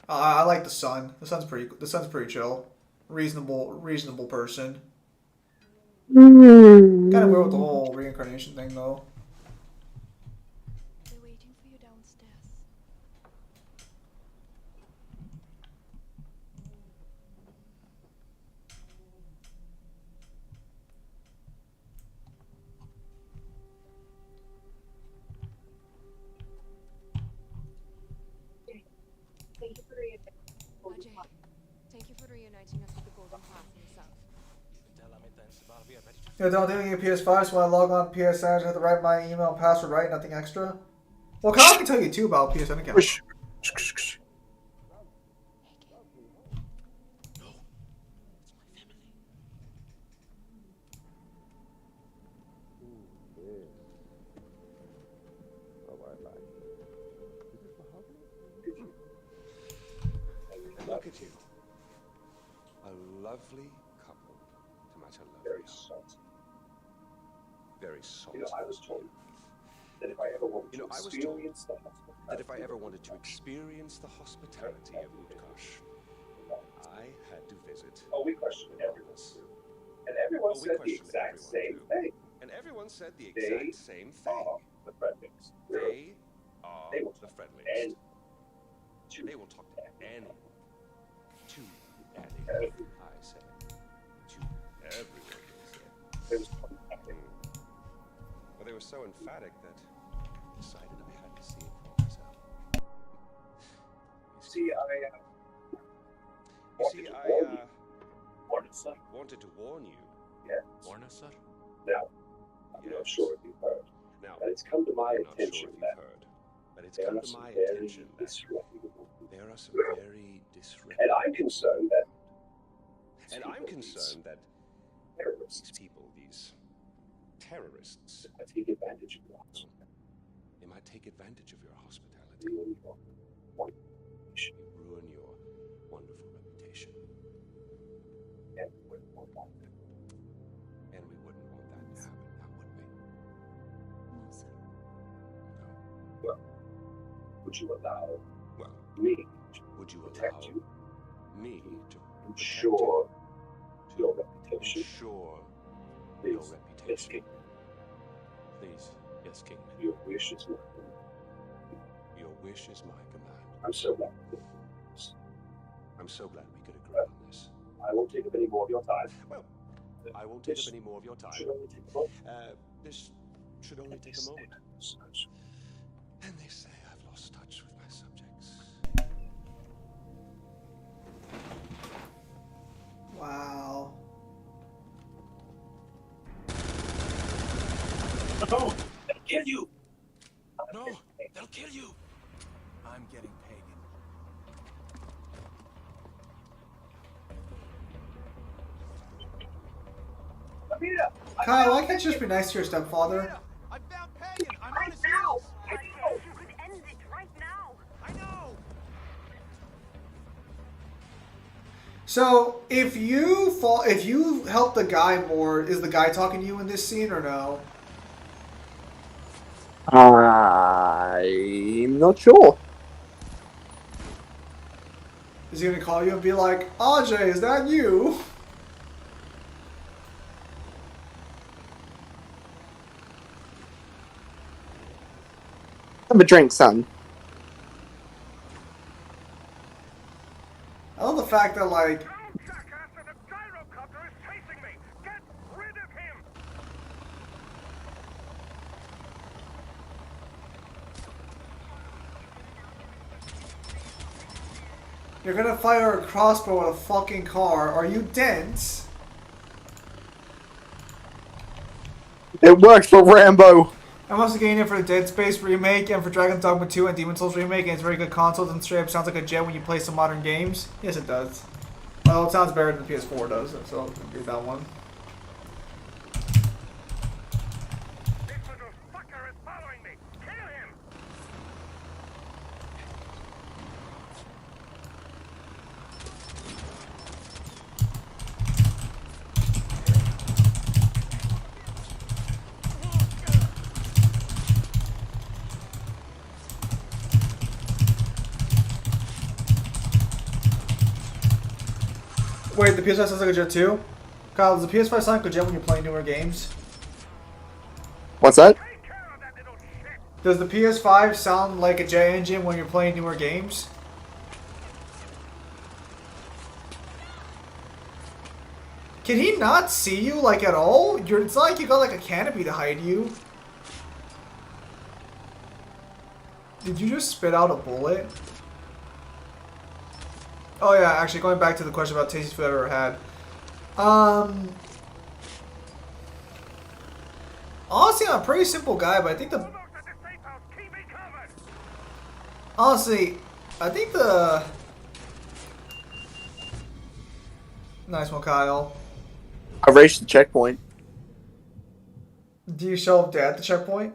I like the son. The son's pretty chill. Reasonable person. Kind of weird with the whole reincarnation thing, though. They're waiting for you downstairs. Ajay, thank you for reuniting us with the Golden Path in the south. Yeah, don't think you PS5, so when I log on PSN, I have to write my email and password right, nothing extra. Well, Kyle can tell you too about PSN account. Look at you. A lovely couple to match a lovely Very home. salt. Very salt. You know, I was told that if I ever wanted You know, to I was told experience the that if I ever wanted to experience the hospitality of Utkarsh, I had to visit. Oh, we questioned everyone. Ormus. And everyone Oh, we said the questioned exact everyone, same too. thing. And everyone said the They exact same thing. are the Fredlings. They are They will the talk Fredlings. and to They will talk to Annie. To Annie, Every- I said. To everyone, they said. there was nothing. But they were so emphatic that I decided I had to see it for myself. See, I You see, I wanted some. wanted to warn you. Yeah. Warn us, sir? Now, I'm not Yes. sure if you've heard, Now, but it's come to my I'm not sure attention if you've that heard, but it's there come are to some my very attention that disreputable people. there are some very disreputable. And I'm concerned that And I'm people, concerned that these terrorists these people, these terrorists, I take advantage of your hospitality. they might take advantage of your hospitality. Ruin your one nation, Ruin your wonderful reputation. and we won't want that. And we wouldn't want that to happen, now would we? No, sir. No. Would you allow Well, me to would you protect allow you, me to ensure your protect you, reputation? ensure your Please, let's reputation? get Please, yes, Kingman. your wish is my command. Your wish is my command. I'm so glad we did this. I'm so glad we could agree on this. I won't take up any more of your time. Well, I won't take This up any more of your time. should only take a moment. This should only take a moment. And they say I've lost touch with my subjects. Wow. No! They'll kill you! No, they'll kill you. I'm getting pagan. Amina! Kyle, why can't you just be nice to your stepfather? I found pagan. I'm on his heels. I know! You could end it right now. I know. So, if you help the guy more, is the guy talking to you in this scene or no? I'm not sure. Is he gonna call you and be like, Ajay, is that you? Have a drink, son. fact that like Jackass, and a gyrocopter is chasing me! Get rid of him! you're gonna fire a crossbow at a fucking car. Are you dense? It worked for Rambo. I'm also getting it for the Dead Space remake and for Dragon's Dogma 2 and Demon's Souls remake, and it's very good consoles and straight up sounds like a jet when you play some modern games. Yes, it does. Well, it sounds better than the PS4 does, so I'll do that one. This little fucker is following me! Kill him! Wait, the PS5 sounds like a jet too? Kyle, does the PS5 sound like a jet when you're playing newer games? What's that? Take care of that little shit! Does the PS5 sound like a jet engine when you're playing newer games? Can he not see you, like, at all? It's not like you got, like, a canopy to hide you. Did you just spit out a bullet? Oh yeah, actually, going back to the question about tastiest food I've ever had. Honestly, I'm a pretty simple guy, but I think the... Almost at the safe house! Keep me covered! Honestly, I think the... Nice one, Kyle. I reached the checkpoint. Do you show up dead at the checkpoint?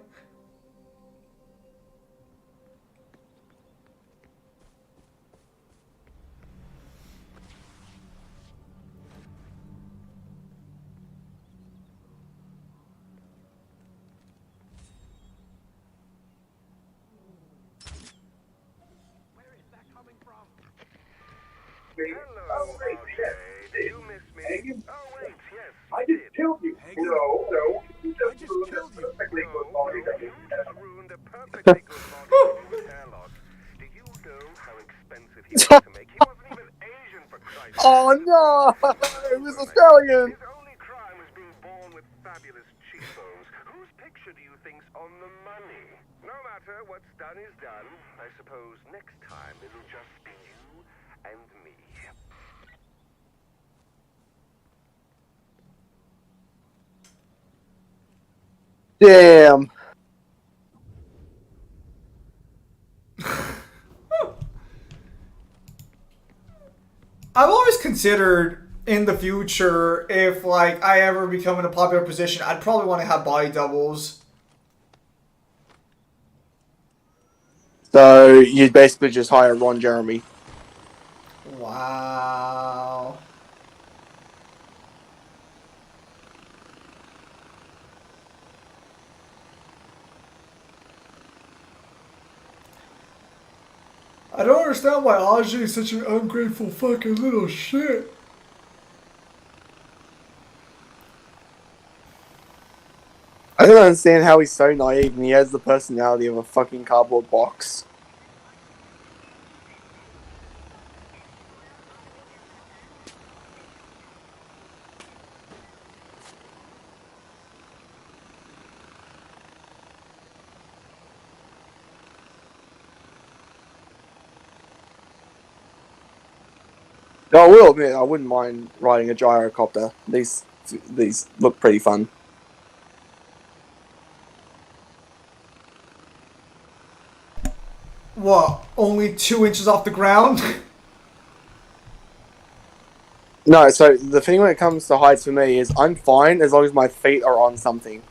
Hello, wait, yes. Did you miss me? Hey, Oh, wait, yes. I you just did. killed you. Hagen? No. You I just just ruined killed a you. perfectly No, good body no, that you you just have. ruined a perfectly good body with airlock. Do you know how expensive he was to make? He wasn't even Asian, for Christ's sake. Oh no! It was Australian! His only crime was being born with fabulous cheekbones. Whose picture do you think's on the money? No matter, what's done is done. I suppose next time it'll just be you and me. Damn. I've always considered in the future, if like I ever become in a popular position, I'd probably want to have body doubles. So you'd basically just hire Ron Jeremy. Wow. I don't understand why Ajay is such an ungrateful fucking little shit. I don't understand how he's so naive and he has the personality of a fucking cardboard box. No, I will admit, I wouldn't mind riding a gyrocopter. These look pretty fun. What? Only 2 inches off the ground? No, so the thing when it comes to heights for me is I'm fine as long as my feet are on something.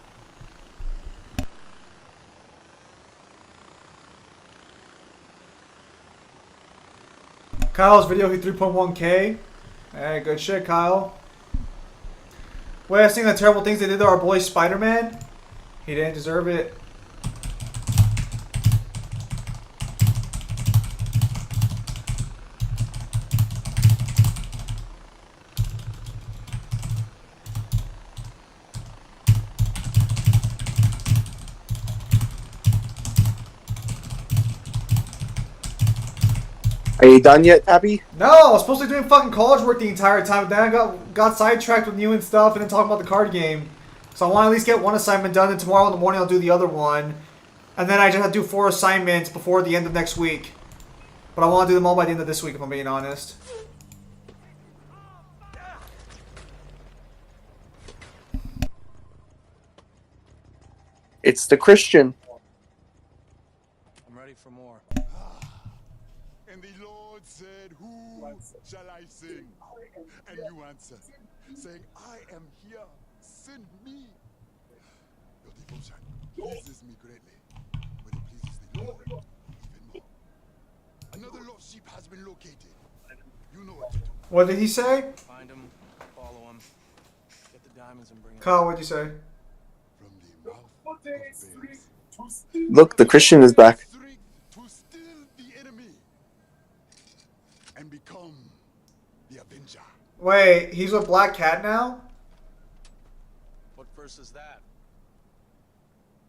Kyle's video hit 3.1k. Hey, good shit, Kyle. Wait, I seen the terrible things they did to our boy Spider-Man. He didn't deserve it. Are you done yet, Happy? No, I was supposed to be doing fucking college work the entire time, but then I got sidetracked with you and stuff, and then talking about the card game. So I want to at least get one assignment done, and tomorrow in the morning I'll do the other one. And then I just have to do 4 assignments before the end of next week. But I want to do them all by the end of this week, if I'm being honest. It's the Christian. I'm ready for more. And the Lord said, who shall I sing? And you answered, saying, I am here, send me. Your devotion pleases me greatly, but it pleases the Lord even more. Another lost sheep has been located. You know what to do. What did he say? Find him, follow him, get the diamonds and bring them. Kyle, what did you say? From the mouth of babes. Look, the Christian is back. Strength to still the enemy and become the avenger. Wait, he's with Black Cat now? What verse is that?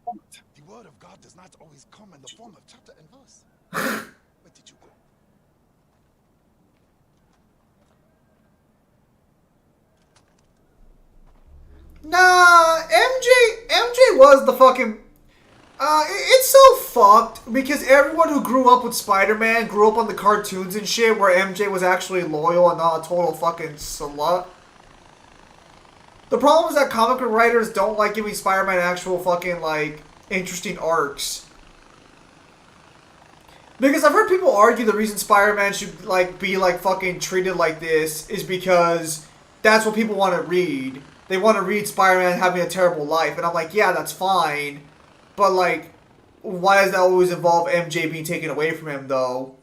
The word of God does not always come in the form of chapter and verse. Where did you go? Nah, MJ was the fucking... it's so fucked because everyone who grew up with Spider-Man grew up on the cartoons and shit where MJ was actually loyal and not a total fucking slut. The problem is that comic book writers don't like giving Spider-Man actual fucking, like, interesting arcs. Because I've heard people argue the reason Spider-Man should, like, be, like, fucking treated like this is because that's what people want to read. They want to read Spider-Man having a terrible life. And I'm like, yeah, that's fine. But, like, why does that always involve MJ being taken away from him, though?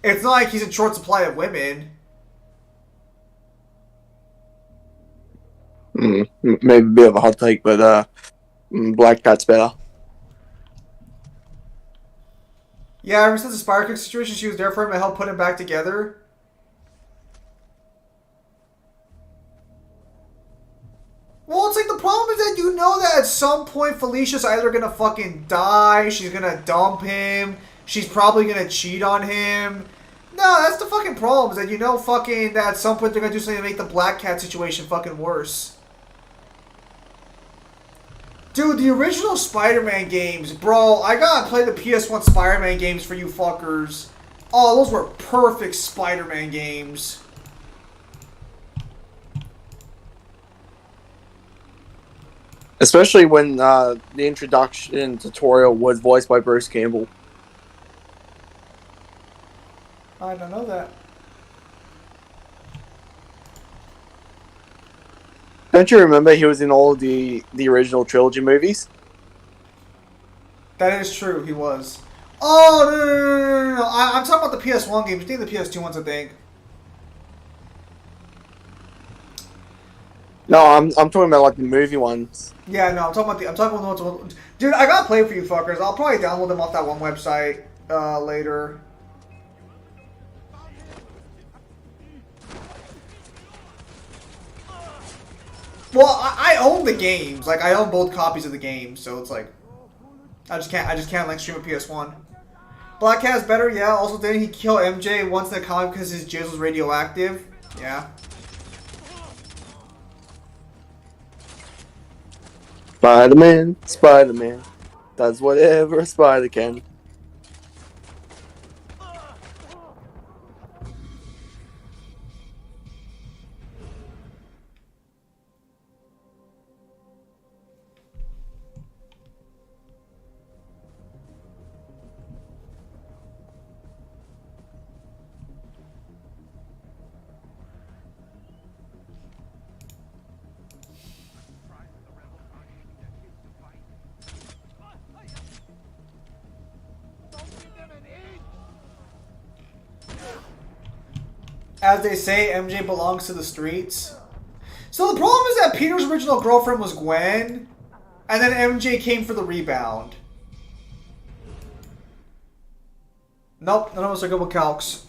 It's not like he's in short supply of women. Maybe a bit of a hot take, but Black Cat's better. Yeah, ever since the Spider-Kick situation, she was there for him to help put him back together. Well, it's like the problem is that you know that at some point Felicia's either gonna fucking die, she's gonna dump him, she's probably gonna cheat on him. No, that's the fucking problem, is that you know fucking that at some point they're gonna do something to make the Black Cat situation fucking worse. Dude, the original Spider-Man games, bro, I gotta play the PS1 Spider-Man games for you fuckers. Oh, those were perfect Spider-Man games. Especially when the introduction tutorial was voiced by Bruce Campbell. I don't know that. Don't you remember he was in all of the original trilogy movies? That is true, he was. Oh, no. I'm talking about the PS1 games. I think the PS2 ones, I think. No, I'm talking about like the movie ones. Yeah, no, I'm talking about the ones. Dude, I gotta play it for you fuckers. I'll probably download them off that one website later. Well, I own the games. Like, I own both copies of the game, so it's like I just can't like stream a PS1. Black Cat's better, yeah. Also, didn't he kill MJ once in the comic because his jizz was radioactive? Yeah. Spider-Man does whatever a spider can. As they say, MJ belongs to the streets. So the problem is that Peter's original girlfriend was Gwen, and then MJ came for the rebound. Nope, none of us are good with calcs.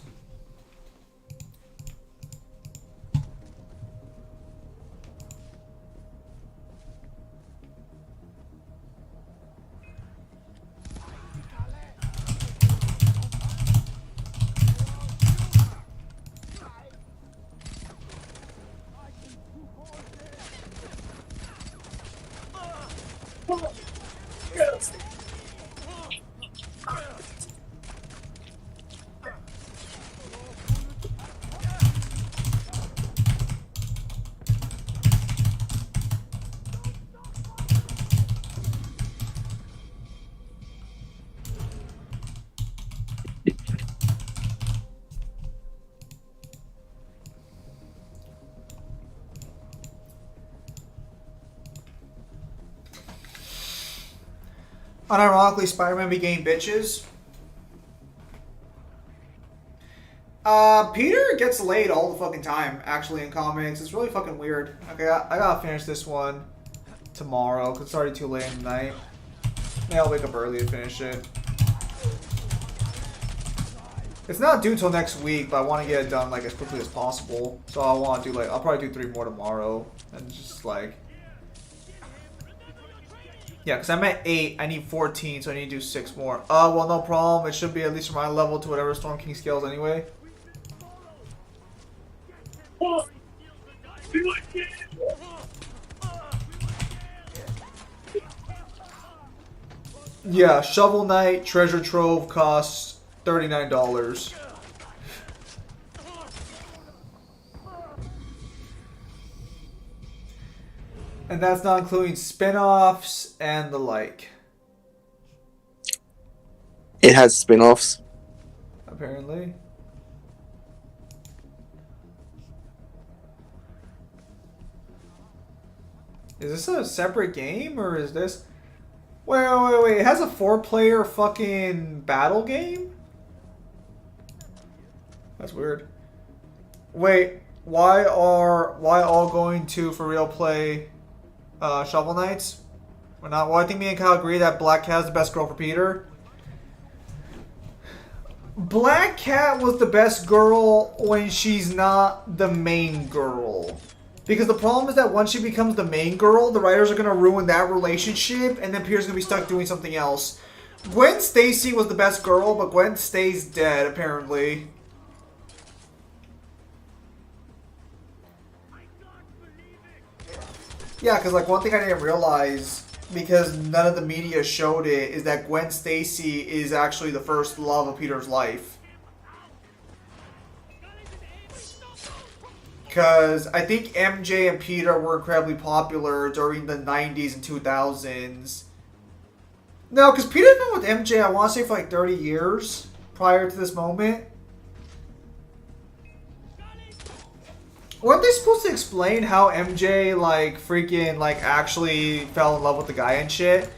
Unironically, Spider-Man be getting bitches. Peter gets laid all the fucking time, actually, in comics. It's really fucking weird. Okay, I gotta finish this one tomorrow, because it's already too late in the night. Maybe I'll wake up early to finish it. It's not due till next week, but I want to get it done, like, as quickly as possible. So I want to do, like, I'll probably do 3 more tomorrow. And just, like... Yeah, because I'm at 8. I need 14, so I need to do 6 more. Well, no problem. It should be at least from my level to whatever Storm King scales anyway. Yeah, Shovel Knight Treasure Trove costs $39. And that's not including spin-offs and the like. It has spin-offs. Apparently. Is this a separate game, or is this... Wait. It has a 4-player fucking battle game? That's weird. Wait, why all going to, for real, play Shovel Knights? We're not... Well, I think me and Kyle agree that Black Cat is the best girl for Peter. Black Cat was the best girl when she's not the main girl. Because the problem is that once she becomes the main girl, the writers are going to ruin that relationship, and then Peter's going to be stuck doing something else. Gwen Stacy was the best girl, but Gwen stays dead, apparently. Yeah, because like one thing I didn't realize, because none of the media showed it, is that Gwen Stacy is actually the first love of Peter's life. Because I think MJ and Peter were incredibly popular during the 90s and 2000s. No, because Peter's been with MJ, I want to say, for like 30 years prior to this moment. Weren't they supposed to explain how MJ, like, freaking, like, actually fell in love with the guy and shit?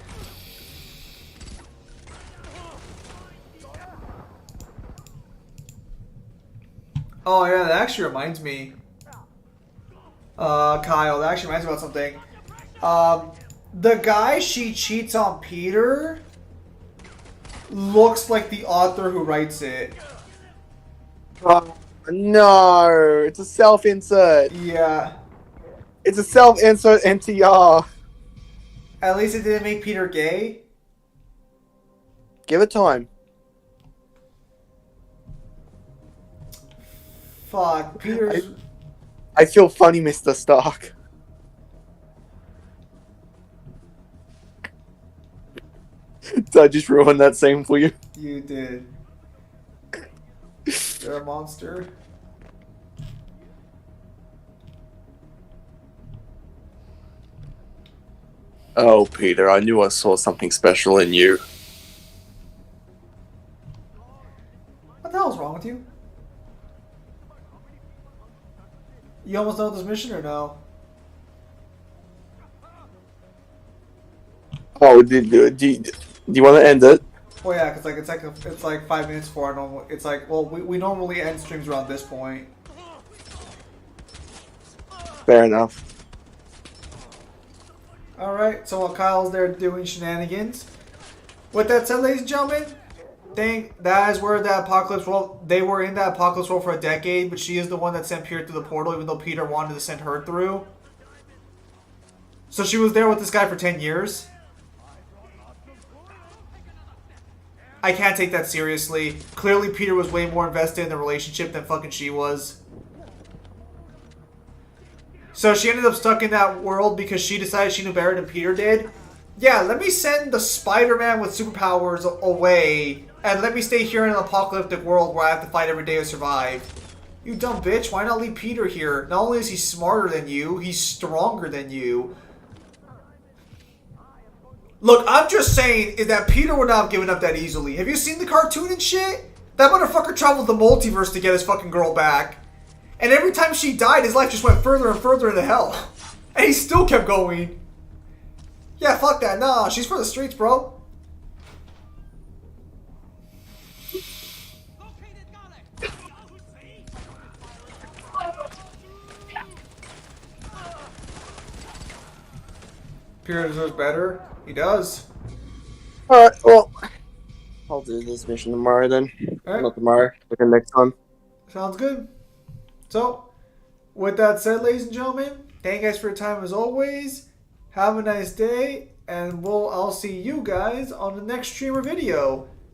Oh, yeah, that actually reminds me. Kyle, that actually reminds me about something. The guy she cheats on Peter looks like the author who writes it. No, it's a self-insert. Yeah. It's a self-insert NTR. At least it didn't make Peter gay. Give it time. Fuck, Peter's... I feel funny, Mr. Stark. Did I just ruin that scene for you? You did. You're a monster. Oh, Peter, I knew I saw something special in you. What the hell's wrong with you? You almost done with this mission or no? Oh, do you want to end it? Oh yeah, cause like it's like 5 minutes before our normal. It's like, well, we normally end streams around this point. Fair enough. All right, so while Kyle's there doing shenanigans, with that said, ladies and gentlemen, that is where the Apocalypse World. They were in that Apocalypse World for a decade, but she is the one that sent Peter through the portal, even though Peter wanted to send her through. So she was there with this guy for 10 years. I can't take that seriously. Clearly, Peter was way more invested in the relationship than fucking she was. So she ended up stuck in that world because she decided she knew better than Peter did. Yeah, let me send the Spider-Man with superpowers away, and let me stay here in an apocalyptic world where I have to fight every day to survive. You dumb bitch, why not leave Peter here? Not only is he smarter than you, he's stronger than you. Look, I'm just saying is that Peter would not have given up that easily. Have you seen the cartoon and shit? That motherfucker traveled the multiverse to get his fucking girl back. And every time she died, his life just went further and further into hell. And he still kept going. Yeah, fuck that. Nah, she's for the streets, bro. Pierre deserves better. He does. Alright, well, I'll do this mission tomorrow then. Alright. Not tomorrow, but the next time. Sounds good. So, with that said, ladies and gentlemen, thank you guys for your time as always. Have a nice day, and I'll see you guys on the next streamer video.